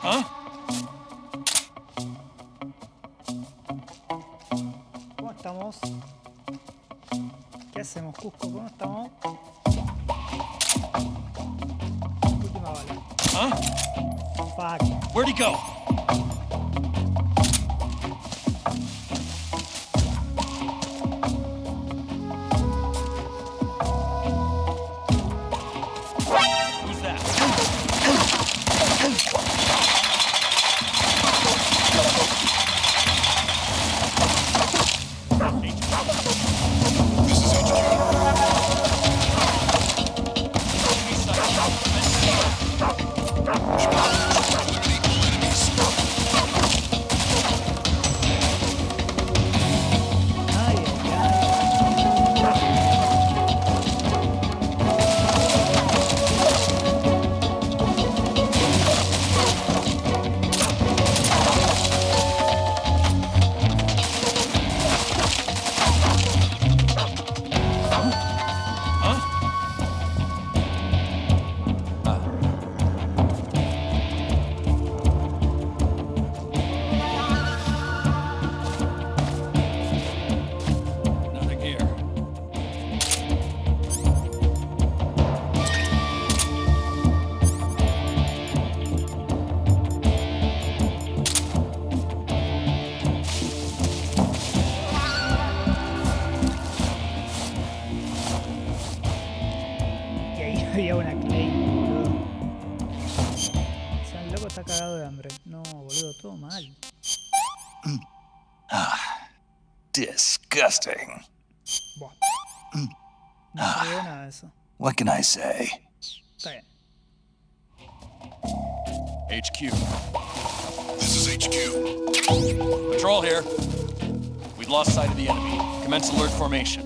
Huh? ¿Cómo estamos? ¿Qué hacemos, Cusco? ¿Cómo estamos? Última bala. Huh? Fuck. Where'd he go? Who's that? This is HQ. Eliminate all enemies. Ay, ay, Nothing here. Y ahí había una Clay, boludo. O sea, el loco está cagado de hambre. No, boludo, todo mal. Disgusting. Buah. No creo nada de eso. What can I say? Está bien. HQ. This is HQ. Patrol here. We've lost sight of the enemy. Commence alert formation.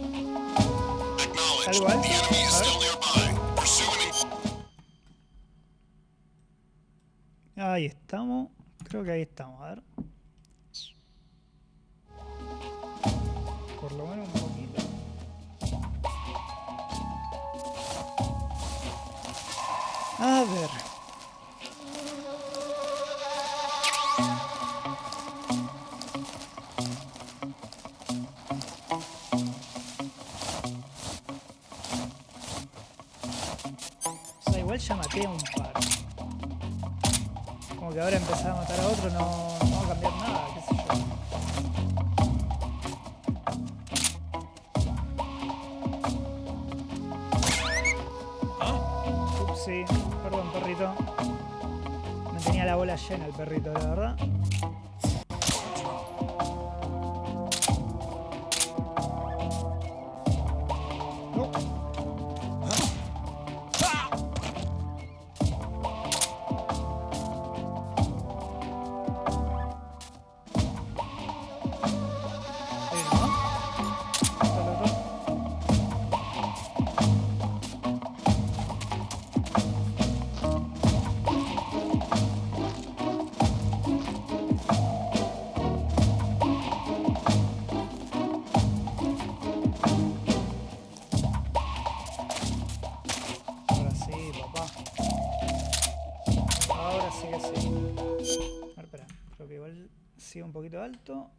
Acknowledged. Igual. The enemy is A still ver. nearby. Pursue and engage. Ahí estamos. Creo que ahí estamos. A ver. Por lo menos un poquito. A ver. O sea, igual ya maté a un par. Como que ahora empezar a matar a otro no va a cambiar nada, qué sé yo. Sí, perdón, perrito. Me tenía la bola llena el perrito, la verdad. No. Un poquito alto.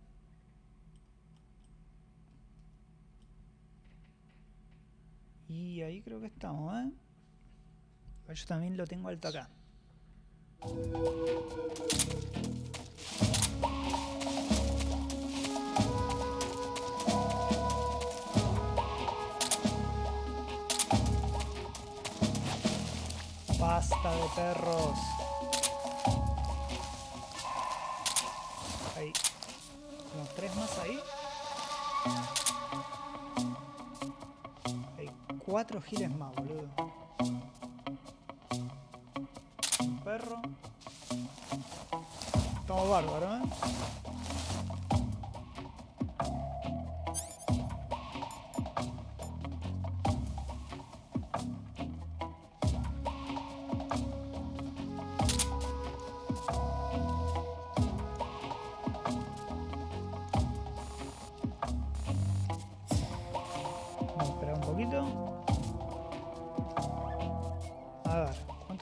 Y ahí creo que estamos, ¿eh? Yo también lo tengo alto acá. Basta de perros. Hay como 3 más ahí. Hay 4 giles más, boludo. Un perro. Estamos bárbaros, ¿eh?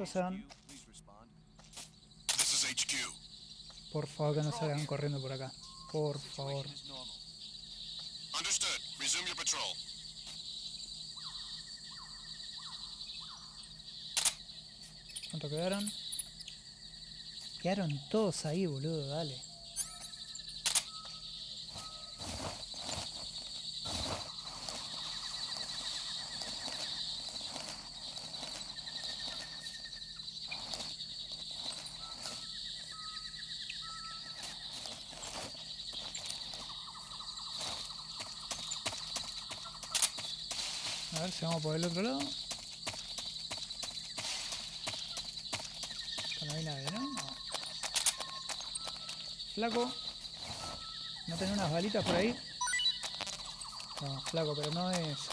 Se dan. Por favor, que no salgan corriendo por acá. Por favor. ¿Cuánto quedaron? Quedaron todos ahí, boludo, dale. A ver si vamos por el otro lado. No hay nadie, ¿no? No. Flaco. ¿No tenés unas balitas por ahí? No, flaco, pero no es eso.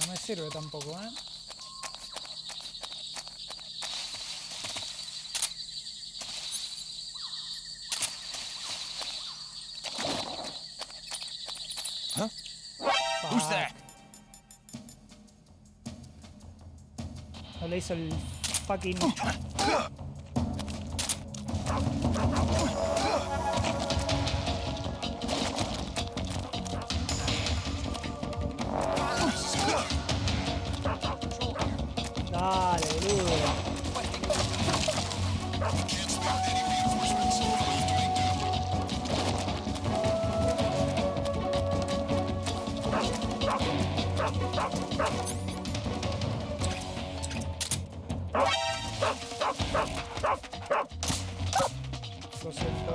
No me sirve tampoco, ¿eh? Who's that? No le hizo el fucking... Dale, boludo. Lo siento.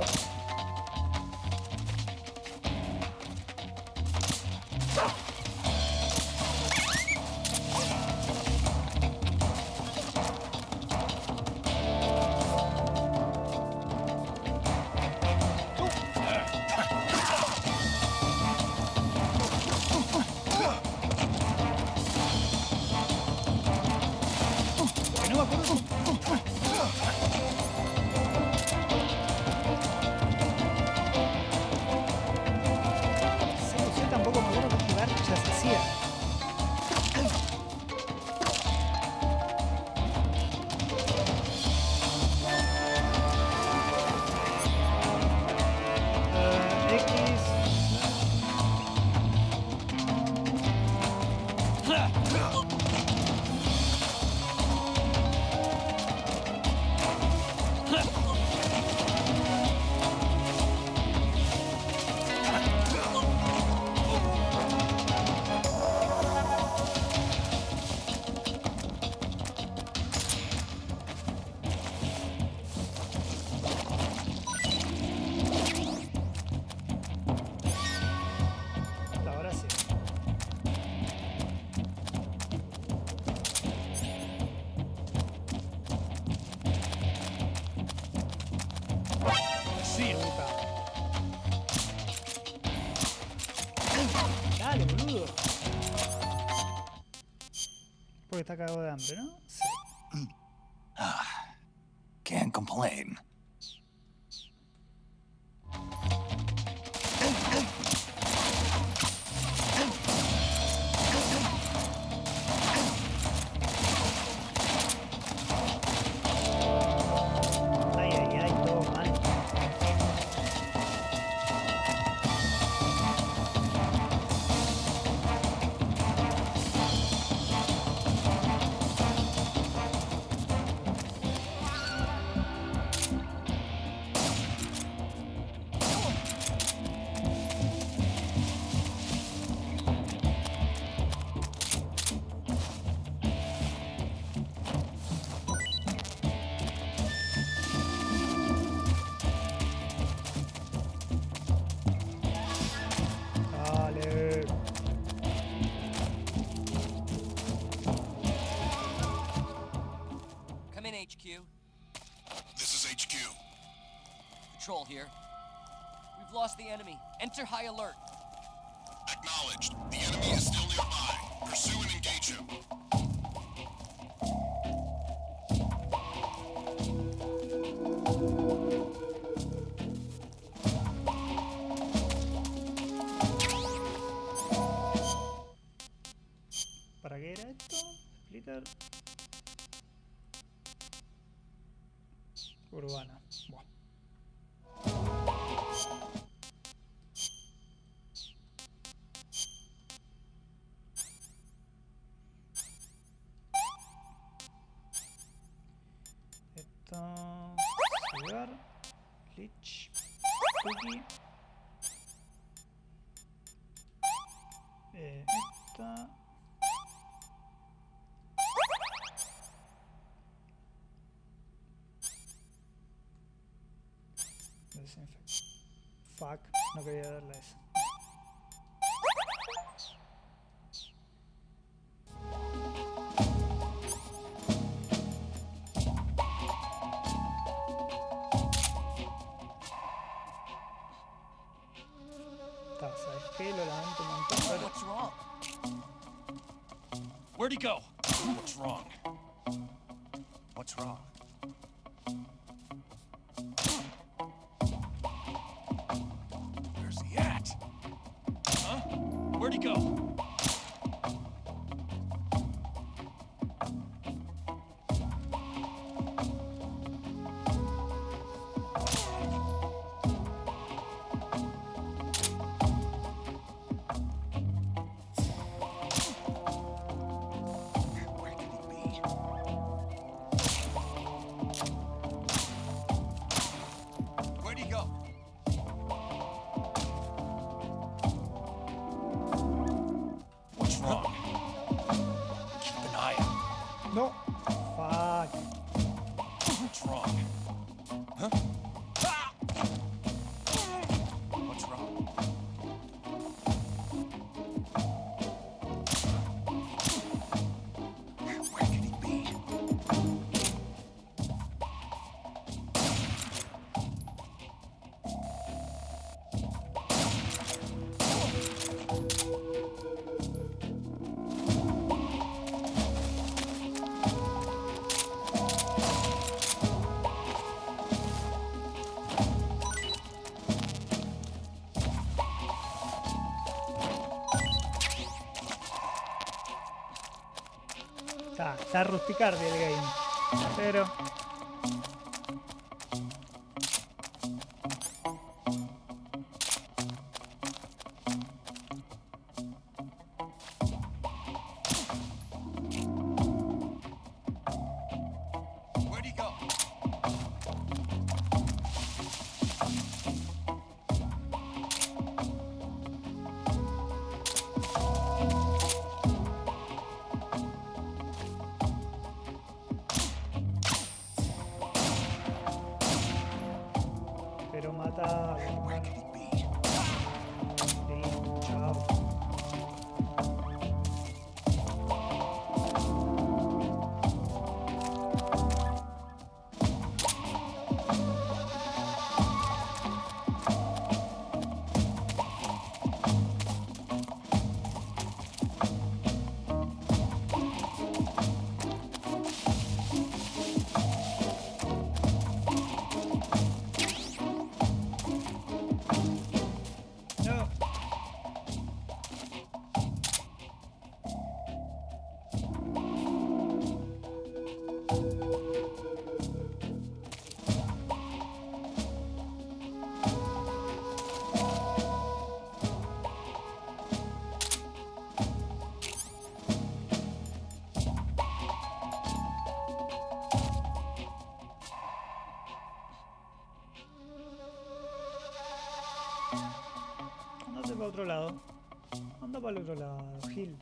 see him. Dale, boludo. Porque está cagado de hambre, ¿no? Sí. Can't complain. Ay, ay, ay, todo mal. Dale. Come in, HQ. This is HQ. Patrol here. We've lost the enemy. Enter high alert. Acknowledged. The enemy is still nearby. Pursue and engage him. ¿Para qué era esto? Splitter. Urbana. Buah. Esto. Jugar. Glitch. Cookie. Esta. Desinfecta. Fuck, no quería darle a eso. ¿Sabes qué? Lo lamento un montón, pero... What's wrong? Where'd he go? What's wrong? What's wrong? Where's he at? Huh? Where'd he go? No. Fuck. What's wrong? Huh? What's wrong? Where could he be? Está rusticardia el game, pero Where'd he go? pero mata. Where could he be? Listo, chao. Andate para otro lado. Anda para el otro lado, Gil.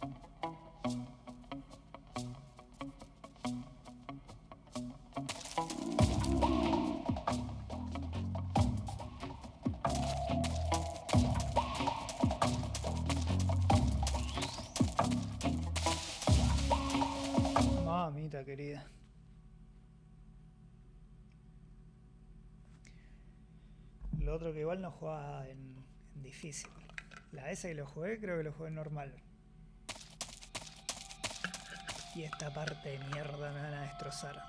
Mamita querida. Lo otro que igual no jugaba en difícil. La S que lo jugué, creo que lo jugué en normal. Y esta parte de mierda me van a destrozar.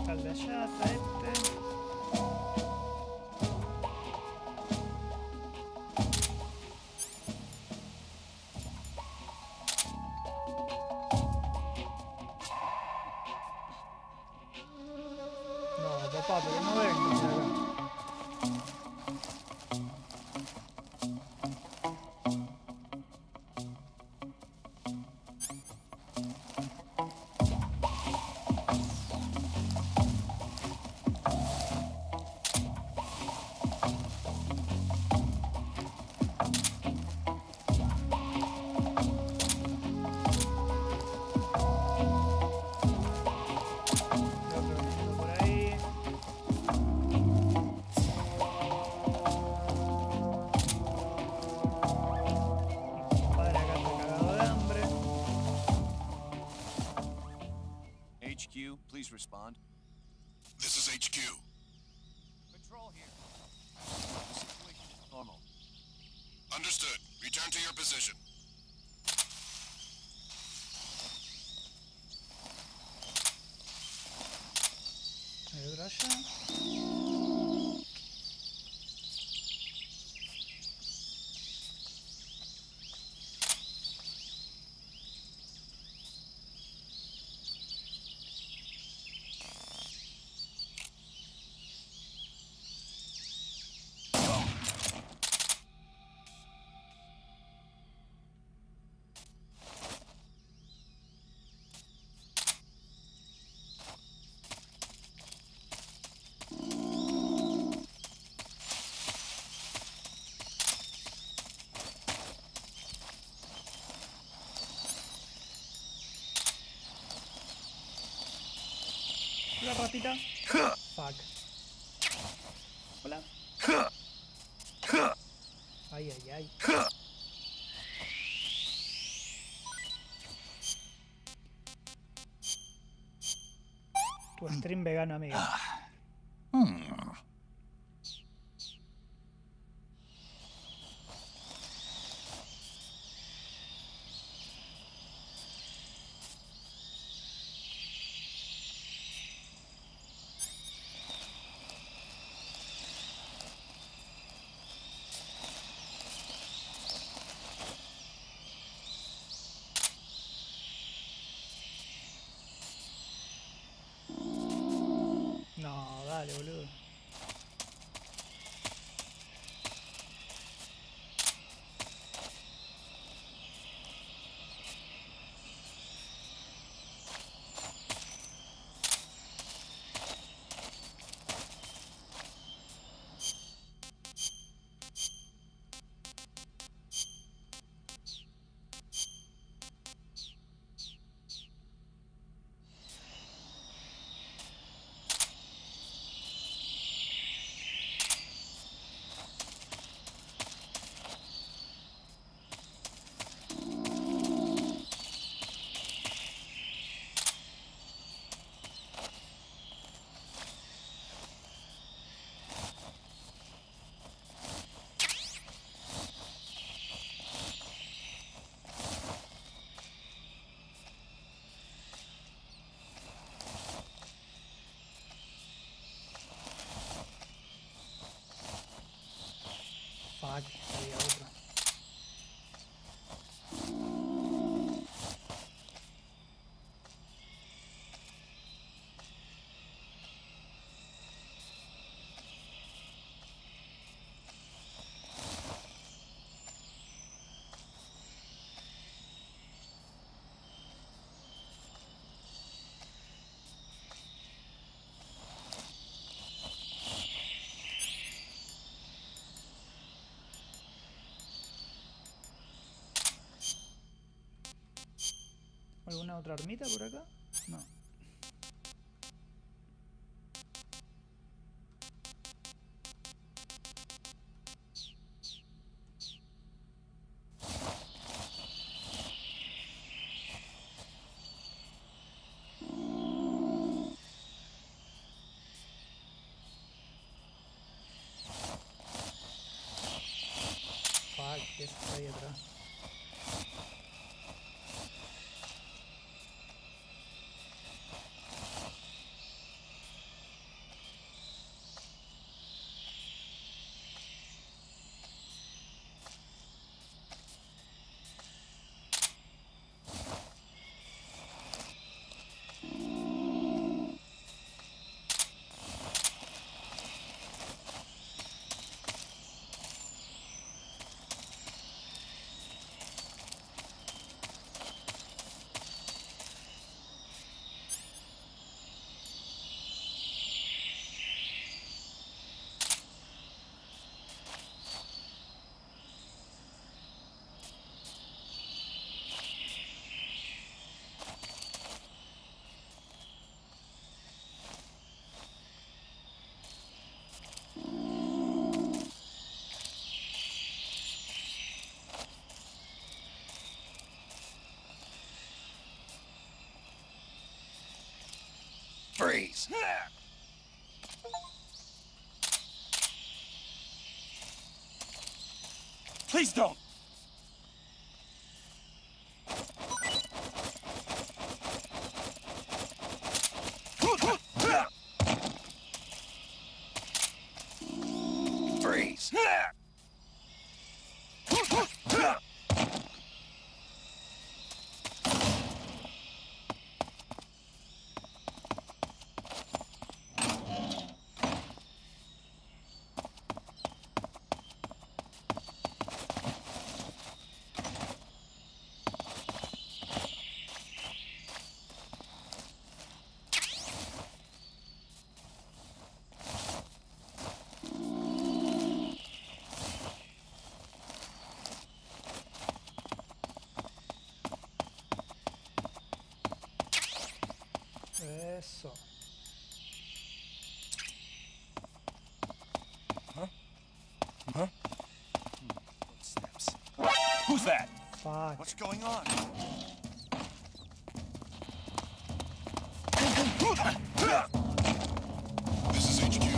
Al de allá está este. Papá, pero no vengas acá. Please respond. This is HQ. Patrol here. The situation is normal. Understood. Return to your position. ¿Hay otro allá? Hola, ratita. Fuck. Hola. Ay, ay, ay. Tu stream vegano, amigo. No, dale, boludo. Fuck, había otro. ¿Alguna otra armita por acá? No. Fuck, ¿qué está ahí atrás? Freeze! Please don't! Freeze! Eso. Huh? Huh? Footsteps. Who's that? Fuck. What's going on? This is HQ.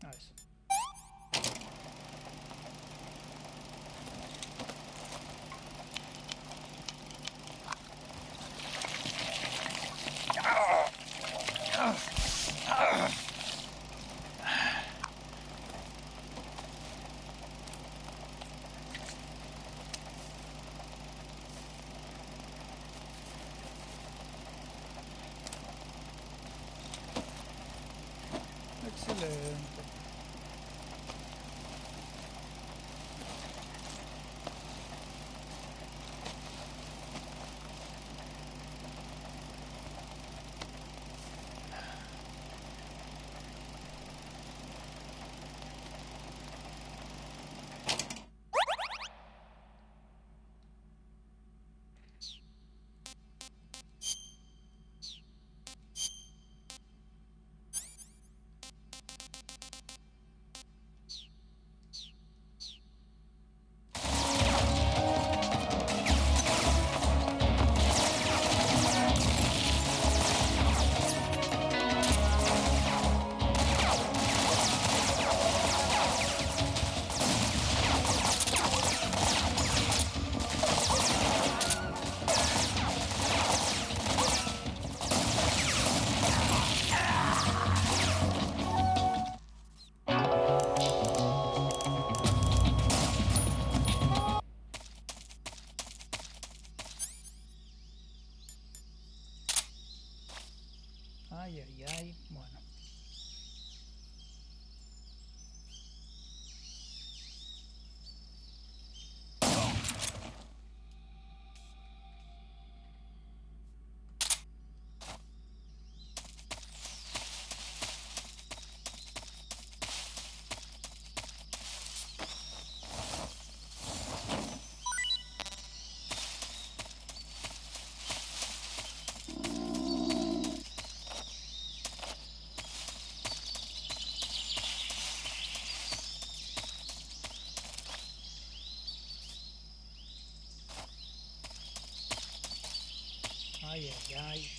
Nice. Excelente. Ay, ay, ay. Bueno. Ay, ay, ay.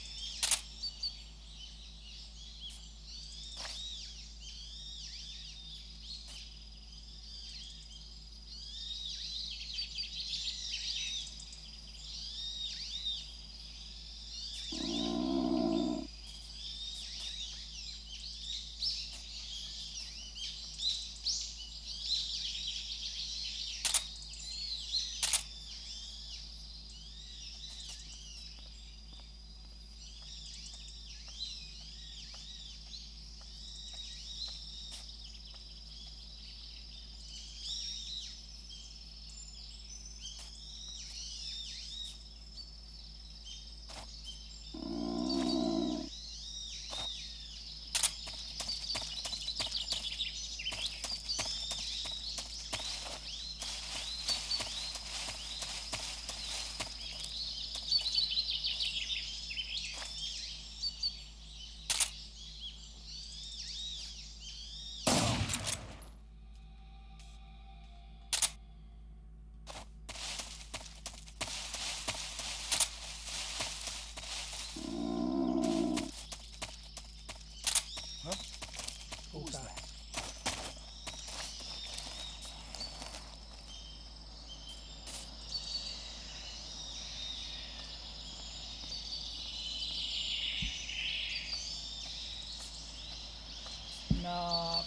No.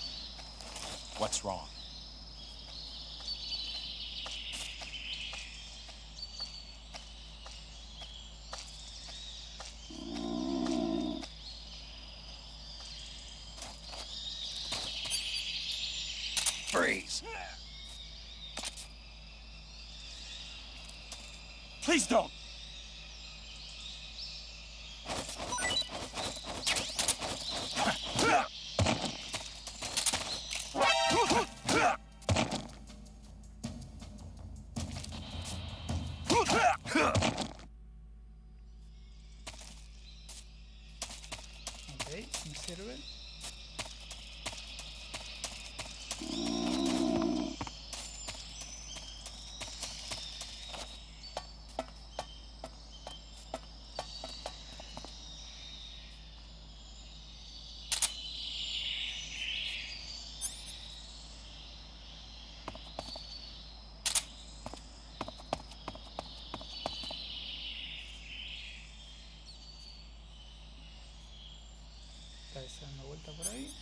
What's wrong? Freeze! Please don't! Ok, me sirve. Está dando vuelta por ahí.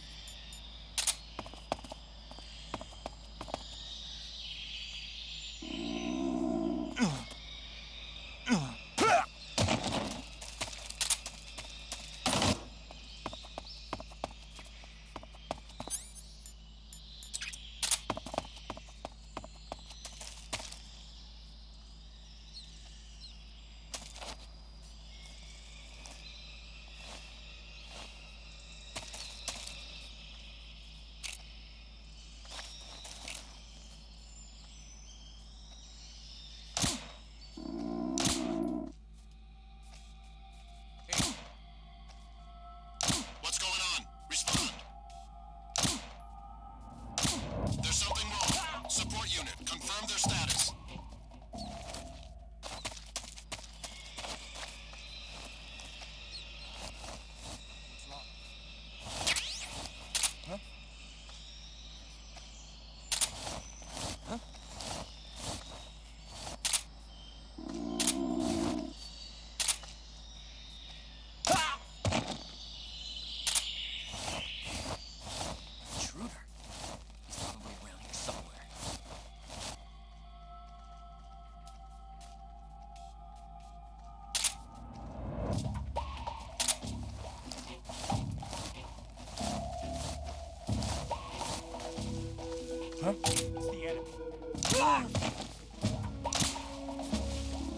Huh? It's the enemy.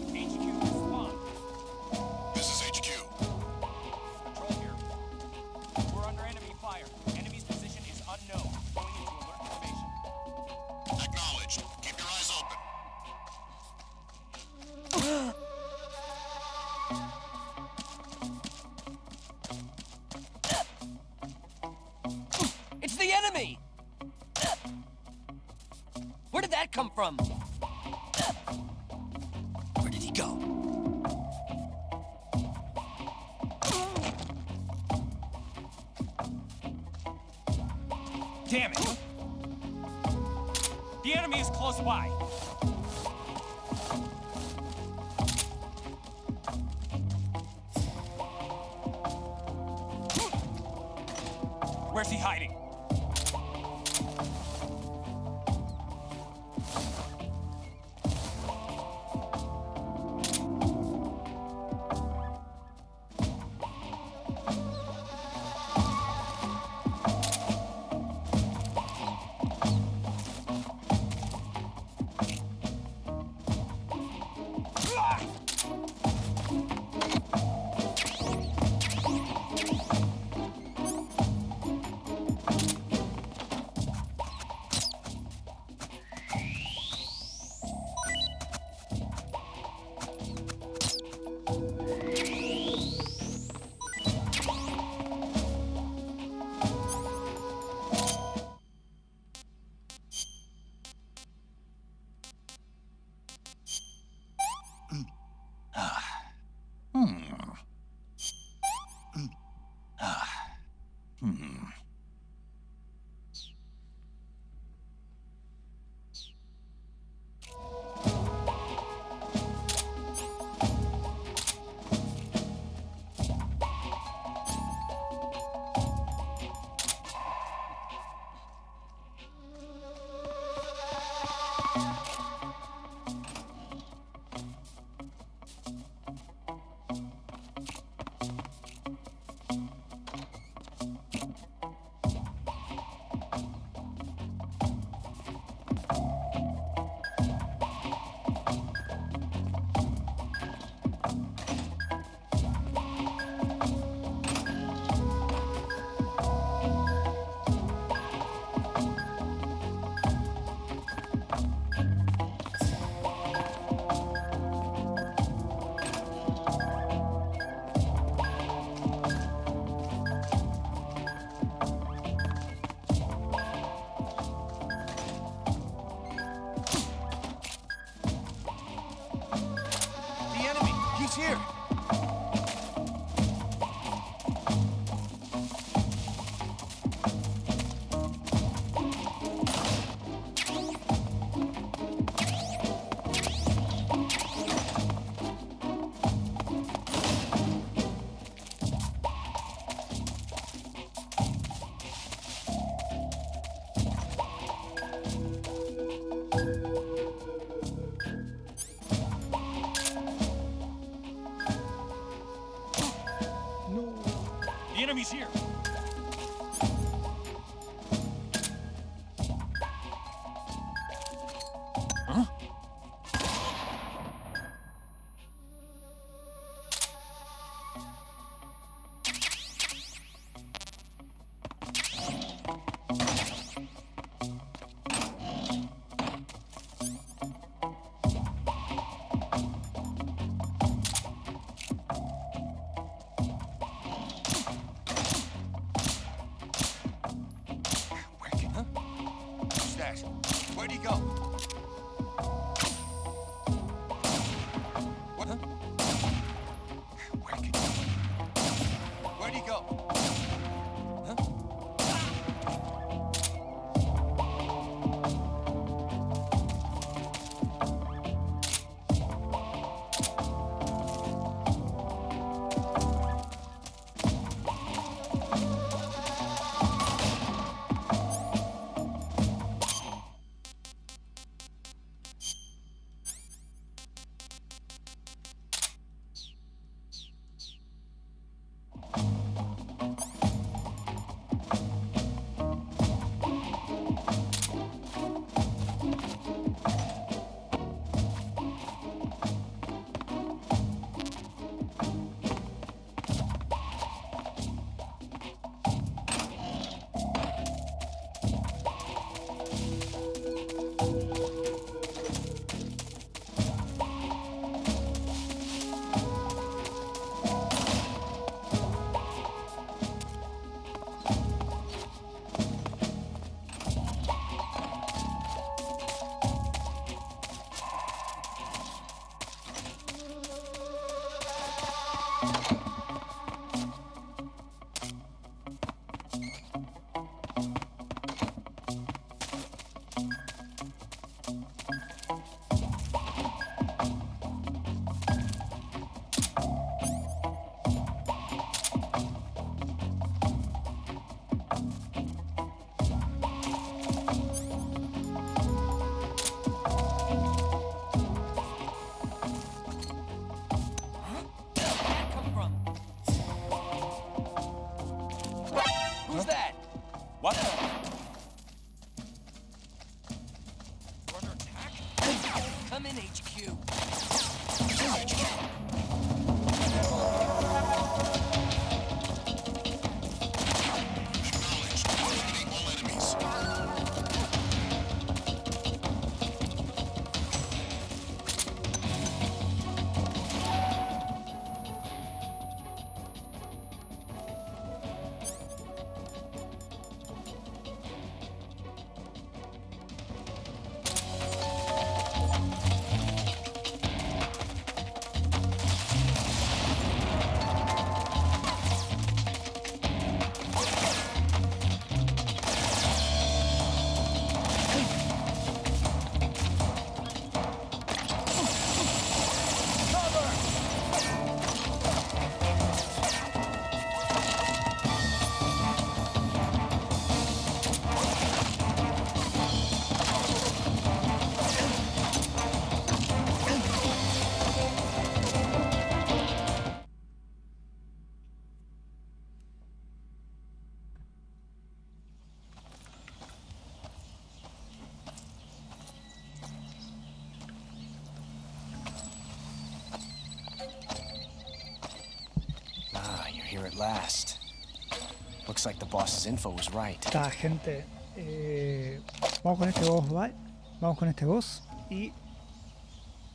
HQ, respond. This is HQ. Control here. We're under enemy fire. Enemy's position is unknown. Going into alert formation. Acknowledged. Keep your eyes open. It's the enemy! Where did that come from? Where did he go? Damn it! The enemy is close by. Where's he hiding? Here. The enemy's here. Huh? What? We're under attack? Come in, HQ. Here at last. Looks like the boss's info was right. Está, gente. Vamos con este boss, ¿vale? Vamos con este boss y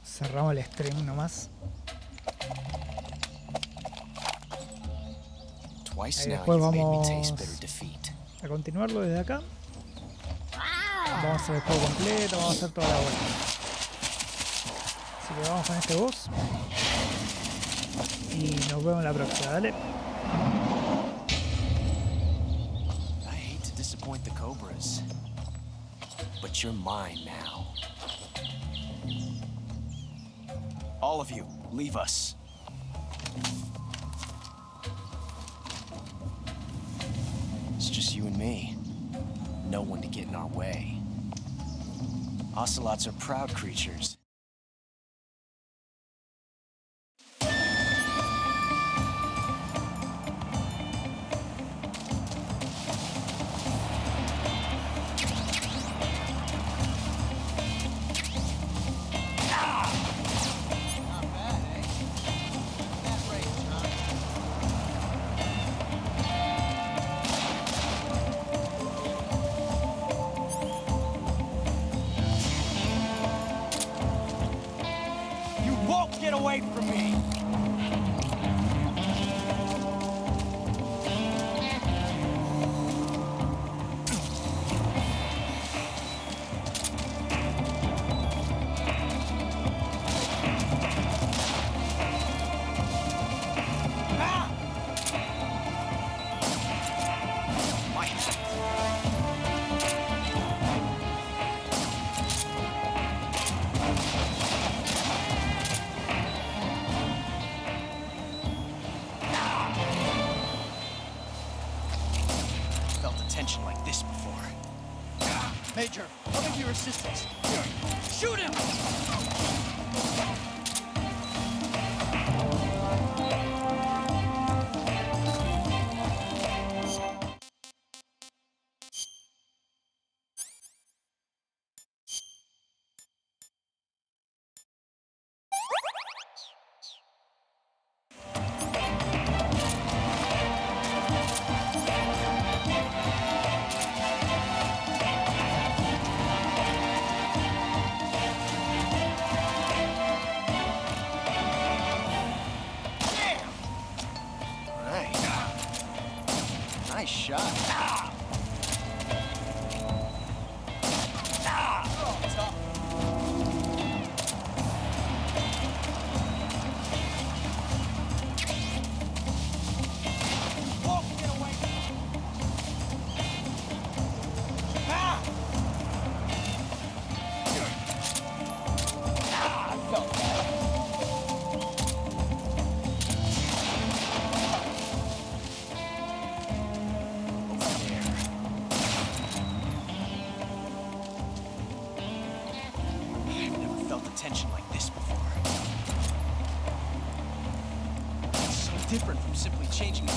cerramos el stream nomás. Twice Y now después you've made me vamos taste bitter defeat. a continuarlo desde acá. Vamos a hacer el juego completo, vamos a hacer toda la vuelta. Así que vamos con este boss. Y nos vemos en la próxima, dale. I hate to disappoint the Cobras, but you're mine now. All of you, leave us. It's just you and me. No one to get in our way. Ocelots are proud creatures. Get away from me! Major, coming to your assistance. Shoot him! Nice shot. Tension like this before. It's so different from simply changing.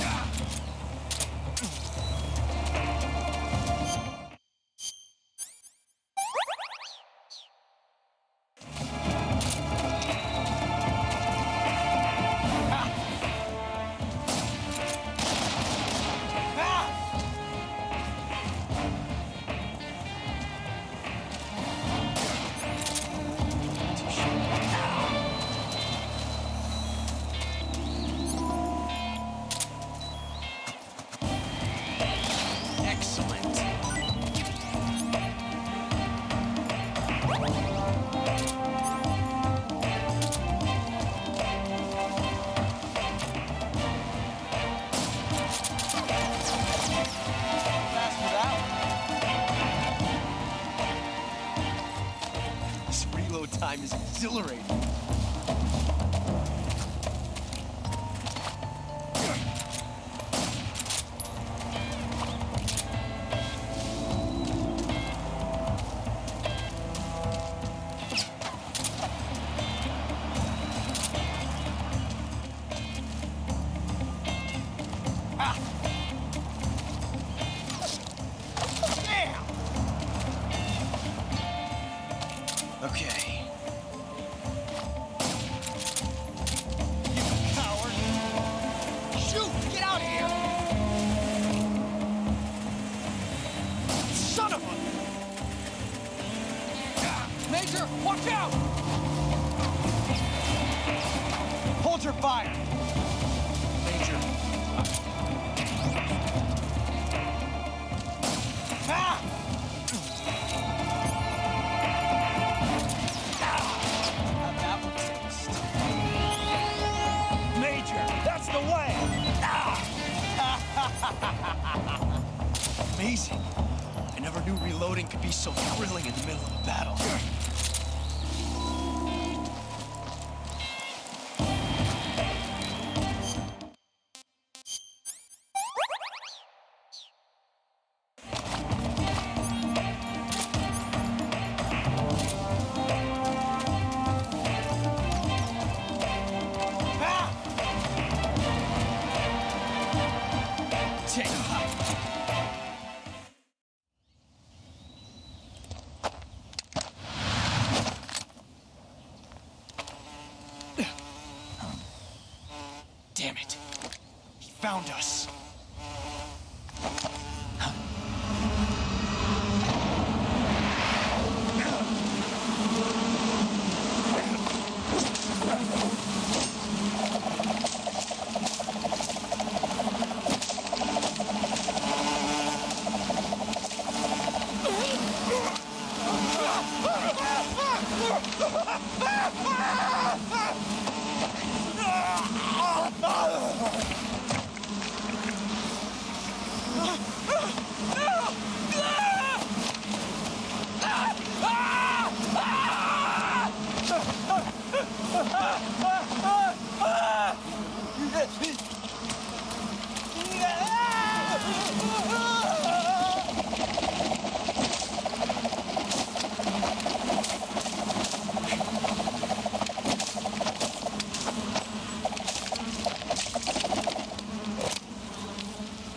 time is exhilarating. Okay. You coward! Shoot! Get out of here! Son of a... Major, watch out! Hold your fire! Major. Ah! That's the way! Amazing. I never knew reloading could be so thrilling in the middle of a battle. Damn it. He found us.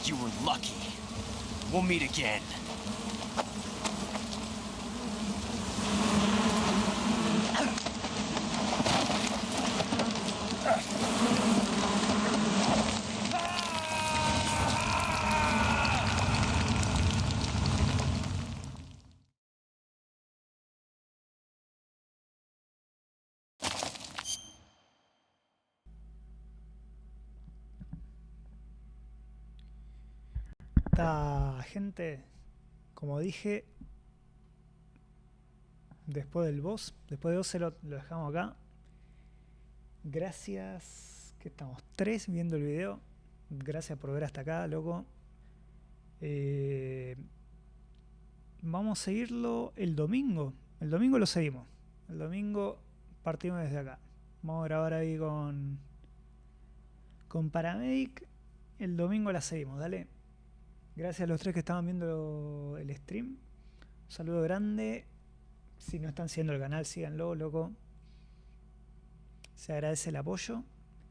You were lucky. We'll meet again. Gente, como dije, después del boss, después de 12 lo dejamos acá. Gracias, que estamos 3 viendo el video. Gracias por ver hasta acá, loco. Vamos a seguirlo el domingo. El domingo lo seguimos. El domingo partimos desde acá. Vamos a grabar ahí con Paramedic. El domingo la seguimos, dale. Gracias a los 3 que estaban viendo el stream. Un saludo grande. Si no están siguiendo el canal, síganlo, loco. Se agradece el apoyo.